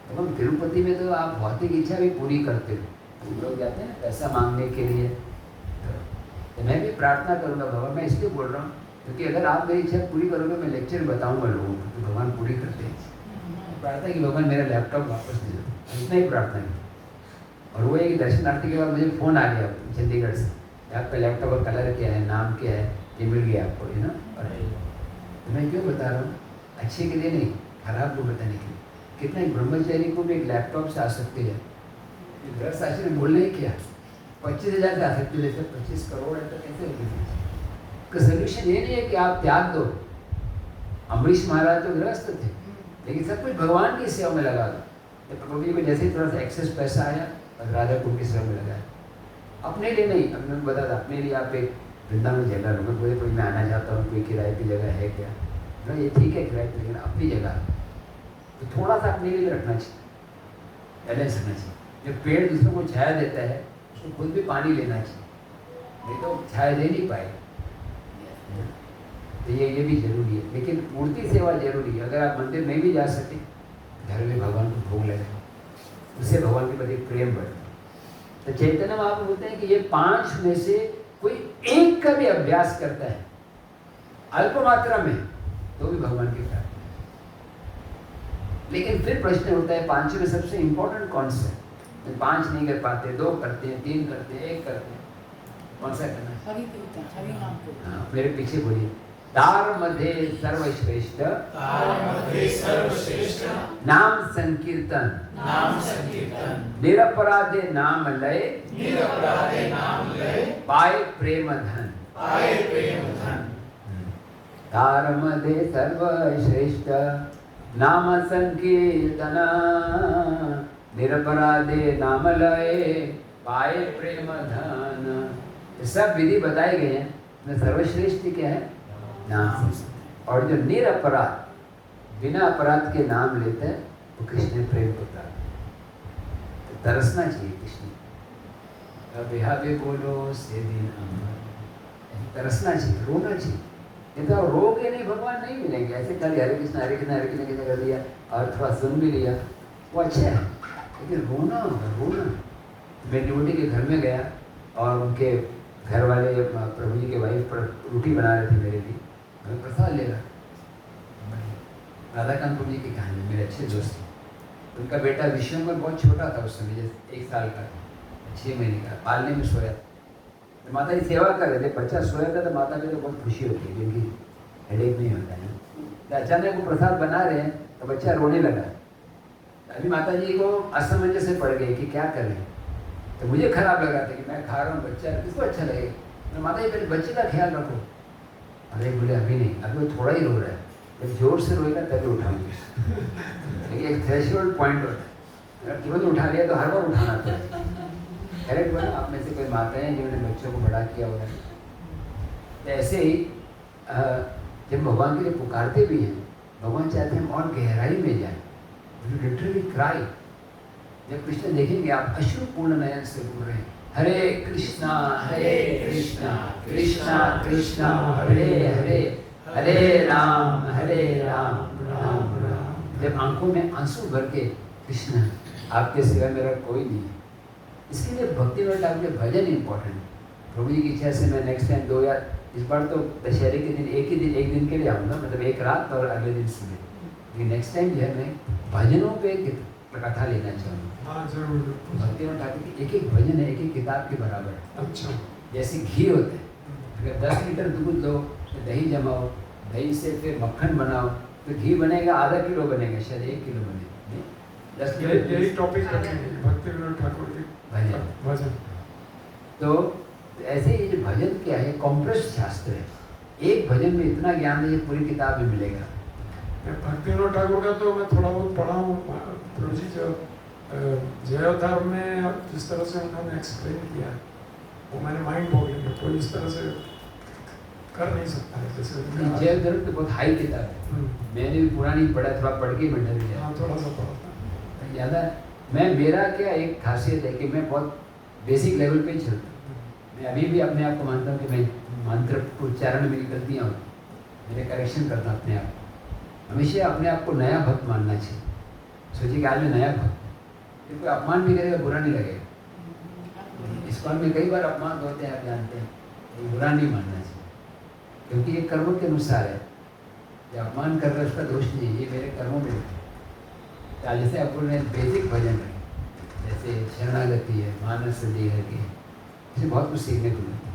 भगवान तिरुपति में तो आप भौतिक इच्छा भी पूरी करते हो, लोग जाते हैं पैसा मांगने के लिए, तो मैं भी प्रार्थना करूँगा भगवान। मैं इसलिए बोल रहा हूँ क्योंकि अगर आप मेरी इच्छा पूरी करोगे, मैं लेक्चर बताऊँगा लोगों को कि भगवान पूरी करते हैं। प्रार्थना की भगवान मेरा लैपटॉप वापस दे दो, इतना ही प्रार्थना की। और वो एक दर्शनार्थी के बाद मुझे फ़ोन आ गया चंडीगढ़ से, आपका लैपटॉप का कलर क्या है, नाम क्या है, ये मिल गया आपको, है ना। तो मैं क्यों बता रहा हूँ, अच्छे के लिए नहीं, खराब को बताने के लिए। कितना एक ब्रह्मचारी को भी एक लैपटॉप से आ सकती है, गृहस्थ आश्रम में बोलना ही क्या, 25,000 से आ सकती है, 25 करोड़ है तो कैसे होगी। उसका सोल्यूशन ये नहीं है कि आप त्याग दो। अम्बरीश महाराज तो गृहस्थ थे, लेकिन सब कुछ भगवान की सेवा में लगा दो। प्रभु जी को जैसे ही थोड़ा सा एक्सेस पैसा आया, और राधा कुंड की सेवा में लगाया। अपने लिए नहीं, अब मैं बता था, अपने लिए आप एक वृंदावन जगह लो, मैं बोले कोई मैं आना चाहता हूँ, कोई किराए की जगह है क्या, ना ये ठीक है किराए की, लेकिन अपनी जगह तो थोड़ा सा अपने लिए भी रखना चाहिए, बैलेंस रखना चाहिए। जो पेड़ दूसरों को छाया देता है, उसको खुद भी पानी लेना चाहिए, नहीं तो छाया दे नहीं पाएगा। तो ये भी जरूरी है, लेकिन मूर्ति सेवा जरूरी है। अगर आप मंदिर में भी जा सके, घर में भगवान को भोग लगे, उससे भगवान के प्रति प्रेम बढ़ता है। तो चैतन्य महाप्रभु बोलते हैं कि ये 5 में से कोई एक का भी अभ्यास करता है अल्प मात्रा में, तो भी भगवान के प्यार। लेकिन फिर प्रश्न होता है 5 में सबसे इंपॉर्टेंट कौन सा है? 5 नहीं कर पाते, 2 करते हैं, 3 करते हैं, 1 करते हैं, कौन सा करना है? हरि नाम को। हाँ, मेरे पीछे बोलिए। तार मध्ये सर्वश्रेष्ठ, नाम संकीर्तन, निरपराधे नाम लय, पाए प्रेम धन। तार मध्ये सर्वश्रेष्ठ, नाम संकीर्तन, निरपराधे नाम लय, पाए प्रेम धन। सब विधि बताए गए हैं। सर्वश्रेष्ठ क्या है? नाम। और जो निरपराध, बिना अपराध के नाम लेते हैं, वो कृष्ण प्रेम को प्राप्त। तो तरसना चाहिए कृष्ण, अब यहाँ भी बोलो से दिन अमर, तरसना चाहिए, रोना चाहिए। नहीं तो रोगे नहीं, भगवान नहीं मिलेंगे। ऐसे खाली हरे कृष्ण हरे कृष्ण हरे कृष्ण कर लिया और थोड़ा सुन भी लिया, वो अच्छा है, लेकिन रोना होगा, रोना। मैं ड्यूटी के घर में गया और उनके घर वाले प्रभु जी के वाइफ पर रोटी बना रहे थे मेरे लिए, मैं प्रसाद ले रहा। राधाकांत प्रभु जी की कहानी, मेरे अच्छे दोस्त थे। उनका बेटा विश्वम्बर बहुत छोटा था उस समय, जैसे 1 साल का, 6 महीने का, पालने में सोया। तो माता जी सेवा कर रहे थे, बच्चा सोया था, तो माता जी को बहुत खुशी होती है क्योंकि हेडेक नहीं होता है। तो अचानक वो प्रसाद बना रहे हैं तो बच्चा रोने लगा। अभी माता जी को असमंजस से पड़ गए कि क्या करें। तो मुझे खराब लगा था कि मैं खा रहा हूँ, बच्चा किसको अच्छा लगेगा। तो माता जी पहले बच्चे का ख्याल रखो। अरे बोले अभी नहीं, अभी वो थोड़ा ही रो रहा है, जब जोर से रोएगा तभी उठाएंगे। लेकिन एक थ्रेशोल्ड पॉइंट होता है, अगर तुरंत उठा लिया तो हर बार उठाना पड़ेगा। करेक्ट बोला। आप में से कोई माताएं हैं जिन्होंने बच्चों को बड़ा किया होगा। तो ऐसे ही जब भगवान के लिए पुकारते भी हैं, भगवान चाहते हैं हम और गहराई में जाएं, लिटरली क्राई। जब कृष्ण देखेंगे आप अश्रुपूर्ण नयन से बोल रहे हैं हरे कृष्णा कृष्णा कृष्णा हरे हरे, हरे राम राम राम। जब आंखों में आंसू भर के कृष्ण आपके सिवा मेरा कोई नहीं है। इसके लिए भक्ति में ठाकुर के भजन इंपॉर्टेंट। प्रभु जी की इच्छा से मैं नेक्स्ट टाइम 2 या इस बार तो दशहरे के दिन एक दिन के लिए आऊँगा, मतलब एक रात और अगले दिन सुबह। लेकिन नेक्स्ट टाइम जो है मैं भजनों पे कथा लेना चाहूँगा। हाँ जरूर। भक्ति में ठाकुर की एक किताब है, एक किताब के बराबर है। अच्छा। जैसे घी होते हैं, अगर 10 लीटर दूध लो तो दही जमाओ, दही से फिर मक्खन बनाओ तो घी बनेगा, आधा किलो बनेगा, शायद 1 किलो बनेगा। 10 यही टॉपिक रखेंगे भक्ति विनोद ठाकुर के भजन। तो ऐसे ये जो भजन क्या है, कॉम्प्रेस शास्त्र है। एक भजन में इतना ज्ञान है, पूरी किताब में मिलेगा। भक्ति विनोद ठाकुर का तो मैं थोड़ा बहुत पढ़ा हूँ। प्रभु जी जो जयोधर्म में जिस तरह से उन्होंने एक्सप्लेन किया है वो मैंने माइंड ब्लोइंग है, कोई इस तरह से कर नहीं सकता है। जैसे जयोधर्म तो बहुत हाई किताब है, मैंने भी पुरानी पढ़ा, थोड़ा पढ़ के मैं डर गया। हाँ थोड़ा सा पढ़ा ज़्यादा मेरा क्या एक खासियत है कि मैं बहुत बेसिक लेवल पे ही चलता हूँ। मैं अभी भी अपने आप को मानता हूँ कि मैं मंत्र उच्चारण में गलतियाँ हो, मेरे करेक्शन करता हूँ अपने आप को। हमेशा अपने आप को नया भक्त मानना चाहिए। सोचिए कि आज मैं नया भक्त, कोई अपमान भी करेगा बुरा नहीं लगेगा। इस बार में कई बार अपमान होते हैं, आप जानते हैं, ये बुरा नहीं मानना चाहिए क्योंकि ये कर्मों के अनुसार है। जो अपमान कर रहा है उसका दोष नहीं, ये मेरे कर्मों में है। जैसे आपको बेसिक भजन है, जैसे शरणागति है, मानस देह की, इससे बहुत कुछ सीखने को मिलता है।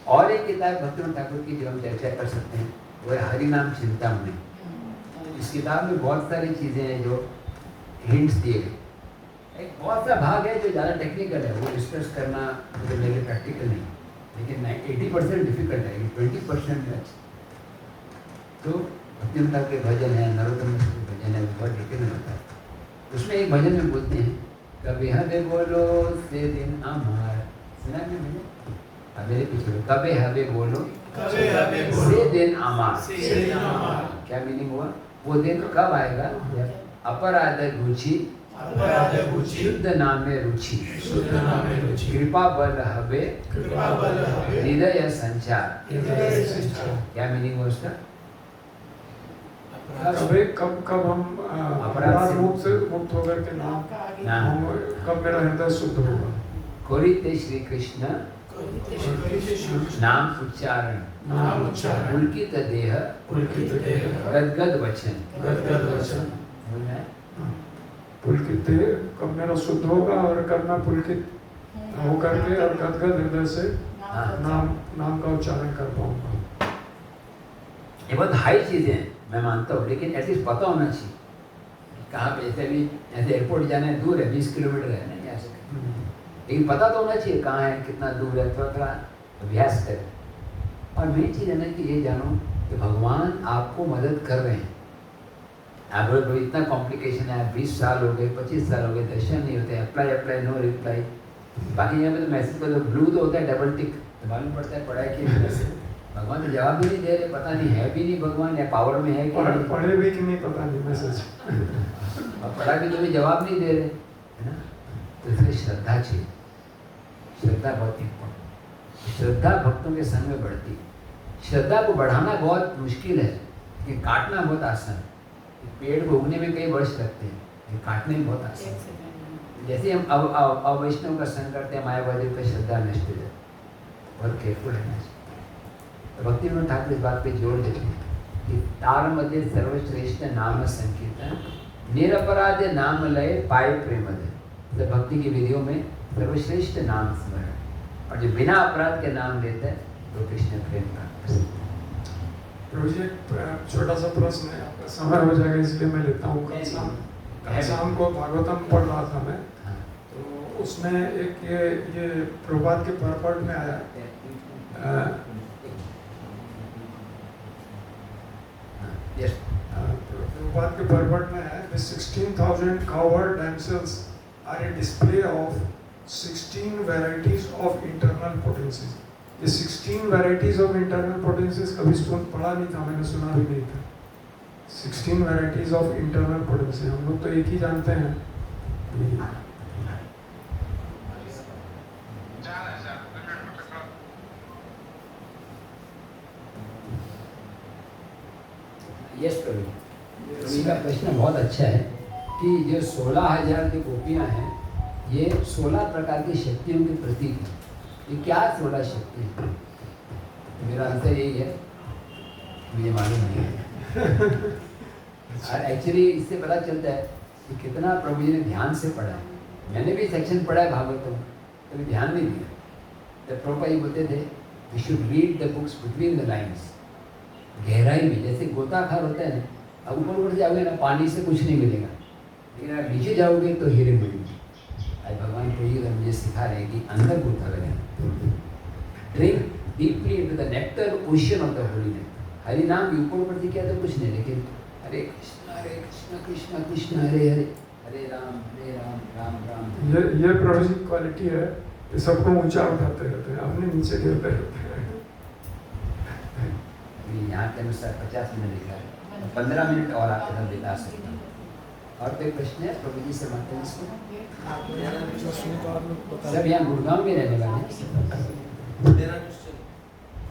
और एक किताब भक्तिविनोद ठाकुर की जो हम चर्चा कर सकते हैं वो है हरि नाम चिंतामणि। इस किताब में बहुत सारी चीज़ें हैं जो हिंट्स दिए गए। एक बहुत सा भाग है जो ज़्यादा टेक्निकल है, वो डिस्कस करना मुझे मेरे प्रैक्टिकल नहीं, लेकिन 80% डिफिकल्ट है, 20% है। तो भक्तिविनोद ठाकुर के भजन है, नरोत्तम के भजन है, बहुत डिटेल होता है। उसमें एक भजन में बोलते हैं कभी हवे बोलो से दिन अमार, सुना है मैंने? अब मेरे पीछे कभी हवे बोलो से दिन अमार। क्या मीनिंग हुआ? वो दिन कब आएगा? अपराध रुचि शुद्ध नामे रुचि, कृपा बल हवे हृदय संचार। क्या मीनिंग हुआ उसका? कब हम अपराध मुक्त होकर के नाम कब मेरा हृदय शुद्ध होगा? कोरिते श्री कृष्ण नाम उच्चारण, पुलकित देह गदगद वचन। पुलकित कब मेरा शुद्ध होगा और कब मैं पुलकित होकर के और गदगद हृदय से नाम का उच्चारण कर पाऊंगा। ये बहुत हाई चीजें हैं, मैं मानता हूँ, लेकिन एटलीस्ट पता होना चाहिए कहाँ पे। जैसे अभी ऐसे एयरपोर्ट जाना है, दूर है, 20 किलोमीटर है, नहीं जा सकते, लेकिन पता तो होना चाहिए कहाँ है, कितना दूर है, थोड़ा अभ्यास करें। और मेन चीज़ है ना कि ये जानो कि भगवान आपको मदद कर रहे हैं। आप लोग इतना कॉम्प्लिकेशन है, 20 साल हो गए, 25 साल हो गए, दर्शन नहीं होते, अप्लाई नो रिप्लाई। बाकी यहाँ पे तो मैसेज कर दो, ब्लू तो होता है डबल टिक, तो मालूम पड़ता है पढ़ाई की वजह से। भगवान तो जवाब भी नहीं दे रहे, पता नहीं है भी नहीं भगवान, या पावर में है कि नहीं, पढ़े भी कि नहीं पता नहीं मैसेज, और पढ़ा भी तो भी जवाब नहीं दे रहे, है ना। तो इसलिए श्रद्धा चाहिए, श्रद्धा बहुत इम्पोर्टेंट। श्रद्धा भक्तों के संग में बढ़ती है। श्रद्धा को बढ़ाना बहुत मुश्किल है, ये काटना बहुत आसान है। पेड़ को उगने में कई वर्ष लगते हैं, ये काटने में बहुत आसान है। जैसे हम अवैष्णव का संग करते हैं, मायावादी पर श्रद्धा नष्ट हो जाती है। बहुत केयरफुल रहना चाहिए। तो भक्तिविनोद ठाकुर इस बात पे जोर देते हैं कि तार मध्य सर्वश्रेष्ठ नाम संकीर्तन, निरपराध नाम लय पाए प्रेम दे। तो भक्ति की विधियों में सर्वश्रेष्ठ नाम स्मरण, और जो बिना अपराध के नाम लेता है तो कृष्ण प्रेम प्राप्त। प्रभु जी एक छोटा सा प्रश्न है, आपका समय हो जाएगा इसलिए मैं लेता हूँ। कल शाम को भागवतम पढ़ रहा था मैं, तो उसमें एक ये प्रभात के परपट में आया, प्रभात के परपट में है, the 16,000 cowherd damsels are a display of 16 varieties of internal potencies. ये 16 varieties of internal potencies कभी पढ़ा नहीं था, मैंने सुना भी नहीं था। 16 varieties of internal potencies, हम लोग तो एक ही जानते हैं। यस प्रवीण, प्रवीण का प्रश्न बहुत अच्छा है कि जो 16,000 की गोपियाँ हैं, ये 16 प्रकार की शक्तियों के प्रतीक हैं। ये क्या 16 शक्ति है? मेरा आंसर यही है, मुझे मालूम नहीं है। और एक्चुअली इससे पता चलता है कि कितना प्रभु जी ने ध्यान से पढ़ा है। मैंने भी सेक्शन पढ़ा है भागवतम, कभी ध्यान नहीं दिया। जब प्रभुपाद जी बोलते थे we should read the books between the lines, गहराई में, जैसे गोताखार होता है ना, अब ऊपर ऊपर जाओगे ना पानी से कुछ नहीं मिलेगा, लेकिन आप नीचे जाओगे तो हीरे मिलेंगे। आज भगवान को ये मुझे सिखा रहे हैं कि अंदर गोता लगाना, drink deeply into the nectar ocean of the Holi nectar. Hari नाम के ऊपर ऊपर से किया तो कुछ नहीं, लेकिन हरे कृष्ण कृष्ण कृष्ण हरे हरे, हरे राम राम राम। ये प्रभु जी क्वालिटी है कि सबको ऊंचा उठाते रहते हैं, अपने नीचे गिरते रहते हैं। यहाँ के अनुसार 50 मिनट लिखा है, 15 मिनट और आपके साथ बिता सकते हैं। और कोई प्रश्न है प्रभु जी से? मानते हैं इसको सब यहाँ गुड़गांव में रहने वाले हैं। मेरा क्वेश्चन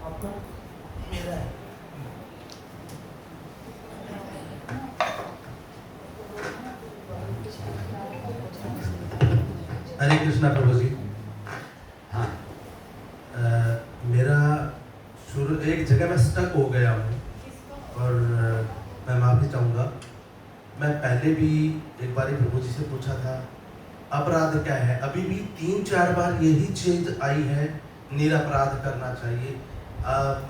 आपका मेरा है। हरे कृष्णा प्रभु जी। हाँ, मेरा शुरू एक जगह में स्टक हो गया हूँ और मैं माफ़ी चाहूँगा। मैं पहले भी एक बार प्रभु जी से पूछा था अपराध क्या है, अभी भी 3-4 बार यही चीज आई है, निरपराध करना चाहिए।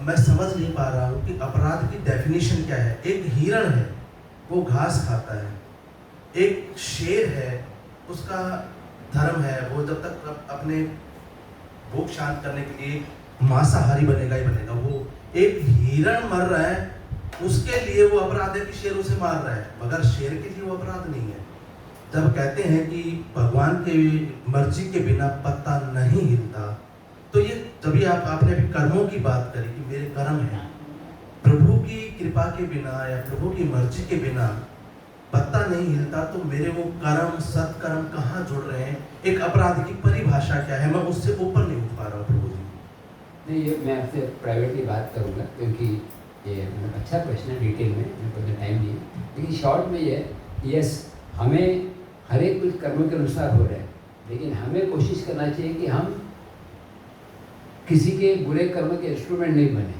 मैं समझ नहीं पा रहा हूँ कि अपराध की डेफिनेशन क्या है। एक हिरण है वो घास खाता है, एक शेर है उसका धर्म है वो जब तक अपने भूख शांत करने के लिए मांसाहारी बनेगा ही बनेगा। वो एक हिरण मर रहा है उसके लिए वो अपराध है कि शेर उसे मार रहा है, मगर शेर के लिए वो अपराध नहीं है। जब कहते हैं कि भगवान की मर्जी के बिना पत्ता नहीं हिलता, तो ये तभी आपने अभी कर्मों की बात करी कि मेरे कर्म हैं, प्रभु की कृपा के बिना या प्रभु की मर्जी के बिना पत्ता नहीं हिलता, तो मेरे वो कर्म सत्कर्म कहाँ जुड़ रहे हैं? एक अपराध की परिभाषा क्या है? मैं उससे ऊपर नहीं उठ पा रहा हूँ प्रभु जी। नहीं, ये मैं आपसे प्राइवेटली बात करूँगा क्योंकि ये अच्छा प्रश्न है, डिटेल में मेरे को टाइम नहीं है। लेकिन शॉर्ट में ये यस, हमें हर एक कुछ कर्मों के अनुसार हो रहा है, लेकिन हमें कोशिश करना चाहिए कि हम किसी के बुरे कर्म के इंस्ट्रूमेंट नहीं बने।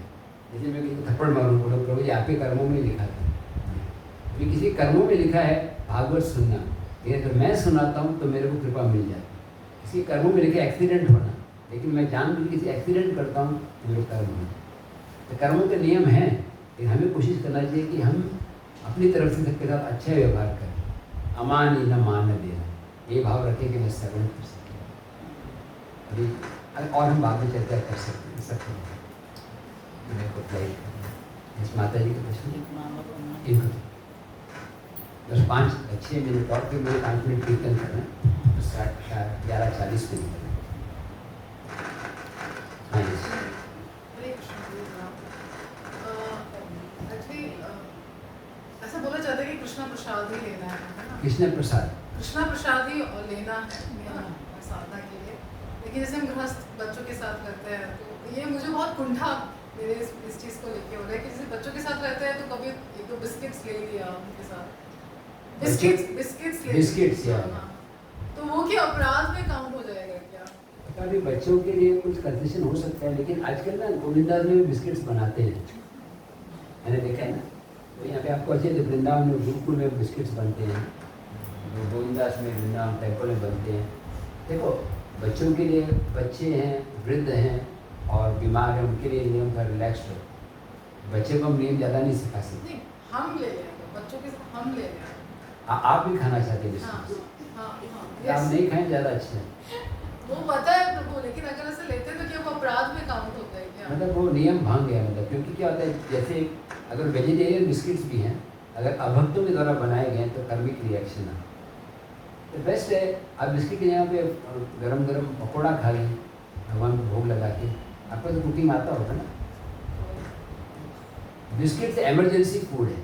जैसे मैं किसी को थप्पड़ मारूँ, बोलो प्रभु जी आपके कर्मों में लिखा था, अभी किसी कर्मों में लिखा है भागवत सुनना, लेकिन अगर मैं सुनाता हूँ तो मेरे को कृपा मिल जाती है। किसी कर्मों में लिखा एक्सीडेंट होना, लेकिन मैं जानबूझ किसी एक्सीडेंट करता हूँ तो मेरे कर्म होना। तो कर्मों के नियम हैं, लेकिन हमें कोशिश करना चाहिए कि हम अपनी तरफ से सबके साथ अच्छा व्यवहार करें। अमान ही न मान देना, ये भाव रखें कि मैं सर्वण कर सकूँ। अभी और हम बाद में चर्चा कर सकते हैं सब मेरे को इस माता जी के प्रश्न इनको 10-5-6 मिनट और फिर मेरे 5 मिनट कीर्तन करना, 11:40 पे निकलना। हाँ जी, ऐसा बोला जाता है कि कृष्णा प्रसाद ही लेना है ना? कृष्ण प्रसाद ही लेना है साधना के लिए। लेकिन जैसे हम गृहस्थ बच्चों के साथ रहते हैं तो ये मुझे बहुत कुंठा मेरे इस चीज़ को लेके हो रहा है कि जैसे बच्चों के साथ रहते हैं तो कभी 1-2 बिस्किट्स ले लिया उनके साथ, बिस्किट्स या तो वो क्या अपराध में काउंट हो जाएगा क्या? अभी बच्चों के लिए कुछ कंसेशन हो सकता है, लेकिन आजकल ना गोविंदास में भी बिस्किट्स बनाते हैं, मैंने देखा है ना। तो यहाँ पे आपको अच्छे वृंदावन में गुरुकुल में बिस्किट्स बनते हैं, गोविंदास में वृंदावन टेम्पल में बनते हैं। देखो बच्चों के लिए, बच्चे हैं, वृद्ध हैं और बीमार हैं, उनके लिए नियम का रिलैक्स हो। बच्चे को हम नियम ज़्यादा नहीं सिखा सकते। नहीं, हम ले लेंगे बच्चों के साथ, हम ले लेंगे। आप भी खाना चाहते हैं हाँ बिस्किट? हाँ आप yes। नहीं खाएं ज़्यादा अच्छा है। वो पता है प्रभु, लेकिन अगर ऐसे लेते हैं तो क्या वो अपराध में काउंट होता है क्या? मतलब वो नियम भांग गया, मतलब क्योंकि क्या होता है, जैसे अगर वेजिटेरियन बिस्किट्स भी हैं, अगर अभक्तों के द्वारा बनाए गए तो कर्मिक रिएक्शन है। तो बेस्ट है आप बिस्किट की जगह पे गरम गरम पकौड़ा खा लें भगवान को भोग लगा के। आपको तो कुकिंग आता होगा ना। बिस्किट एमरजेंसी फूड है,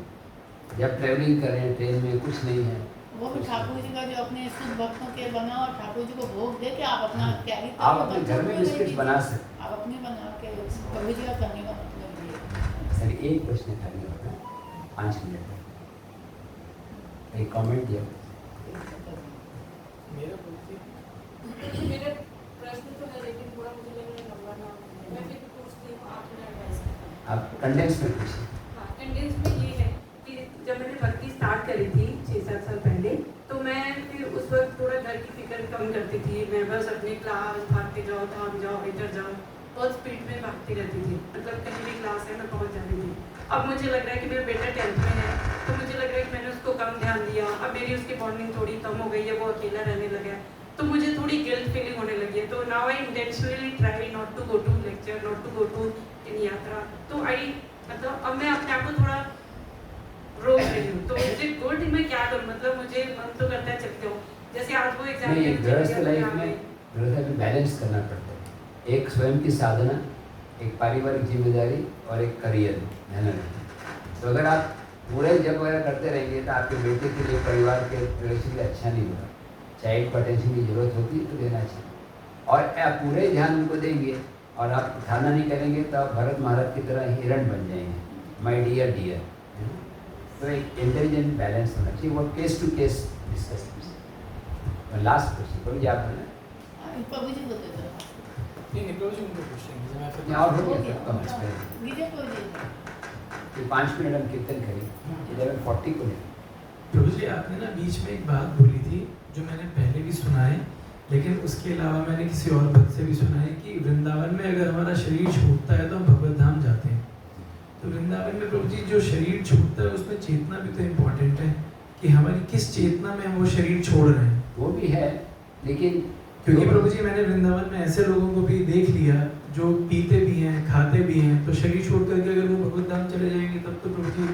जब ट्रैवलिंग कर रहे हैं ट्रेन में कुछ नहीं है, वो भी ठाकुर जी का जो अपने शुद्ध भक्तों के बना और ठाकुर जी को भोग दे के आप अपना कैरी आप अपने घर में बिस्किट बना सकते। आप अपने बना के प्रभु जी का करने का मतलब ये। सर एक क्वेश्चन खाली होगा 5 मिनट में, एक कमेंट दिया। मेरा प्रश्न तो है लेकिन थोड़ा मुझे लग रहा है लंबा ना हो। मैं फिर पूछती हूँ, आप मेरा एडवाइस करें। आप कंडेंस में पूछिए। हाँ, कंडेंस में ये है कि जब मैंने भक्ति स्टार्ट करी थी 6-7 साल पहले, तो मैं फिर उस वक्त थोड़ा घर की फिक्र कम करती थी। मैं बस अपनी क्लास भागते जाओ, धाम जाओ, इधर जाओ, बहुत स्पीड में भागती रहती थी। मतलब कहीं भी क्लास है मैं पहुँच जाती थी। अब मुझे लग रहा है कि मेरा बेटा 10th में है, तो मुझे लग रहा है कि मैंने उसको कम ध्यान दिया। अब मेरी उसकी बॉन्डिंग थोड़ी कम हो गई है, वो अकेला रहने लगा है, तो मुझे थोड़ी गिल्ट फीलिंग होने लगी है। तो now I intentionally try not to go to lecture, not to go to in yatra. तो आई मतलब अब मैं अपने आप को थोड़ा रोक रही हूँ। तो इज इट गुड? मैं क्या करूँ? मतलब मुझे मन तो करता है चलते हो, जैसे आज वो एग्जाम नहीं, गृहस्थ लाइफ में गृहस्थ में बैलेंस करना पड़ता है। एक स्वयं की साधना, एक पारिवारिक जिम्मेदारी और एक करियर मेहनत। तो अगर आप पूरे जब वगैरह करते रहेंगे तो आपके बेटे के लिए, परिवार के रिलेशन के लिए अच्छा नहीं होगा। चाइल्ड को अटेंशन की जरूरत होती है तो देना चाहिए, और आप पूरे ध्यान उनको देंगे और आप उठाना नहीं करेंगे तो आप भरत महाराज की तरह हिरण बन जाएंगे, माय डियर डियर। तो एक इंटेलिजेंट बैलेंस होना चाहिए, वो case to case discuss. Last question Prabhu ji आप बोले। प्रभु जी बोलते थे नहीं प्रभु जी उनको पूछ लेंगे, मैं फिर और हो गया सब कम एक्सपेरिमेंट। गीता प्रभु जी फिर 5 मिनट हम कीर्तन करें 11:40 को लें। प्रभु जी आपने ना बीच में एक बात बोली थी जो मैंने पहले भी सुना है, लेकिन उसके अलावा मैंने किसी और भक्त से भी सुना है कि वृंदावन में अगर हमारा शरीर छूटता है तो हम भगवत धाम जाते हैं। तो वृंदावन में प्रभु जी जो शरीर छूटता है उसमें चेतना भी तो इम्पोर्टेंट है कि हमारी किस चेतना में हम वो शरीर छोड़ रहे हैं। वो भी है, लेकिन क्योंकि प्रभु जी मैंने वृंदावन में ऐसे लोगों को भी देख लिया जो पीते भी हैं, खाते भी हैं, तो शरीर छोड़ करके अगर वो भगवत धाम चले जाएंगे तब तो प्रभु जी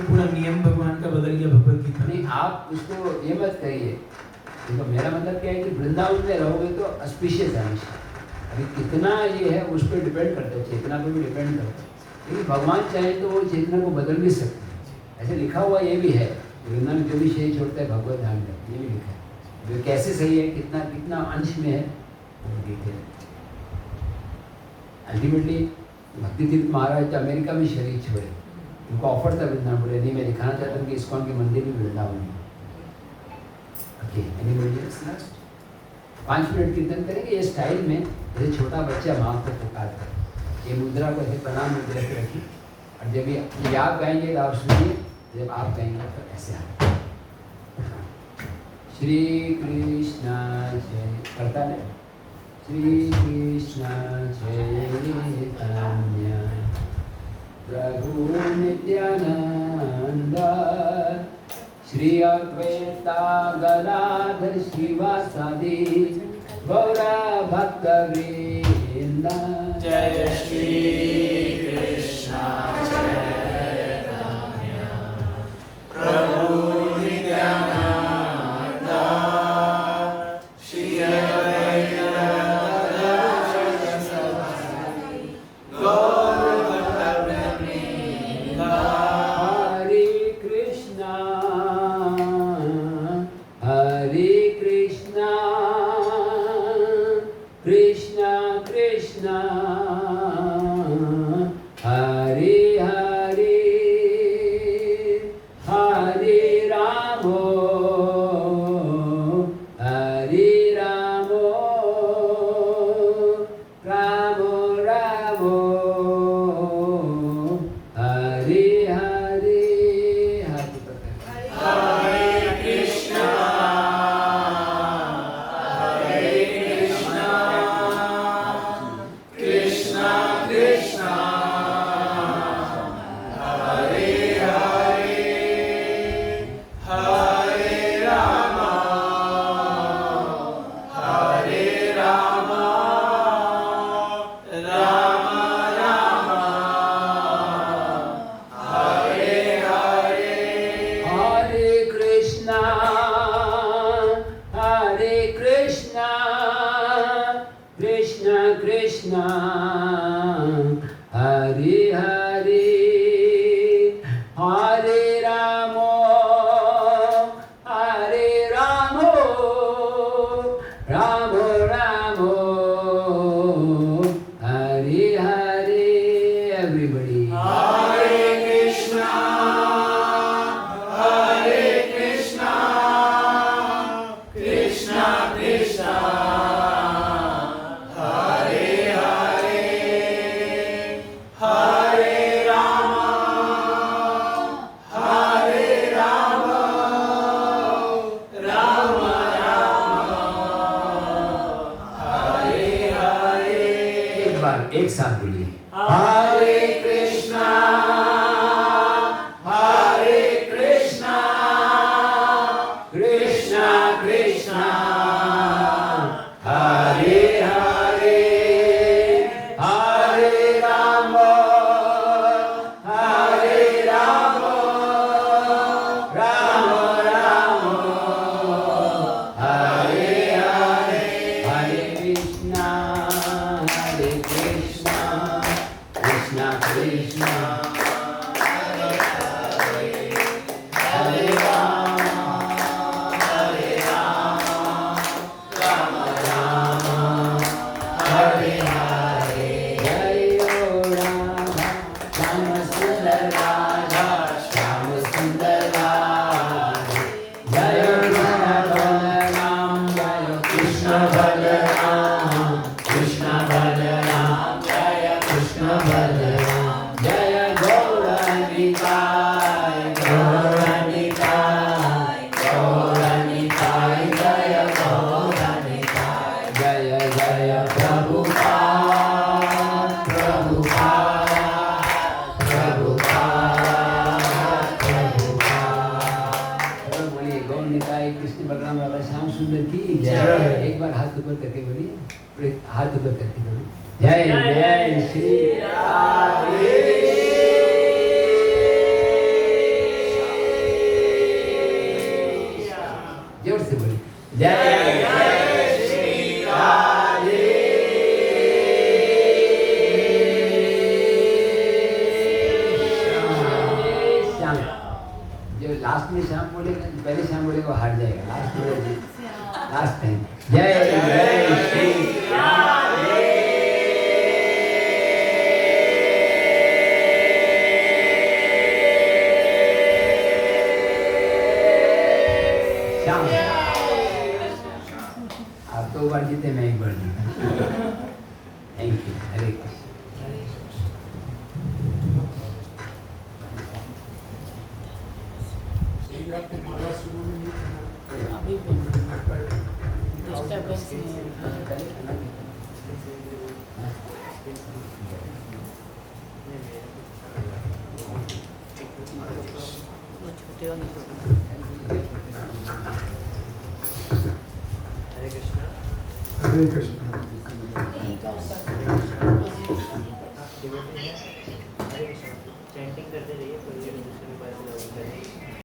पूरा नियम भगवान का बदल गया भगवत गीता। नहीं, आप उसको ये मत कहिए। देखो मेरा मतलब क्या है कि वृंदावन में रहोगे तो ऑस्पिशियस है हमेशा। अभी कितना ये है उस पर डिपेंड करता है, चेतना पर भी डिपेंड करता है। लेकिन भगवान चाहे तो वो चेतना को बदल भी सकते हैं। ऐसे लिखा हुआ ये भी है, वृंदावन जो भी शरीर छोड़ता है भगवत धाम जाता है, ये भी लिखा है। वो कैसे सही है, कितना कितना अंश में है वो डिटेल। अल्टीमेटली भक्ति तीर्थ महाराज तो अमेरिका में शरीर छोड़े, उनको ऑफर था वृंदावन, बोले नहीं मैं दिखाना चाहता हूँ कि इस्कॉन के मंदिर भी वृंदावन में। Okay, anybody else next? 5 minute कीर्तन करेंगे ये स्टाइल में, जैसे छोटा बच्चा माँ को पुकारता है। ये मुद्रा को ऐसे प्रणाम मुद्रा से रखिए, और जब ये आप गाएंगे तो आप सुनिए, जब आप गाएंगे तो ऐसे आए। श्री कृष्ण जय करता है। श्री कृष्ण चैतन्य प्रभु नित्यानंद श्री अद्वैता गदाधर शिवासादि गौरा भक्त वृंद। जय श्री कृष्ण चैतन्य प्रभु नित्यानंद श्री अद्वैता गौर भक्त वृंद। हरे कृष्णा कृष्णा कृष्णा हरे हरे हरे राम राम राम हरे हरे एवरीबॉडी हरे कृष्णा कृष्णा कृष्णा हरे हरे हरे राम राम हरे हरे। एक बार एक साथ बोलिए हरे कृष्णा कृष्णा कृष्णा हरे हरे हरे राम राम राम हरे हरे। हरे कृष्णा कृष्णा कृष्णा हरे राम राम राम हरे हरे। जय राधा श्याम सुंदर राधा श्याम सुंदर राधे जय बलराम जय कृष्ण बलराम जय कृष्ण बलराम जय गौरनिताय गौरनिताय जय गौरनिताय जय जय प्रभुपाद बोलिए गौरनिताय कृष्ण बलराम राधा श्याम सुंदर की जय। एक बार हाथ ऊपर करके बोलिए हाथ ऊपर करके बोलिए जय जय श्री राधे। जोर से बोलिए जय श्री राधे। श्याम जो लास्ट में श्याम बोलेगा पहले श्याम बोलेगा वो हार जाएगा लास्ट टाइम जय जय श्री राधे। श्याम आप 2 बार जीते मैं 1 बार जीता थैंक यू हरे कृष्ण। अभी डिस्टर्बेंस नहीं है। वो छोटे वाले हरे कृष्ण